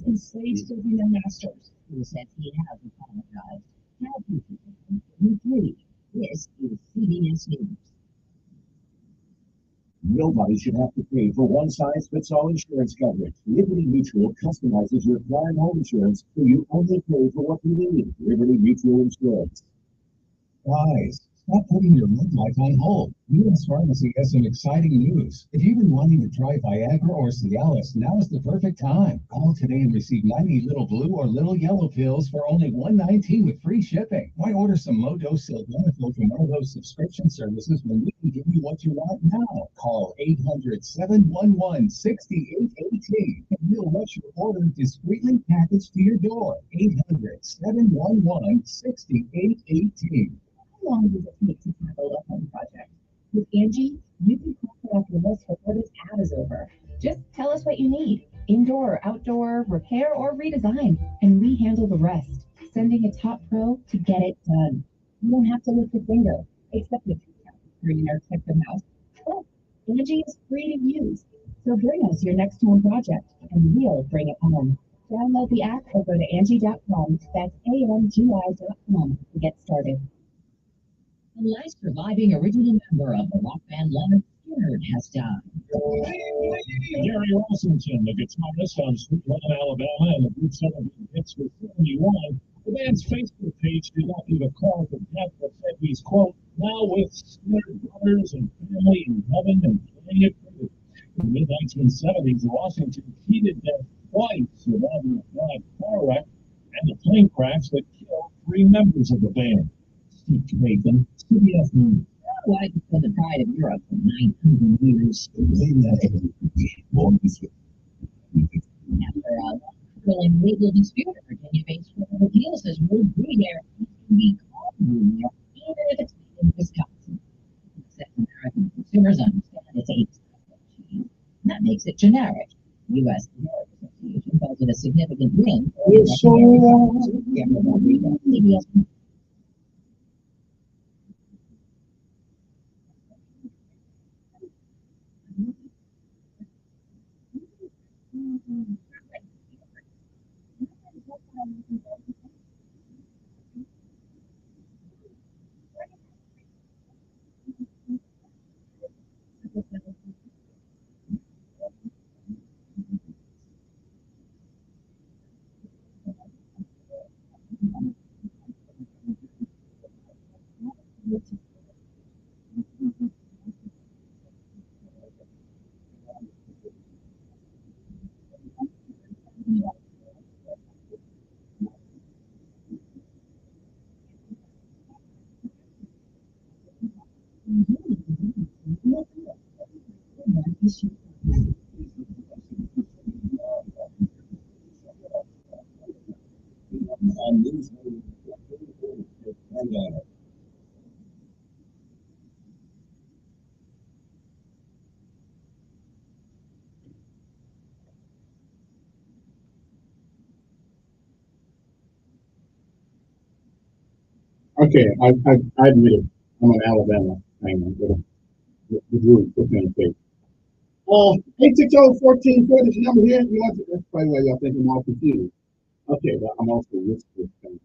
and slaves serving their masters. Who says he has apologized. Happy free. This is CBS News. Nobody should have to pay for one-size-fits-all insurance coverage. Liberty Mutual customizes your car and home insurance so you only pay for what you need. Liberty Mutual Insurance. Guys, stop putting your love life on hold. U.S. Pharmacy has some exciting news. If you've been wanting to try Viagra or Cialis, now is the perfect time. Call today and receive 90 little blue or little yellow pills for only $119 with free shipping. Why order some low-dose sildenafil from one of those subscription services when we can give you what you want now? Call 800-711-6818 and we'll rush your order discreetly packaged to your door. 800-711-6818. How long does it take to tackle a home project? With Angie, you can cross it off your list before this ad is over. Just tell us what you need, indoor, outdoor, repair, or redesign, and we handle the rest, sending a top pro to get it done. You don't have to lift a finger, except if you have a screen or click the mouse. Oh, Angie is free to use, so bring us your next home project, and we'll bring it home. Download the app or go to Angie.com. That's ANGI.com to get started. The last surviving original member of the rock band Leonard Skinner has died. Jerry Rossington, the guitarist from Sweet Home, Alabama, and the group celebrated hits with 71. The band's Facebook page did not give a cause of death, but said he's, quote, now with Skinner brothers and family in heaven and playing it through. In the mid-1970s, Rossington cheated death twice surviving a bad car wreck and the plane crash that killed 3 members of the band. Steve Bacon, CBS News. Why for the pride of Europe for 900 years? After a thrilling legal dispute, Virginia-based Court of Appeals says Wood Gruyere can be called Gruyere even if it's made in Wisconsin. American consumers understand it's a cheese. That makes it generic. U.S. Bar Association calls it a significant win. It's so long. CBS. Okay, I admit it. I'm an Alabama fan, but the group was going to say. 860-1440 is the number here. You want to, that's probably why y'all think I'm all confused. Okay, but I'm also with this thing.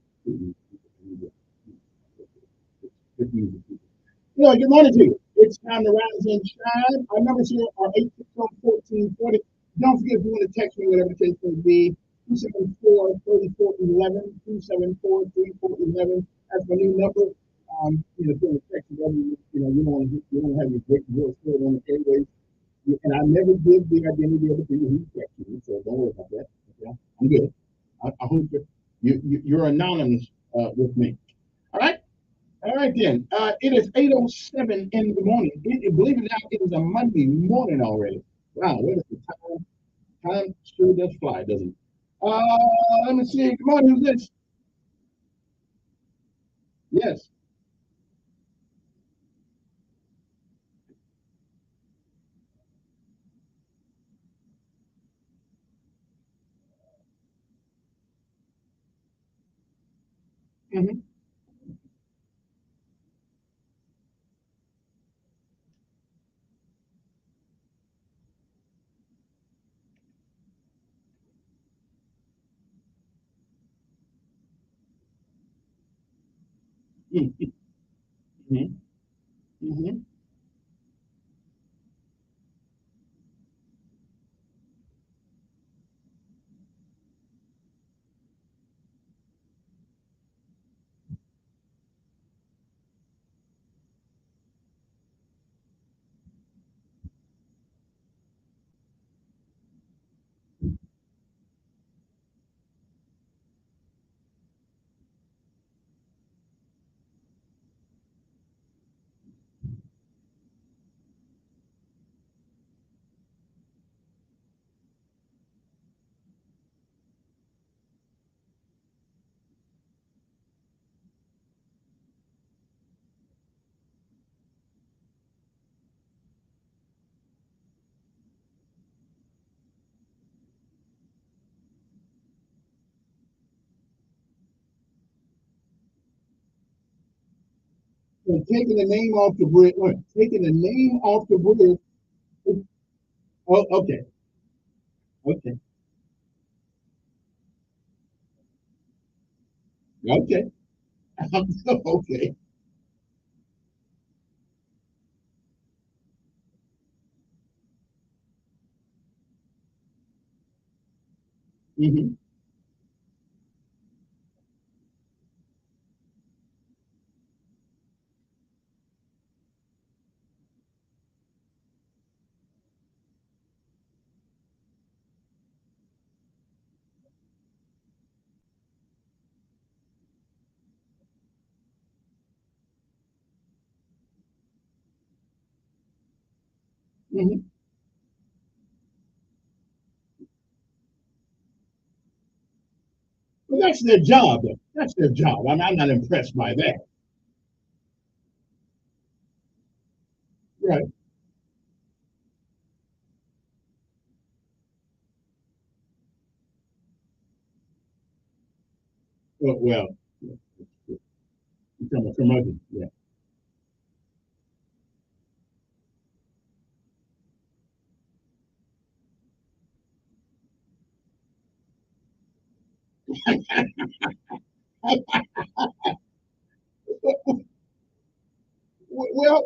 Yeah, good morning to you. It's time to rise and shine. Our numbers here are 860-1440. Don't forget if you want to text me, whatever the case may be, 274-3411, 274-3411. That's my new number. If you're text whatever, you don't have your great voice still on the airways. And I never give the identity of the people who text me, so don't worry about that. Okay? I'm good. I hope you're anonymous with me. All right? All right, then. It is 8:07 in the morning. Believe it or not, it is a Monday morning already. Wow, what is the time? Time sure does fly, doesn't it? Let me see. Good morning. Who's this? Yes. Mm-hmm. Mm-hmm. Mm-hmm. So taking the name off the bridge. Taking the name off the bridge. Oh, okay. Okay. Okay. Okay. Mm-hmm. Mm-hmm. Well, that's their job. Though. That's their job. I'm not impressed by that. Right. Well, from a curmudgeon, yeah.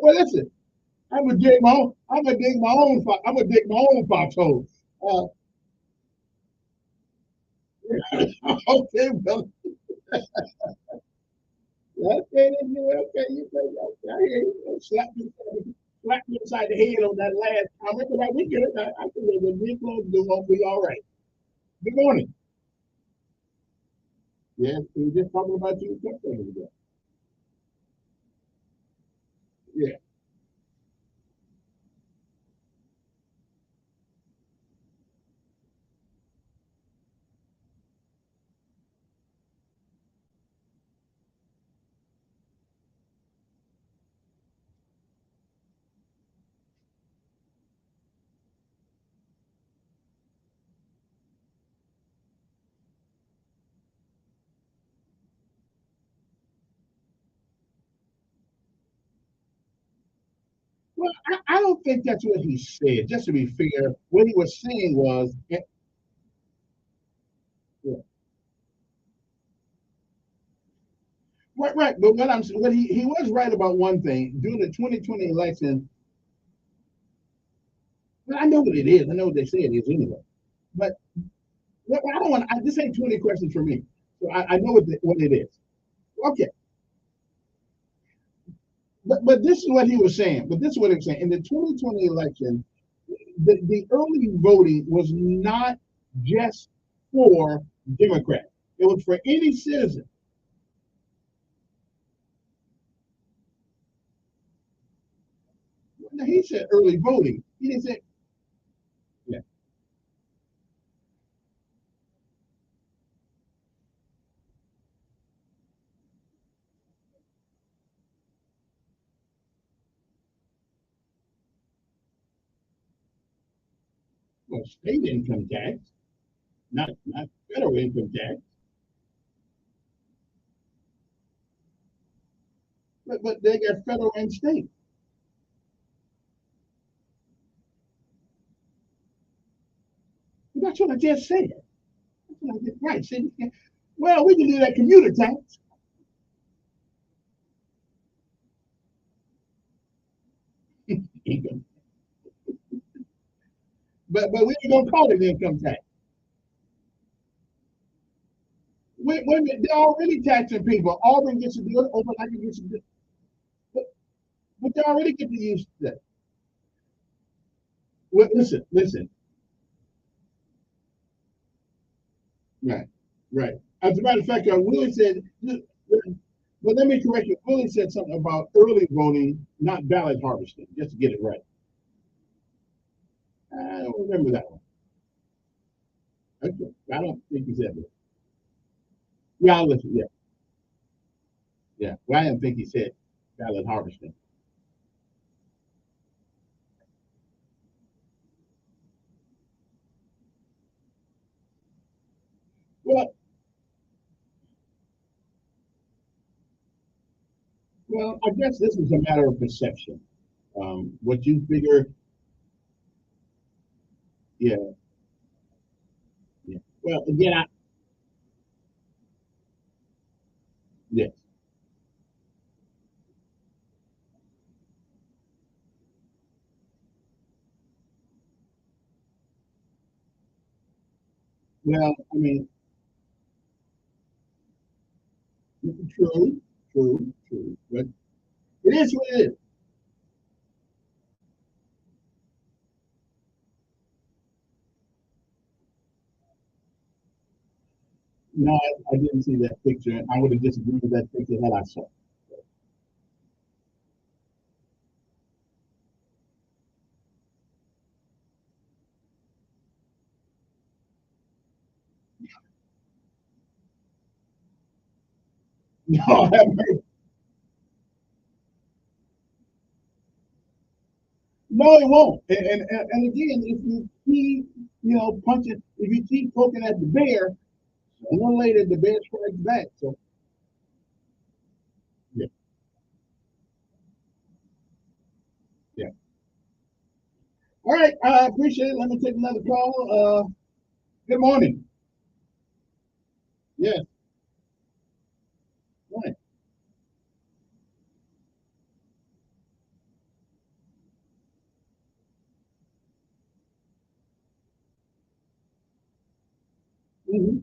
Listen. I'm gonna dig my own. I'm gonna dig my own. I'm gonna dig my own foxhole. Okay, well, okay, you say, okay, I hear you. Slap me inside the head on that last comment, but we get it. I think that when we close, do won't be all right. Good morning. Yeah, we were just talking about you a couple days ago. Yeah. Well, I don't think that's what he said. Just to be fair, what he was saying was, yeah, right. But what he was right about one thing during the 2020 election. Well, I know what it is. I know what they say it is anyway. But I don't want. This ain't 20 questions for me. So I know what it is. Okay. But this is what he was saying. But this is what he was saying. In the 2020 election, the early voting was not just for Democrats. It was for any citizen. Now, he said early voting. He didn't say, yeah. Well, state income tax, not federal income tax. But they got federal and state. But that's what I just said. That's what I just, right. See, well, we can do that commuter tax. But we ain't gonna call it income tax. Wait a minute, they're already taxing people. Auburn gets to do it, Opelika gets to do it. But they already get to use that. Well, listen. Right, right. As a matter of fact, Willie said, well, let me correct you. Willie said something about early voting, not ballot harvesting, just to get it right. I don't remember that one. Okay. I don't think he said that. Yeah, I'll listen. Yeah, yeah. Well, I didn't think he said ballot harvesting. Well, I guess this is a matter of perception. What you figure, yeah, yeah. Well, again, yes. Well, I mean, true. But it is what it is. No, I didn't see that picture. I would have disagreed with that picture had I saw it. No, no, it won't. And again, if you keep, punching, if you keep poking at the bear, Sooner or later, the bear strikes back. So, yeah, yeah. All right, I appreciate it. Let me take another call. Good morning. Yes, right. Hmm.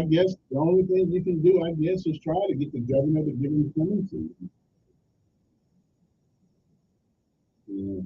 I guess the only thing you can do, I guess, is try to get the governor to give him clemency. Yeah.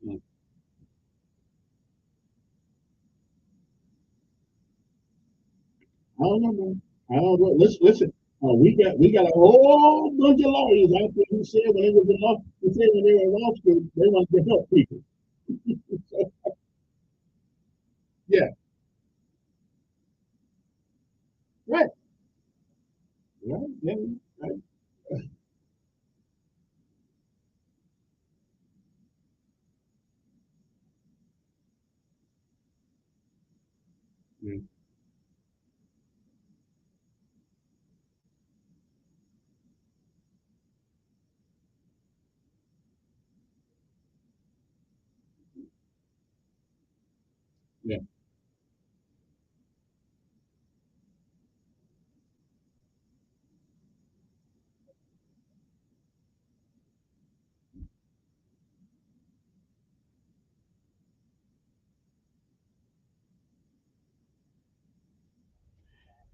Mm. I don't know, man. I don't know. Listen. We got a whole bunch of lawyers out there who said when they was in law, who said when they were in law school, they wanted to help people. So, yeah, right, right, yeah, right. Yeah, yeah.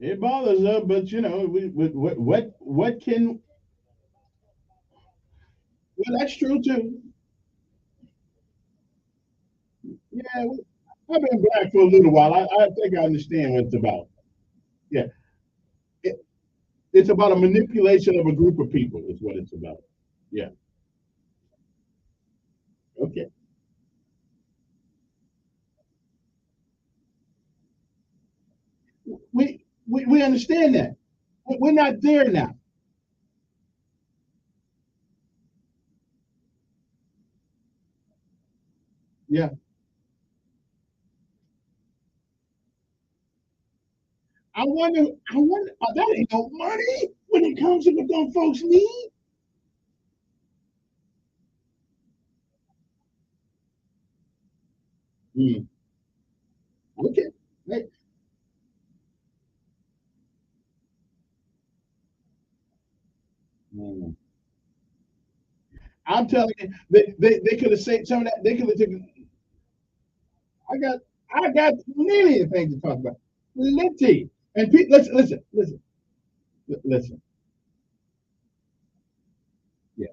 It bothers us, but what can? Well, that's true too. Yeah, I've been black for a little while. I think I understand what it's about. Yeah. It's about a manipulation of a group of people, is what it's about. Yeah. Okay. We understand that. We're not there now. Yeah. I wonder, that ain't no money when it comes to what them folks need. Hmm. Okay. Hey, hmm. I'm telling you, they could have said some of that. They could have taken. I got I got many things to talk about. Plenty. And listen. Yeah,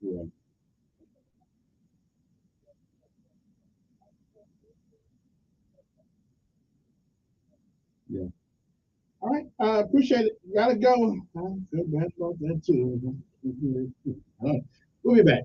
yeah, yeah. All right. I appreciate it. Gotta go. I feel bad about that too. All right. We'll be back.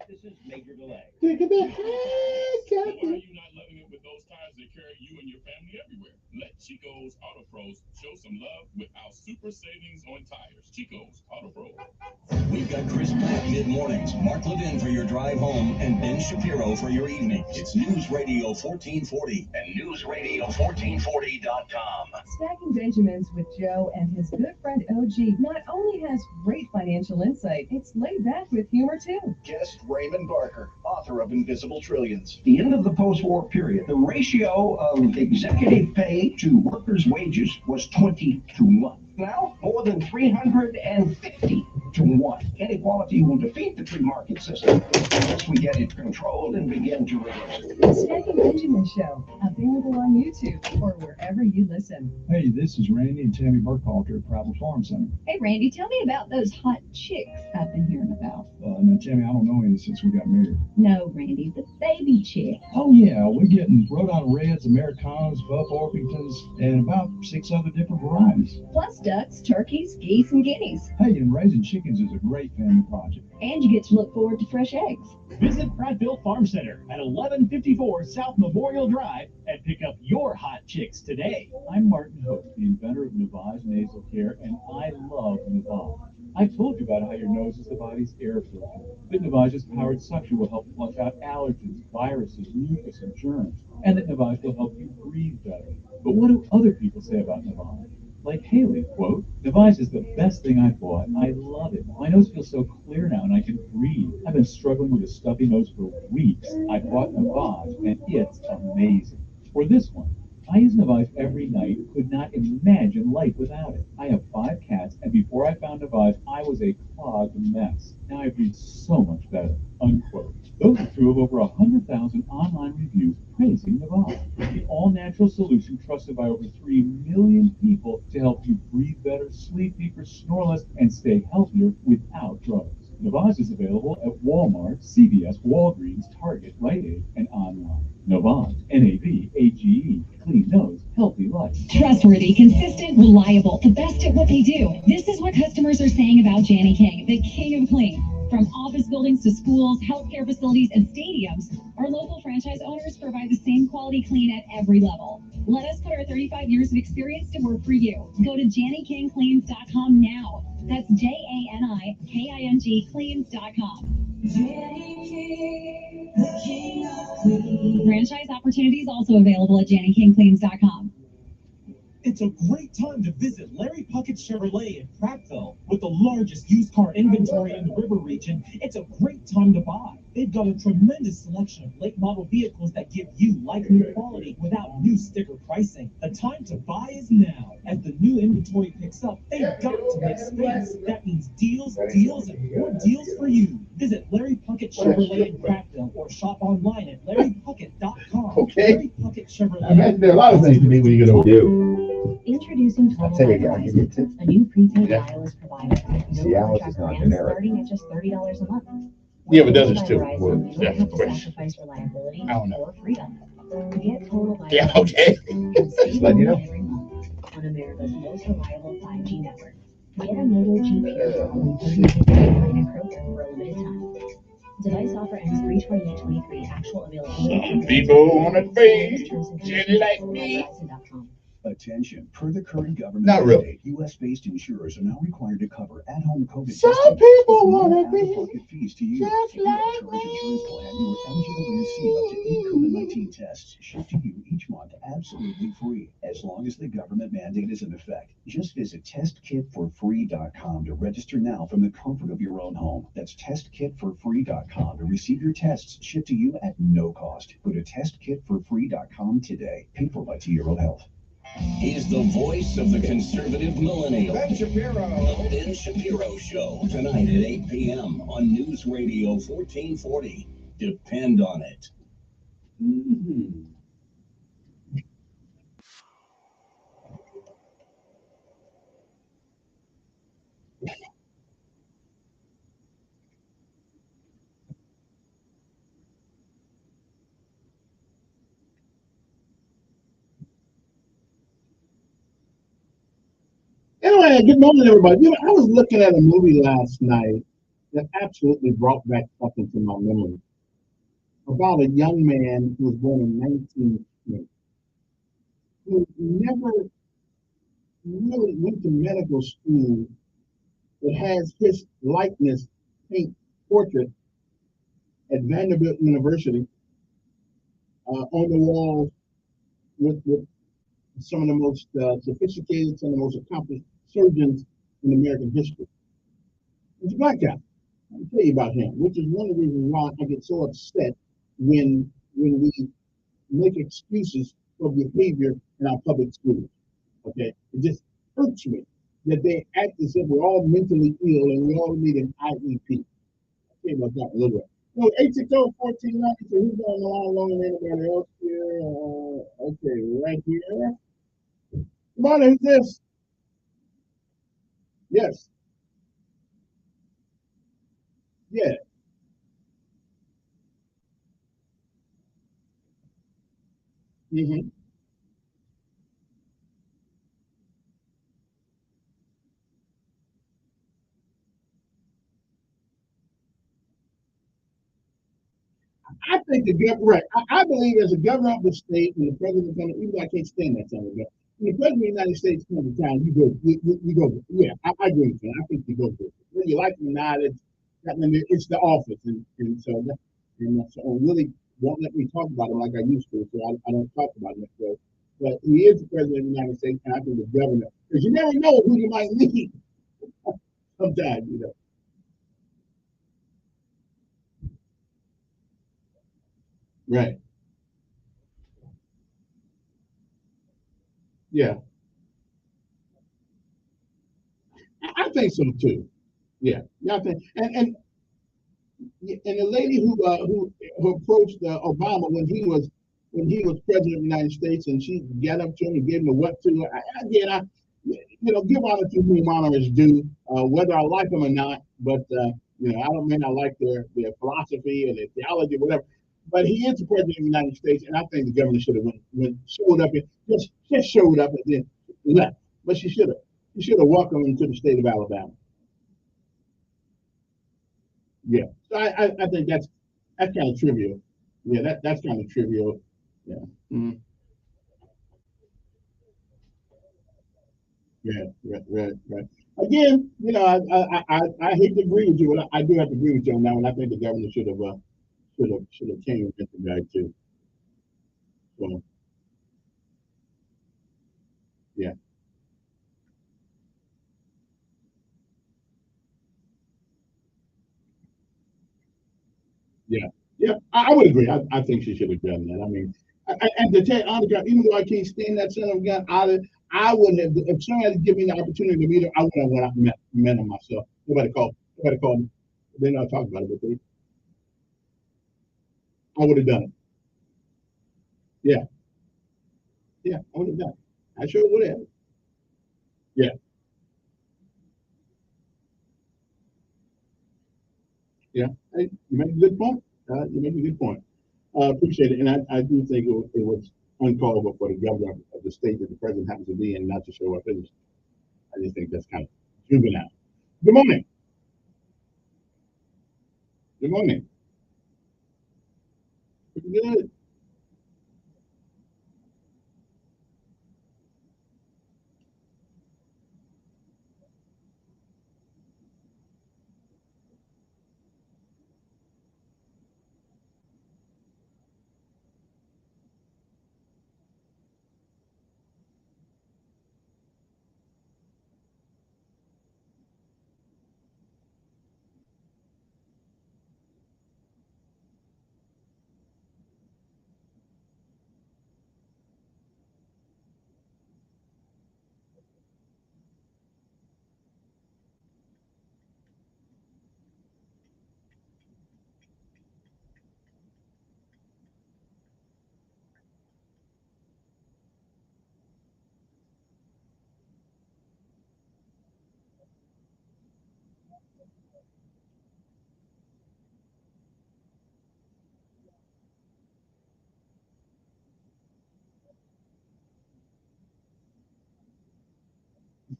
This is Major Delay. Take a bit. Why are you not loving it with those tires that carry you and your family everywhere? Let Chico's Auto Pros show some love with our super savings on tires. Chico's Auto Pros. We've got Chris Platt mid-mornings, Mark Levin for your drive home, and Ben Shapiro for your evening. It's News Radio 1440 and NewsRadio1440.com. Stacking Benjamins with Joe and his good friend OG not only has great financial insight, it's laid back with humor too. Guest Raymond Barker, author of Invisible Trillions. The end of the post-war period, the ratio of executive pay to workers' wages was 20 to 1. Now, more than 350 to 1. Inequality will defeat the free market system once we get it controlled and begin to reverse it. The Stacking Benjamin Show, available on YouTube or wherever you listen. Hey, this is Randy and Tammy Burkhalter at Problem Farm Center. Hey, Randy, tell me about those hot chicks I've been hearing about. Now, Tammy, I don't know any since we got married. No, Randy, the baby chick. Oh, yeah, we're getting Rhode Island Reds, Americanas, Buff Orpingtons, and about 6 other different varieties. Plus ducks, turkeys, geese, and guineas. Hey, and raising chickens is a great family project. And you get to look forward to fresh eggs. Visit Prattville Farm Center at 1154 South Memorial Drive and pick up your hot chicks today. I'm Martin Hook, the inventor of Navage Nasal Care, and I love Navage. I told you about how your nose is the body's air filter. That Navage's powered suction will help flush out allergens, viruses, mucus, and germs, and that Navage will help you breathe better. But what do other people say about Navage? Like Haley, quote, Navage is the best thing I bought. I love it. My nose feels so clear now and I can breathe. I've been struggling with a stuffy nose for weeks. I bought Navage and it's amazing. Or this one. I use Navage every night, could not imagine life without it. I have 5 cats, and before I found Navage, I was a clogged mess. Now I breathe so much better, unquote. Those are true of over 100,000 online reviews praising Navage, the all-natural solution trusted by over 3 million people to help you breathe better, sleep deeper, snore less, and stay healthier without drugs. Navage is available at Walmart, CVS, Walgreens, Target, Rite Aid, and online. Navage, N-A-V-A-G-E, clean nose, healthy life. Trustworthy, consistent, reliable, the best at what they do. This is what customers are saying about Janny King, the king of clean. From office buildings to schools, healthcare facilities, and stadiums, our local franchise owners provide the same quality clean at every level. Let us put our 35 years of experience to work for you. Go to JannyKingCleans.com now. That's JANIKING Cleans.com. Franchise opportunities also available at JannyKingCleans.com. It's a great time to visit Larry Puckett Chevrolet in Prattville. With the largest used car inventory in the river region, it's a great time to buy. They've got a tremendous selection of late model vehicles that give you like-new quality without new sticker pricing. The time to buy is now. As the new inventory picks up, they've got to make space. That means deals, deals, and more deals for you. Visit Larry Puckett Chevrolet in Prattville or shop online at LarryPuckett.com. Okay. Larry Puckett Chevrolet. I imagine there are a lot of things to do when you get over here. Introducing Total Wireless, a new prepaid wireless provider. See, Alice is not generic. Starting at just $30 a month. Yeah, but does it too? Verizon, Well, you don't that's have the to question. sacrifice reliability I don't know. or freedom. To get Total Wireless, Yeah, okay. save Let you know. every month on America's most reliable 5G network. Get a Moto G Pure for only $30.99 at Kroger for a limited time. Device offer ends 3/28/23. Actual availability. Some people want to be just like me. Verizon.com. Attention, per the current government Not really. mandate, U.S.-based insurers are now required to cover at-home COVID Some testing. people wanna With no be out-of-pocket fees to you. just If you have a like current insurance plan, you are eligible to receive up to 8 COVID-19 tests shipped to you each month absolutely free, as long as the government mandate is in effect. Just visit testkitforfree.com to register now from the comfort of your own home. That's testkitforfree.com to receive your tests shipped to you at no cost. Go to testkitforfree.com today. Paid for by T. Earl Health. He's the voice of the conservative millennial. Ben Shapiro. The Ben Shapiro Show, tonight at 8 p.m. on News Radio 1440. Depend on it. Anyway, good morning, everybody. You know, I was looking at a movie last night that absolutely brought back something to my memory about a young man who was born in 1920, who never really went to medical school, but has his likeness paint portrait at Vanderbilt University on the wall with some of the most sophisticated, some of the most accomplished surgeons in American history. He's a black guy. I'll tell you about him, which is one of the reasons why I get so upset when we make excuses for behavior in our public schools. Okay, it just hurts me that they act as if we're all mentally ill and we all need an IEP. I'll tell you about that a little bit. No, 860-1490, so who's on the line longer than anybody else here? Okay, right here. Good morning, who's this? Yes. Yeah. Mm-hmm. I think the government, right? I believe as a governor of the state and the president, even though I can't stand that son of a gun, When the president of the United States comes to town, you go. Yeah, I agree with you. I think you go for it. Whether you like it or not, it's the office, and so Willie won't let me talk about him like I used to, so I don't talk about him. So, but he is the president of the United States, and I think the governor, because you never know who you might meet. Sometimes, Right. Yeah, I think so too. Yeah, I think, and the lady who approached Obama when he was president of the United States, and she got up to him and gave him a what to. Again, give honor to whom honor is due, whether I like them or not. But I don't mean I like their philosophy or their theology, or whatever. But he is the president of the United States, and I think the governor should have showed up and just showed up and then left. But she should have. She should have welcomed him to the state of Alabama. Yeah. So I think that's kind of trivial. Yeah, that's kind of trivial. Yeah. Mhm. Yeah. Right. Again, I hate to agree with you, but I do have to agree with you on that one. I think the governor should have came with the guy too. So yeah. Yeah. Yeah. I would agree. I think she should have done that. I mean, and to tell you honestly, even though I can't stand that son of a gun, I would have, if somebody had given me the opportunity to meet her, I would have went out and met him myself. Nobody called me. They're not talking about it, but I would have done it. Yeah. Yeah. I would have done it. I sure would have. Yeah. Yeah. Hey, you make a good point. You make a good point. Appreciate it. And I do think it was uncalled for the governor of the state that the president happens to be in not to show up. I just think that's kind of juvenile. Good morning. Good morning. Pretty good.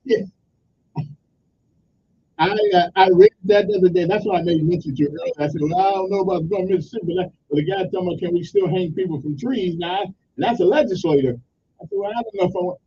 Yeah. I read that the other day. That's why I made mention to you earlier. I said, well, I don't know about going to Mississippi, but the guy told me, can we still hang people from trees now? And that's a legislator. I said, well, I don't know if I want.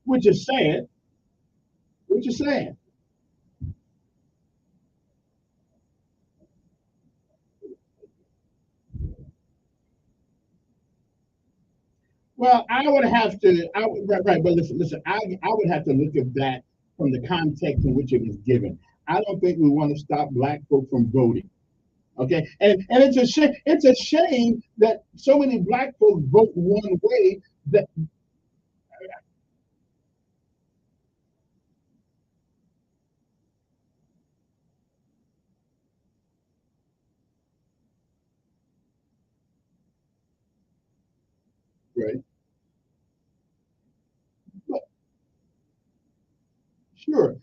Which is sad. Which is sad. Well, I would have to. Right. But listen. I would have to look at that from the context in which it was given. I don't think we want to stop black folk from voting. Okay, and it's a shame. It's a shame that so many black folks vote one way. That Right. But, sure.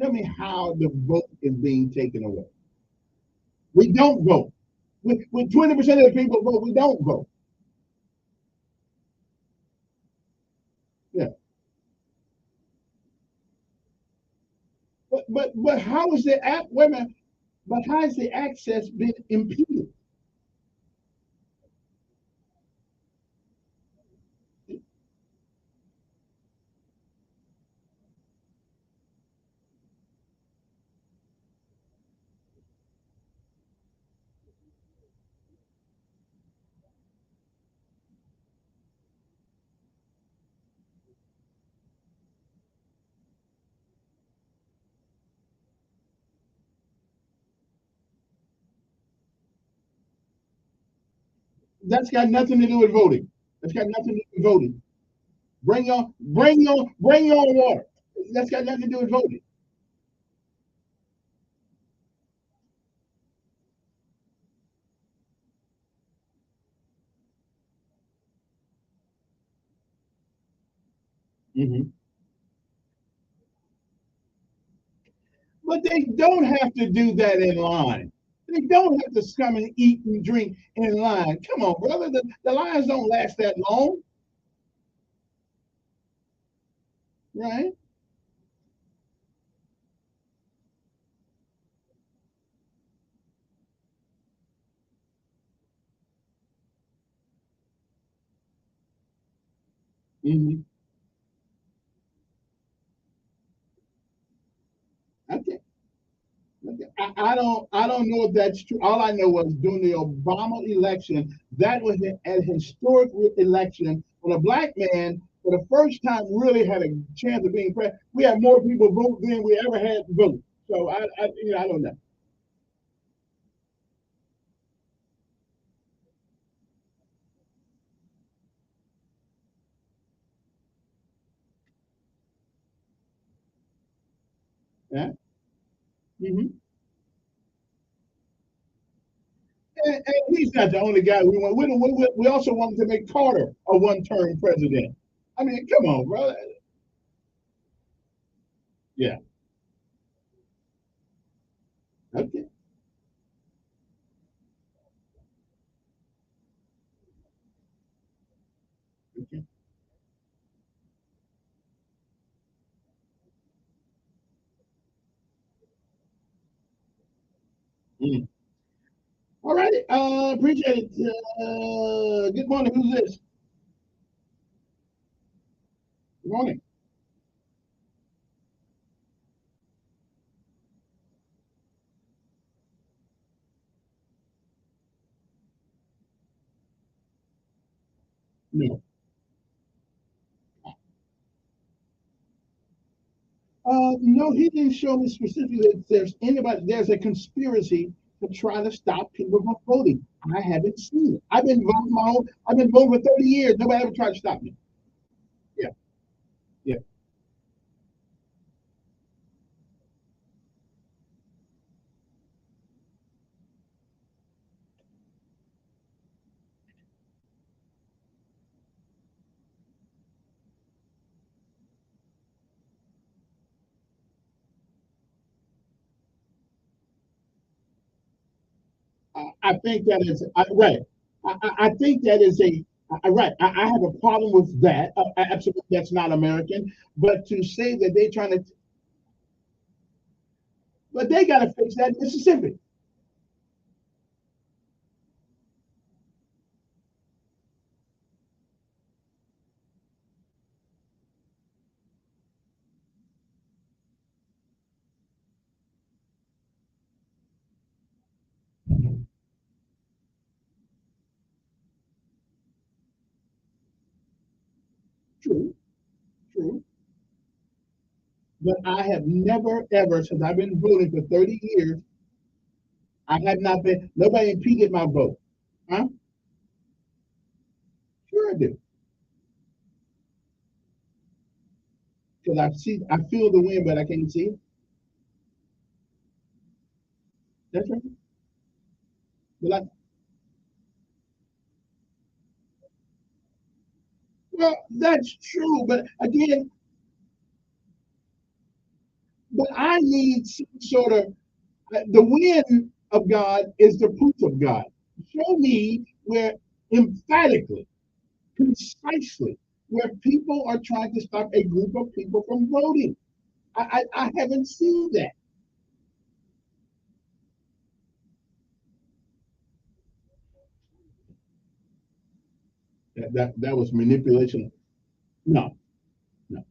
Tell me how the vote is being taken away. We don't vote. With 20% of the people vote, we don't vote. Yeah. But how is the app women? But how has the access been impeded? That's got nothing to do with voting. That's got nothing to do with voting. Bring your water. That's got nothing to do with voting. Hmm. But they don't have to do that in line. They don't have to come and eat and drink in line. Come on, brother. The lines don't last that long, right? Hmm. Okay. Okay. I don't know if that's true. All I know was during the Obama election, that was a historic election when a black man, for the first time, really had a chance of being president. We had more people vote than we ever had vote. So I don't know. Yeah. Hmm. And he's not the only guy we want. We also wanted to make Carter a one-term president. I mean, come on, brother. Yeah. Okay. Okay. Mm. All righty. Appreciate it. Good morning. Who's this? Good morning. No. No, he didn't show me specifically that there's a conspiracy to try to stop people from voting. I haven't seen it. I've been voting for 30 years. Nobody ever tried to stop me. Yeah, yeah. I think that is right. I think that is right. I have a problem with that. Absolutely, that's not American. But to say that they're trying to, but they got to fix that in Mississippi. True, true. But I have never, ever, since I've been voting for 30 years, I have not been, nobody impeded my vote. Huh? Sure I do. Because I feel the wind, but I can't see it. That's right. But well, that's true. But again, but I need some sort of the win of God is the proof of God. Show me where emphatically, concisely, where people are trying to stop a group of people from voting. I haven't seen that. That was manipulation. No, no.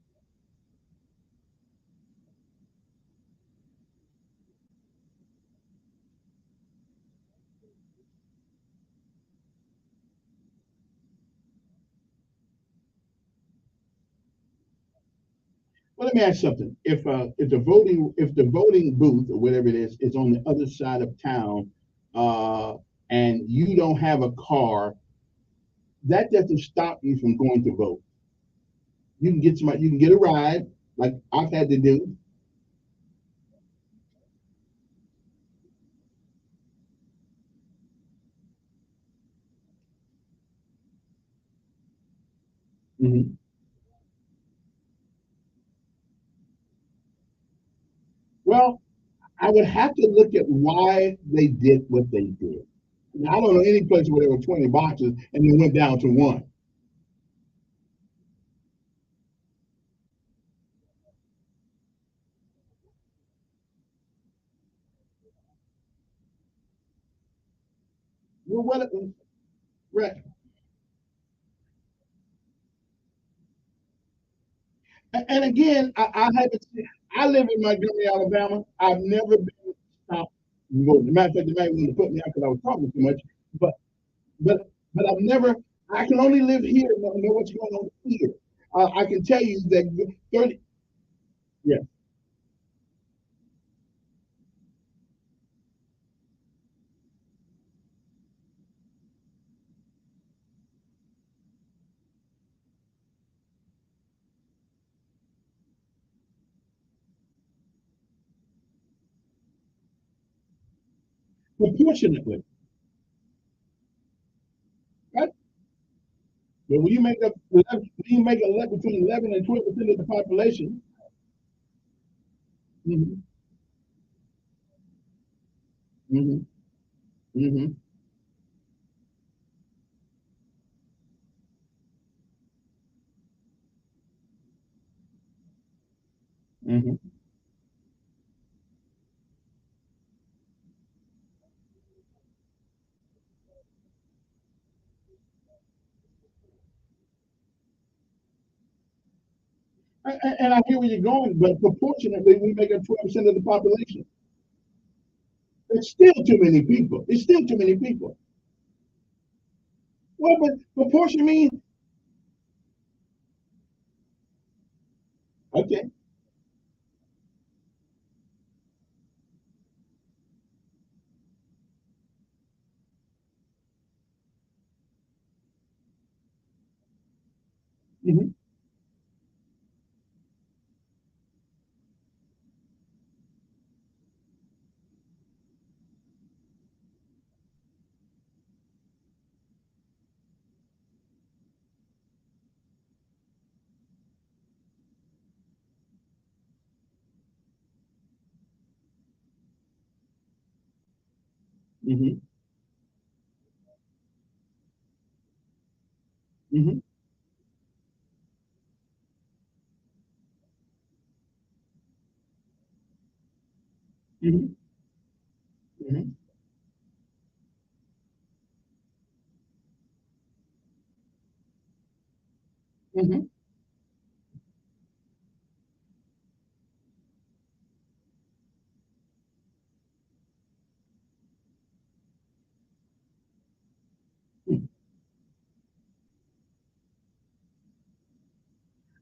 Well, let me ask you something. If the voting booth or whatever it is on the other side of town, uh, and you don't have a car, that doesn't stop you from going to vote. You can get somebody, you can get a ride, like I've had to do. Mhm. Well, I would have to look at why they did what they did. Now, I don't know any place where there were 20 boxes and they went down to one. Well, right. And again, I haven't. I live in Montgomery, Alabama. I've never been stopped. Well, as a matter of fact, they might want to put me out because I was talking too much. But but I've never. I can only live here and know what's going on here. I can tell you that 30. Yeah. Proportionately, right? But when you make up, when you make 11, between 11 and 12% of the population. Hmm. Hmm. Hmm. Hmm. And I hear where you're going, but proportionately, we make up 12% of the population. It's still too many people. It's still too many people. Well, but proportion means okay. Hmm. Hmm. Hmm. Hmm. Hmm. Hmm.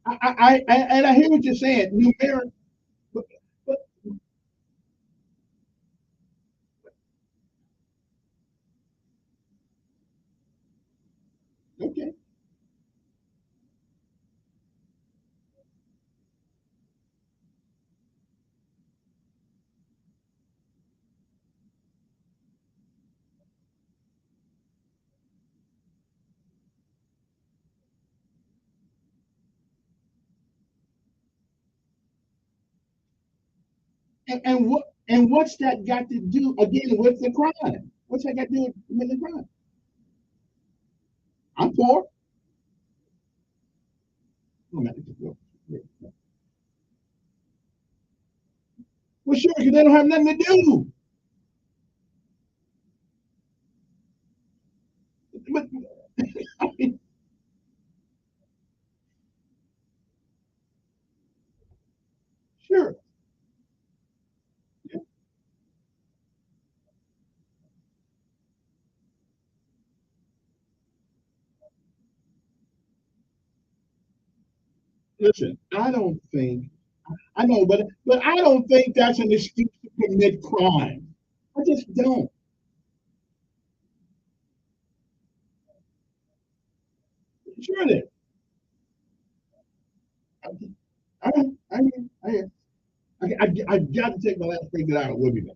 And I hear what you're saying. Numeric, but okay. And what's that got to do again with the crime? What's that got to do with the crime? I'm poor. Well, sure, because they don't have nothing to do. But I mean, sure. Listen, I know, but I don't think that's an excuse to commit crime. I just don't. Sure it is. I, I, I, I got to take my last break out with me.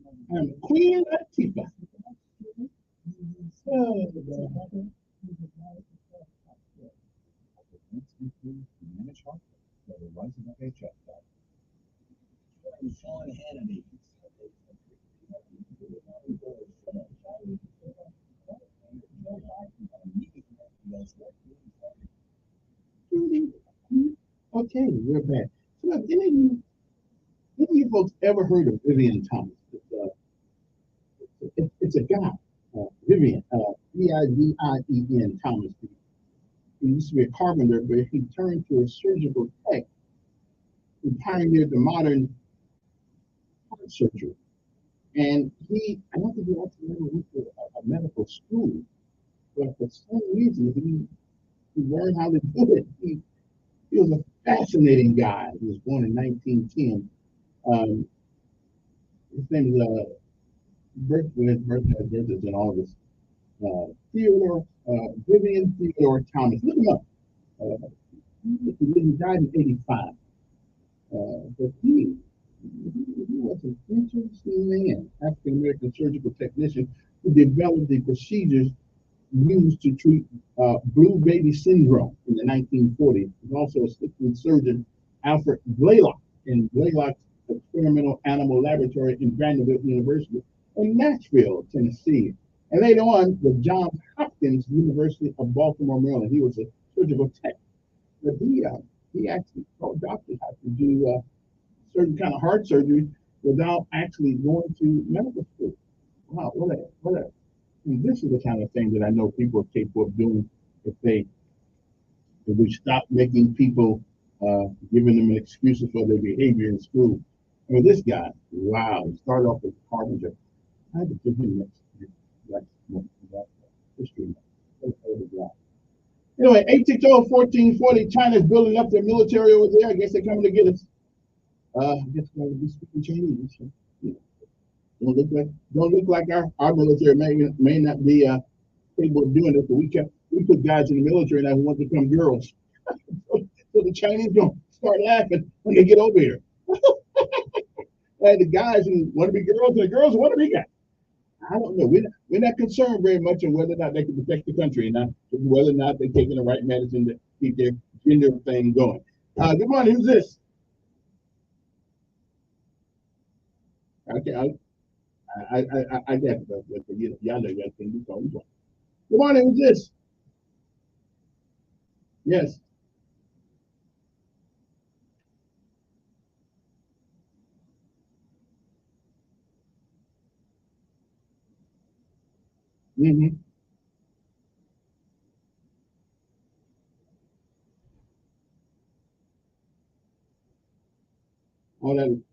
I'm Queen Latifah. Sean Hannity. Okay, we're back. So, have any of you folks ever heard of Vivian Thomas? It's a guy, Vivian, Vivien Thomas. He used to be a carpenter, but he turned to a surgical tech. He pioneered the modern heart surgery. And I don't think he actually ever went to a medical school, but for some reason, he learned how to do it. He was a fascinating guy. He was born in 1910. His name is his birthday is in August. Vivian Theodore Thomas. Look him up. He died in 85. But he was an interesting man, African American surgical technician who developed the procedures used to treat blue baby syndrome in the 1940s. He was also assistant surgeon Alfred Blalock in Blalock's Experimental Animal Laboratory in Vanderbilt University in Nashville, Tennessee. And later on, the Johns Hopkins University of Baltimore, Maryland. He was a surgical tech. But he actually taught doctors how to do certain kind of heart surgery without actually going to medical school. Wow, what a and this is the kind of thing that I know people are capable of doing if we stop making people giving them excuses for their behavior in school. I mean, this guy, wow, he started off as a carpenter. I had to give him that history. Anyway, 860-1440, China's building up their military over there. I guess they're coming to get us. I guess we're going to be speaking Chinese. So, you know, don't look like our military may not be capable of doing this, but we put guys in the military now who want to become girls. So the Chinese don't start laughing when they get over here. And the guys who want to be girls and the girls who want to be guys. I don't know. We're not concerned very much on whether or not they can protect the country and not whether or not they're taking the right medicine to keep their gender thing going. Good morning. Who's this? Okay, I get it, but y'all know y'all can do something. Good morning. Who's this? Yes. Mm-hmm.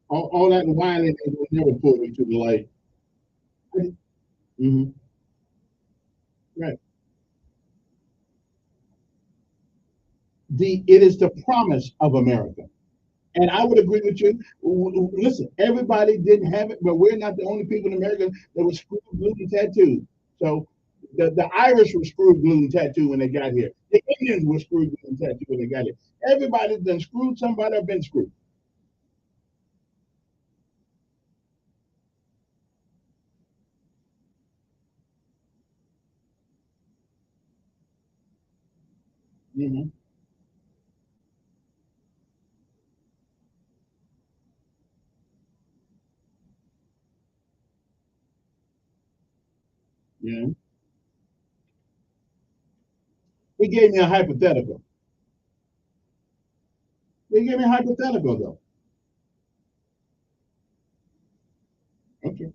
All that whining will never pull me to the light. Mm-hmm. Right. It is the promise of America. And I would agree with you. Listen, everybody didn't have it, but we're not the only people in America that were screwed, glued, and tattooed. So the Irish were screwed, glued, and tattooed when they got here. The Indians were screwed, glued, and tattooed when they got here. Everybody's been screwed somebody or been screwed. Mm-hmm. Yeah. He gave me a hypothetical. He gave me a hypothetical, though. Okay.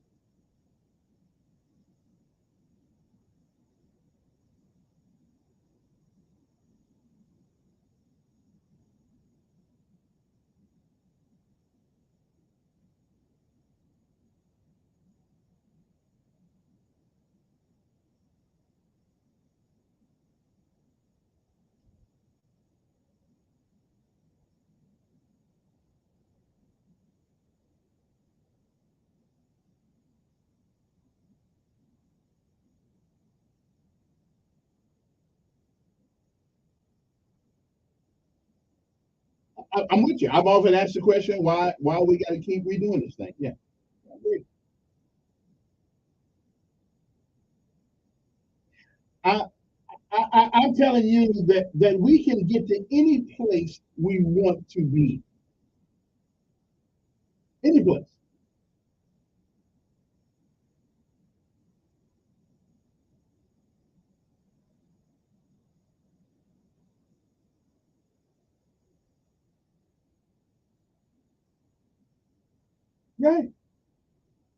I'm with you. I've often asked the question why we got to keep redoing this thing. Yeah. I agree. I'm telling you that we can get to any place we want to be. Any place. Right.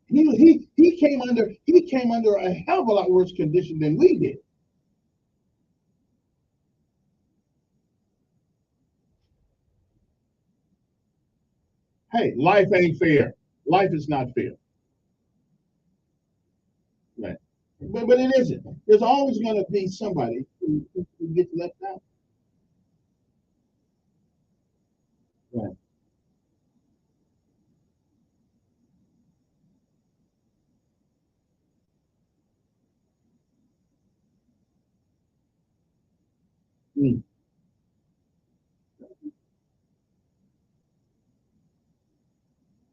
He came under a hell of a lot worse condition than we did. Hey, life ain't fair. Life is not fair. Right. But it isn't. There's always going to be somebody who gets left out. Right. Mm.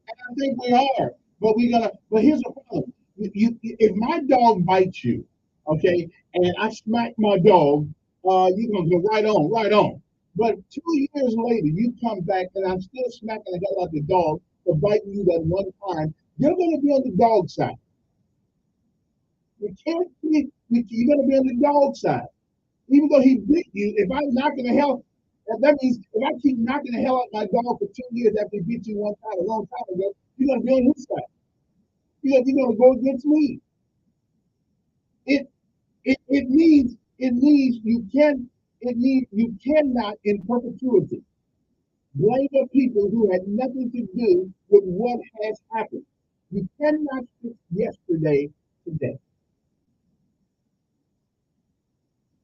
I think we are, but but here's the problem. If my dog bites you, okay, and I smack my dog, you're gonna go right on, right on. But 2 years later, you come back and I'm still smacking the hell out of the dog for biting you that one time. You're gonna be on the dog side. You can't be. You're gonna be on the dog side, even though he bit you. If I'm knocking the hell, that means if I keep knocking the hell out of my dog for 2 years after he bit you one time a long time ago, you're gonna be on his side. You're gonna go against me. It means you cannot in perpetuity blame the people who had nothing to do with what has happened. You cannot fix yesterday today.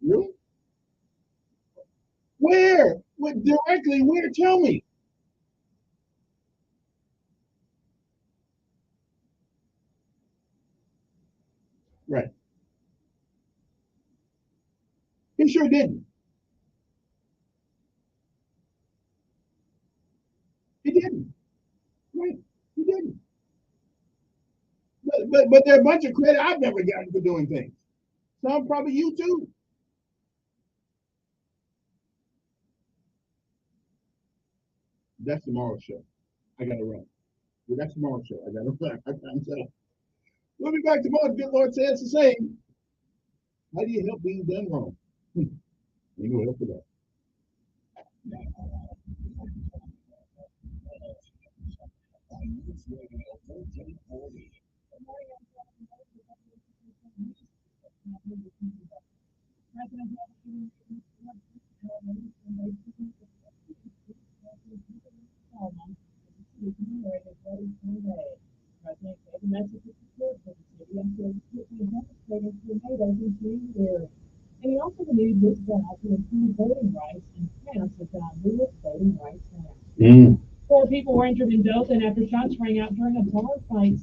Really? Where? What directly? Where? Tell me. Right. He sure didn't. He didn't. Right. He didn't. But there are a bunch of credit I've never gotten for doing things. Some probably you too. That's tomorrow's show. I gotta run. Well, that's tomorrow's show. I gotta run. I can't tell. We'll be back tomorrow. Good Lord says the same. How do you help being done wrong? You know help with that. And he also believed this vow to improve voting rights in France without Louis voting rights now. 4 people were injured in Dothan after shots rang out during a bar fight.